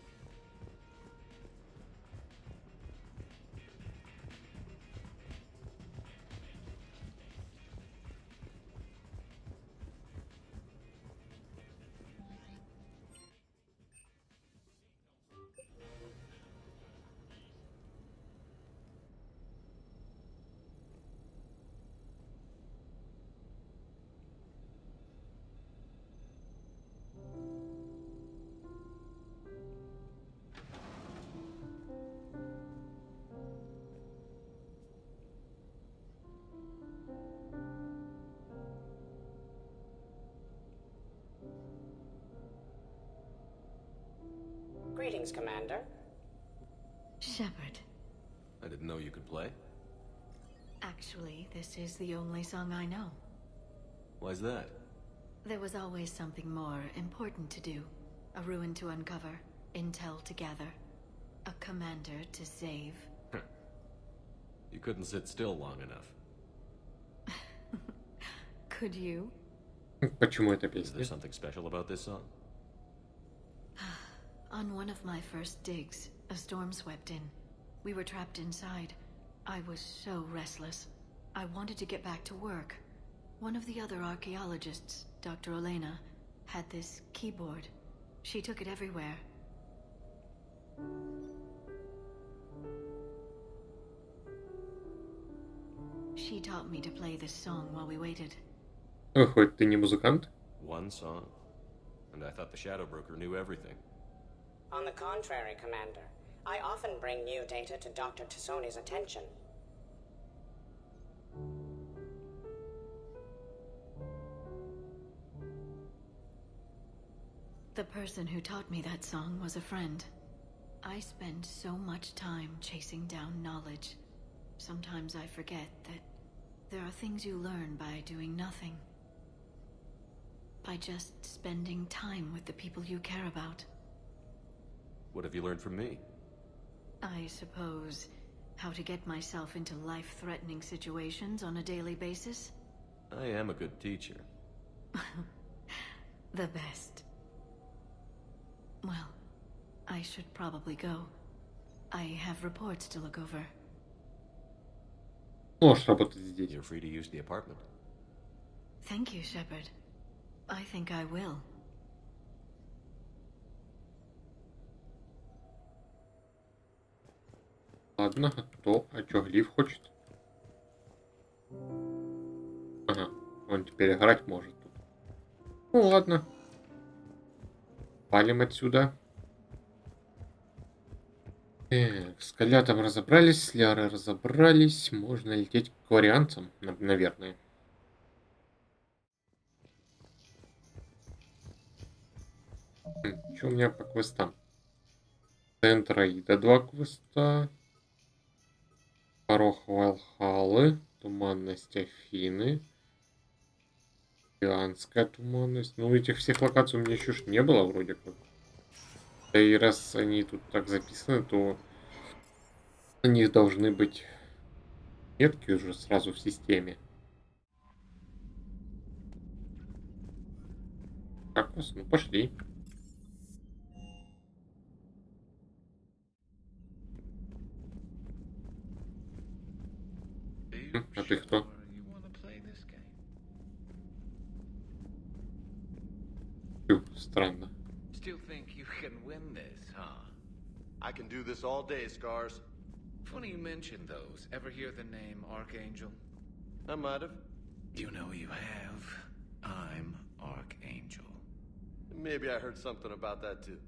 Greetings, Commander. Shepard. I didn't know you could play. Actually, this is the only song I know. Why's that? There was always something more important to do. A ruin to uncover, intel to gather, a commander to save. You couldn't sit still long enough. Could you? Почему эта Is песня? there something special about this song? On one of my first digs, a storm swept in. We were trapped inside. I was so restless. I wanted to get back to work. One of the other archaeologists, Dr. Olena, had this keyboard. She took it everywhere. She taught me to play this song while we waited. Хоть ты не музыкант? One song. And I thought the Shadow Broker knew everything. On the contrary, Commander. I often bring new data to Dr. Tassoni's attention. The person who taught me that song was a friend. I spend so much time chasing down knowledge. Sometimes I forget that there are things you learn by doing nothing. By just spending time with the people you care about. What have you learned from me? I suppose how to get myself into life-threatening situations on a daily basis. I am a good teacher. The best. Well, I should probably go. I have reports to look over. Можешь работать здесь. You're free to use the apartment. Thank you, Shepard. I think I will. Ладно, а чё Глиф хочет? Ага, он теперь играть может тут. Ну ладно. Палим отсюда. Так, с Колятом разобрались, с Лярой разобрались. Можно лететь к вариантам, наверное. Что у меня по квестам? Центра и до 2 квеста. Горох Валхалы, туманность Афины, Океанская туманность. Ну, этих всех локаций у меня еще ж не было вроде как. Да и раз они тут так записаны, то на них должны быть метки уже сразу в системе. Так, ну пошли. А ты кто? Странно. Still think you can win this, huh? I can do this all day, Scars. Funny you mention those. Ever hear the name Archangel? I might have. You know you have. I'm Archangel. Maybe I heard something about that too.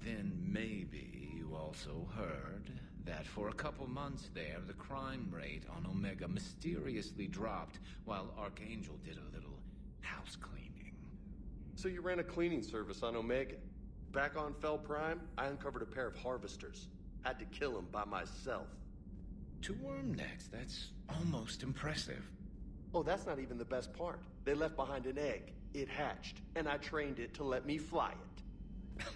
Then maybe you also heard that for a couple months there, the crime rate on Omega mysteriously dropped while Archangel did a little house cleaning. So you ran a cleaning service on Omega. Back on Fell Prime, I uncovered a pair of harvesters. Had to kill them by myself. 2 worm necks, that's almost impressive. Oh, that's not even the best part. They left behind an egg. It hatched, and I trained it to let me fly it.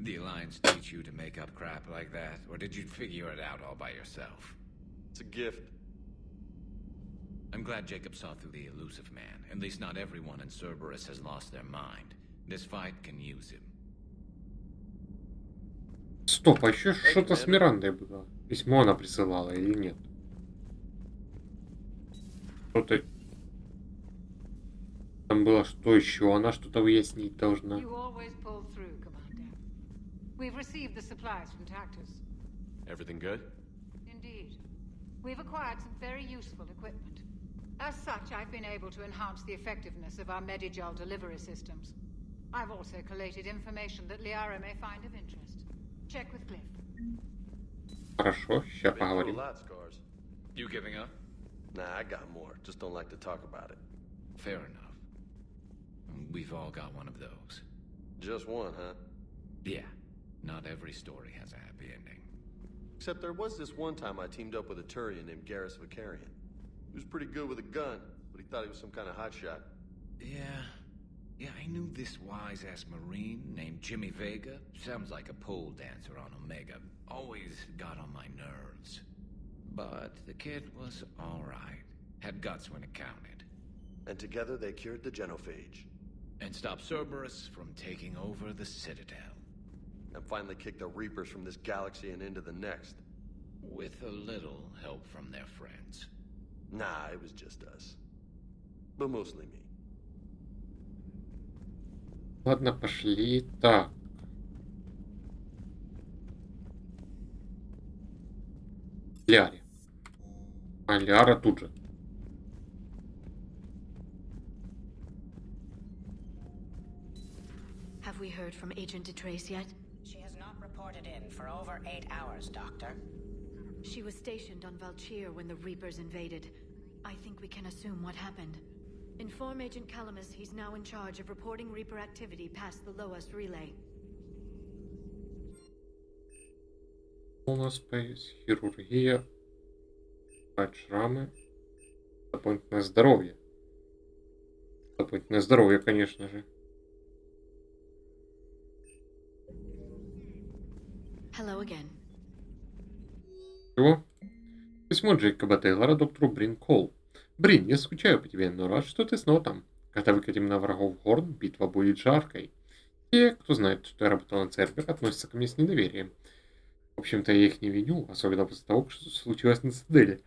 The Alliance teach you to make up crap like that, or did you figure it out all by yourself? It's a gift. I'm glad Jacob saw through the elusive man. At least not everyone in Cerberus has lost their mind. This fight can use him. Стоп, а еще что-то с Мирандой было. Письмо она присылала или нет? Что-то... Там было что еще? Она что-то выяснить должна. You always pull through, Commander. We've received the supplies from Tactus. Everything good? Indeed. We've acquired some very useful equipment. As such, I've been able to enhance the effectiveness of our Medigel delivery systems. I've also collated information that Liara may find of interest. Check with Cliff. Хорошо, сейчас поговорим. You giving up? Nah, I got more. Just don't like to talk about it. Fair enough. We've all got one of those. Just one, huh? Yeah. Not every story has a happy ending. Except there was this one time I teamed up with a Turian named Garrus Vicarian. He was pretty good with a gun, but he thought he was some kind of hotshot. Yeah, I knew this wise-ass Marine named Jimmy Vega. Sounds like a pole dancer on Omega. Always got on my nerves. But the kid was alright. Had guts when it counted. And together they cured the Genophage. And stopped Cerberus from taking over the Citadel. And finally kicked the Reapers from this galaxy and into the next. With a little help from their friends. Nah, it was just us. But mostly me. Ладно, пошли. Так. Ляре. А Ляра тут же. Have we heard from Agent DeTrace yet? She has not reported in for over 8 hours, Doctor. She was stationed on Valchir when the Reapers invaded. I think we can assume what happened. Inform Agent Calamus he's now in charge of reporting Reaper activity past the Loas relay. Полная спейс, хирургия, шрамы, дополнительное здоровье. Дополнительное здоровье, конечно же. Hello again. Чего? Письмо Джейкоба Тейлора доктору Брин Коул. Брин, я скучаю по тебе, но рад, что ты снова там. Когда выкатим на врагов Горн, битва будет жаркой. Те, кто знает, что я работал на Цербер, относятся ко мне с недоверием. В общем-то, я их не виню, особенно после того, что случилось на Цитадели.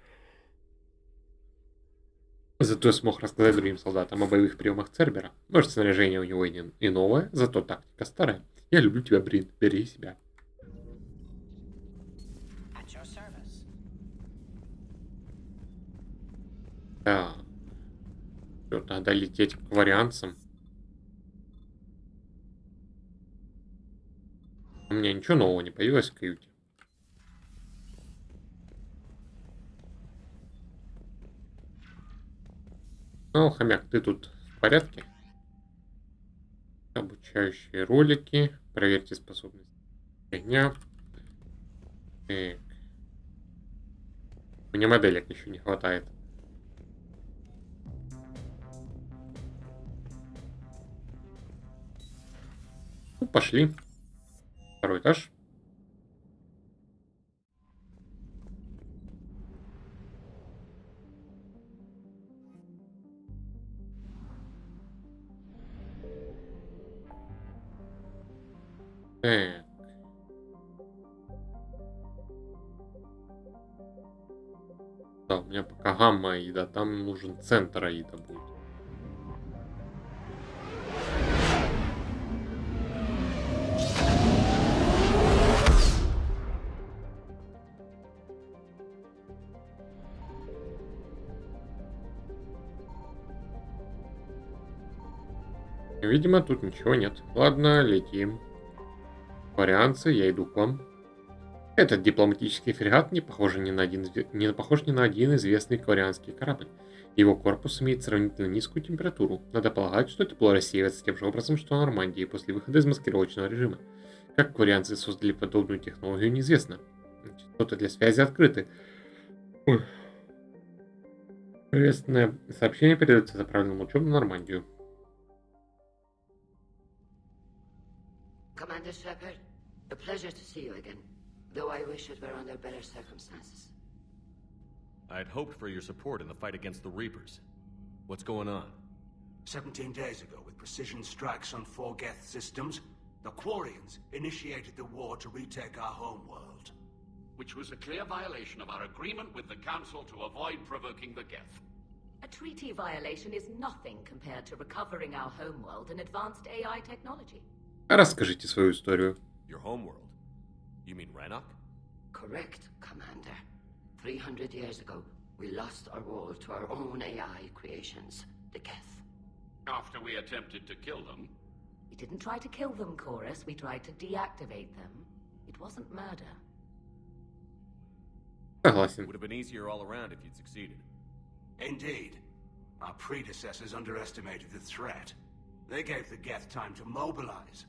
Зато я смог рассказать другим солдатам о боевых приемах Цербера. Может, снаряжение у него и новое, зато тактика старая. Я люблю тебя, Брин, бери себя. Да. Все, надо лететь к варианцам. У меня ничего нового не появилось в каюте. Ну, хомяк, ты тут в порядке? Обучающие ролики. Проверьте способность огня. Так. Мне моделек еще не хватает. Ну, пошли. Второй этаж. Так. Да, у меня пока гамма аида, там нужен центр аида будет. Видимо, тут ничего нет. Ладно, летим. Варианты, я иду к вам. Этот дипломатический фрегат не похож ни на один известный кварианский корабль. Его корпус имеет сравнительно низкую температуру. Надо полагать, что тепло рассеивается тем же образом, что на Нормандии после выхода из маскировочного режима. Как кварианцы создали подобную технологию, неизвестно. Частоты для связи открыты. Ой. Приветственное сообщение передается заправленным лучом на Нормандию. Commander Shepard, a pleasure to see you again, though I wish it were under better circumstances. I had hoped for your support in the fight against the Reapers. What's going on? 17 days ago, with precision strikes on 4 Geth systems, the Quarians initiated the war to retake our homeworld. Which was a clear violation of our agreement with the Council to avoid provoking the Geth. A treaty violation is nothing compared to recovering our homeworld and advanced AI technology. Расскажите свою историю. Your homeworld? You mean Rannoch? Correct, Commander. 300 years ago, we lost our world to our own AI creations, the Geth. After we attempted to kill them. We didn't try to kill them, Chorus. We tried to deactivate them. It wasn't murder. Согласен. Would have been easier all around if you'd succeeded. Indeed. Our predecessors underestimated the threat. They gave the Geth time to mobilize.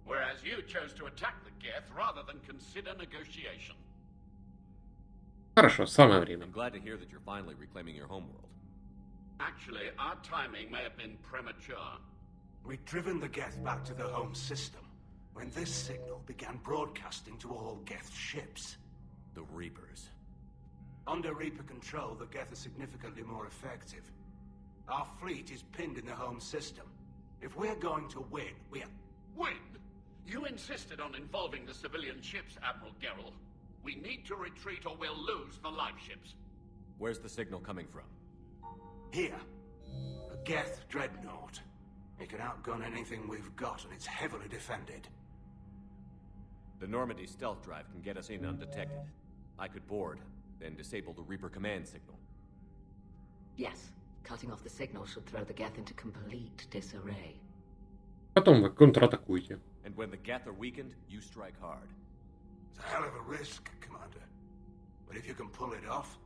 Whereas you chose to attack the Geth rather than consider negotiation. Хорошо, самое время. I'm glad to hear that you're finally reclaiming your homeworld. Actually, our timing may have been premature. We'd driven the Geth back to the home system when this signal began broadcasting to all Geth ships. The Reapers. Under Reaper control, the Geth are significantly more effective. Our fleet is pinned in the home system. If we're going to win, Win? You insisted on involving the civilian ships, Admiral Gerrel. We need to retreat or we'll lose the live ships. Where's the signal coming from? Here. A Geth dreadnought. It can outgun anything we've got, and it's heavily defended. The Normandy stealth drive can get us in undetected. I could board, then disable the Reaper command signal. Yes. Cutting off the signal should throw the Geth into complete disarray. Потом вы контратакуете. And when the Geth are weakened, you strike hard. It's a hell of a risk, Commander. But if you can pull it off...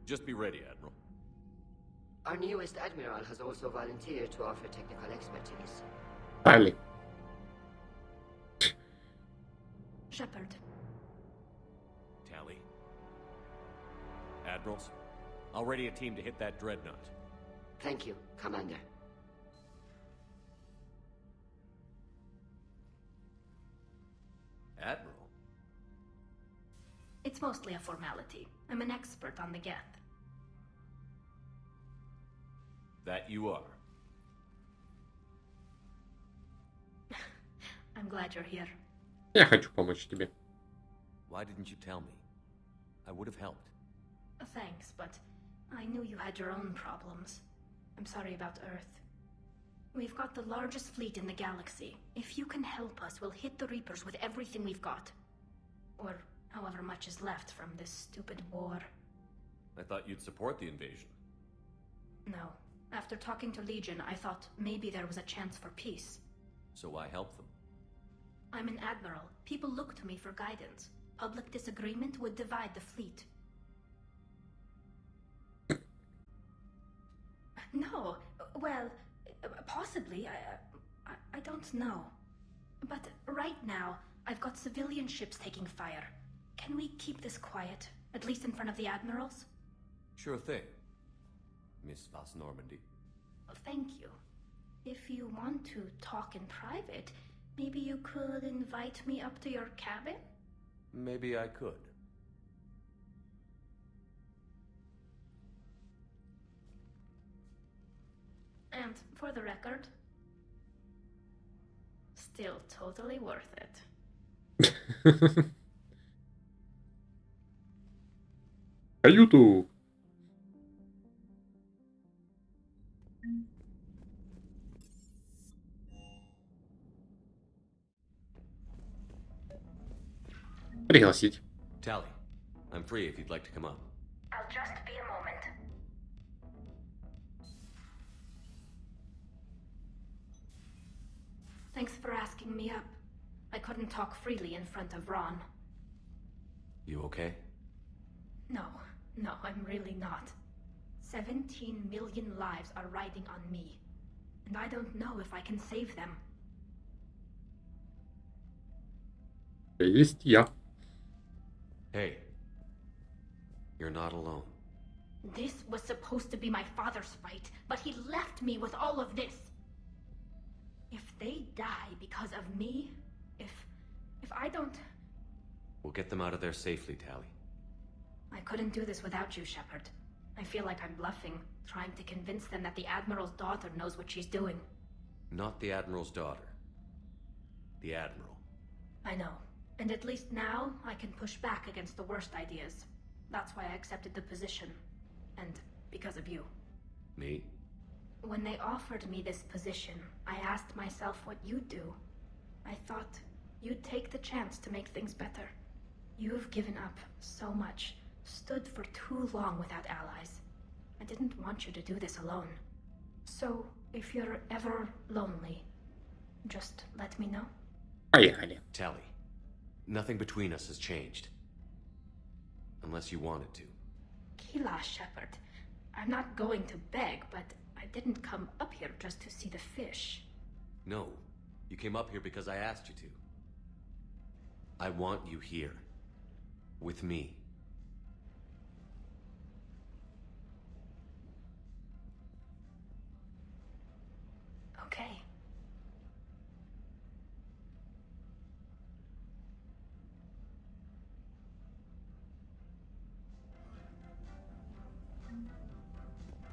Just be ready, Admiral. Our newest Admiral has also volunteered to offer technical expertise. Tali. Shepard. Tali. Admirals, I'll ready a team to hit that dreadnought. Thank you, Commander. Admiral? It's mostly a formality. I'm an expert on the Geth. That you are. I'm glad you're here. Я хочу помочь тебе. Why didn't you tell me? I would have helped. Thanks, but I knew you had your own problems. I'm sorry about Earth. We've got the largest fleet in the galaxy. If you can help us, we'll hit the Reapers with everything we've got. Or however much is left from this stupid war. I thought you'd support the invasion. No. After talking to Legion, I thought maybe there was a chance for peace. So why help them? I'm an admiral. People look to me for guidance. Public disagreement would divide the fleet. No. Well, possibly. I don't know. But right now, I've got civilian ships taking fire. Can we keep this quiet? At least in front of the admirals? Sure thing, Miss Voss Normandy. Thank you. If you want to talk in private, maybe you could invite me up to your cabin? Maybe I could. And for the record, still totally worth it. Каюту. Пригласить. Tally, I'm free if you'd like to come up. I'll just be a moment. Thanks for asking me up. I couldn't talk freely in front of Ron. You okay? No, I'm really not. 17 million lives are riding on me, and I don't know if I can save them. Есть я. Hey, you're not alone. This was supposed to be my father's fight, but he left me with all of this. If they die because of me, if I don't... We'll get them out of there safely, Tally. I couldn't do this without you, Shepard. I feel like I'm bluffing, trying to convince them that the Admiral's daughter knows what she's doing. Not the Admiral's daughter. The Admiral. I know. And at least now, I can push back against the worst ideas. That's why I accepted the position. And because of you. Me? When they offered me this position, I asked myself what you'd do. I thought you'd take the chance to make things better. You've given up so much, stood for too long without allies. I didn't want you to do this alone. So, if you're ever lonely, just let me know. Поехали. Tally, nothing between us has changed. Unless you wanted to. Kila, Shepard. I'm not going to beg, but I didn't come up here just to see the fish. No, you came up here because I asked you to. I want you here. With me. Okay.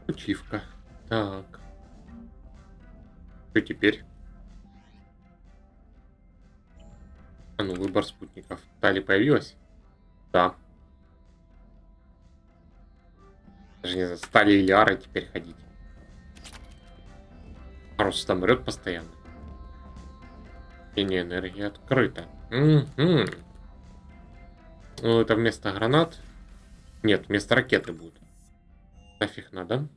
Ачивка. Так. Что теперь? А ну, выбор спутников. Тали появилась? Да. Даже не знаю, стали или Ары теперь ходить. Парус там мрет постоянно. Линия энергии открыта. Ну, это вместо гранат. Нет, вместо ракеты будут. Нафиг надо.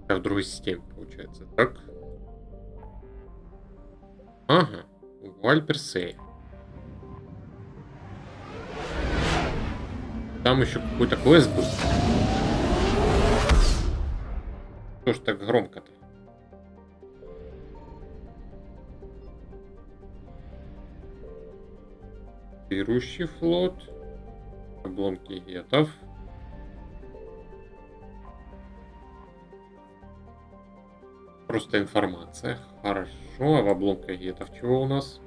В другой системе получается. Так. Ага. Вуаль Персея. Там еще какой-то квест был. Что ж так громко-то? Берущий флот. Обломки гетов. Просто информация. Хорошо. А в обломках гетов чего у нас?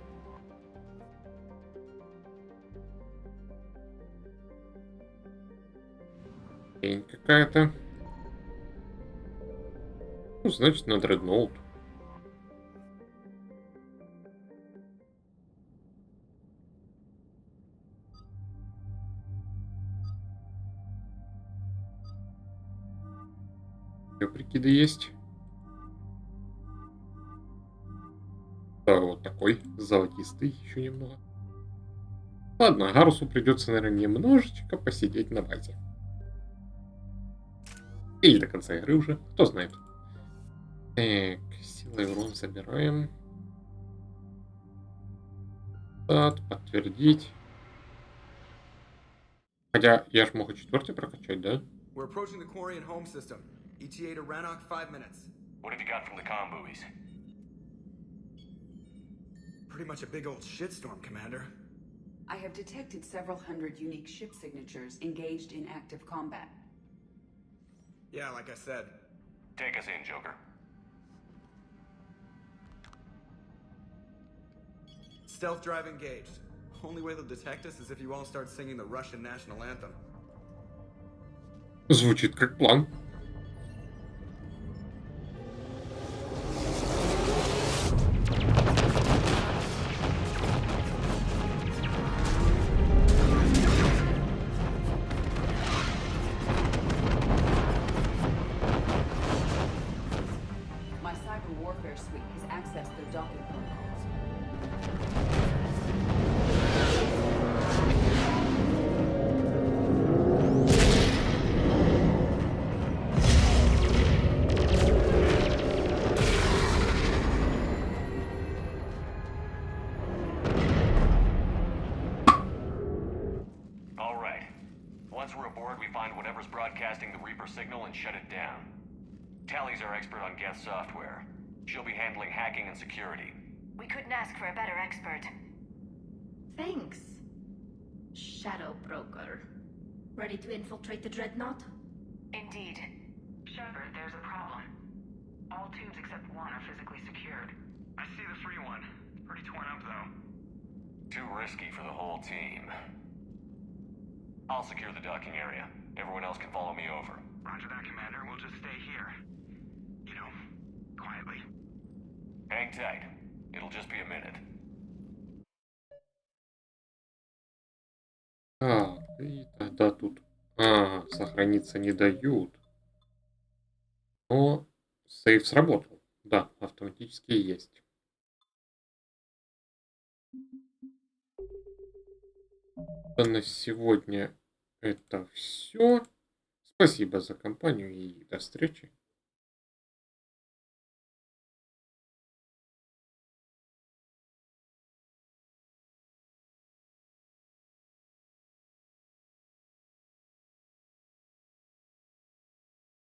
Тень какая-то. Ну, значит, на дредноут. Еще прикиды есть. Да, вот такой золотистый еще немного. Ладно, Гарусу придется, наверное, немножечко посидеть на базе. Или до конца игры уже, кто знает. Так, сила и урон забираем. Подтвердить. Хотя я ж могу четвертый прокачать, да? We're approaching the Quarian home system. ETA to Rannoch, 5 minutes. What have you got from the comm buoys? Pretty much a big old shitstorm, Commander. I have detected several hundred unique ship signatures engaged in active combat. Yeah, like I said. Take us in, Joker. Stealth drive engaged. Only way they'll detect us is if you all start singing the Russian national anthem. Звучит как план. My cyber warfare suite has accessed their docking protocols. All right. Once we're aboard, we find whatever's broadcasting the Reaper signal and shut it down. Tally's our expert on Geth software. She'll be handling hacking and security. We couldn't ask for a better expert. Thanks, Shadow Broker. Ready to infiltrate the Dreadnought? Indeed. Shepard, there's a problem. All tubes except one are physically secured. I see the free one. Pretty torn up, though. Too risky for the whole team. I'll secure the docking area. Everyone else can follow me over. Roger that, Commander. We'll just stay here. You know, quietly. Hang tight. It'll just be a minute. Так, и тогда тут... сохраниться не дают. Но сейф сработал. Да, автоматически есть. На сегодня это все. Спасибо за компанию и до встречи.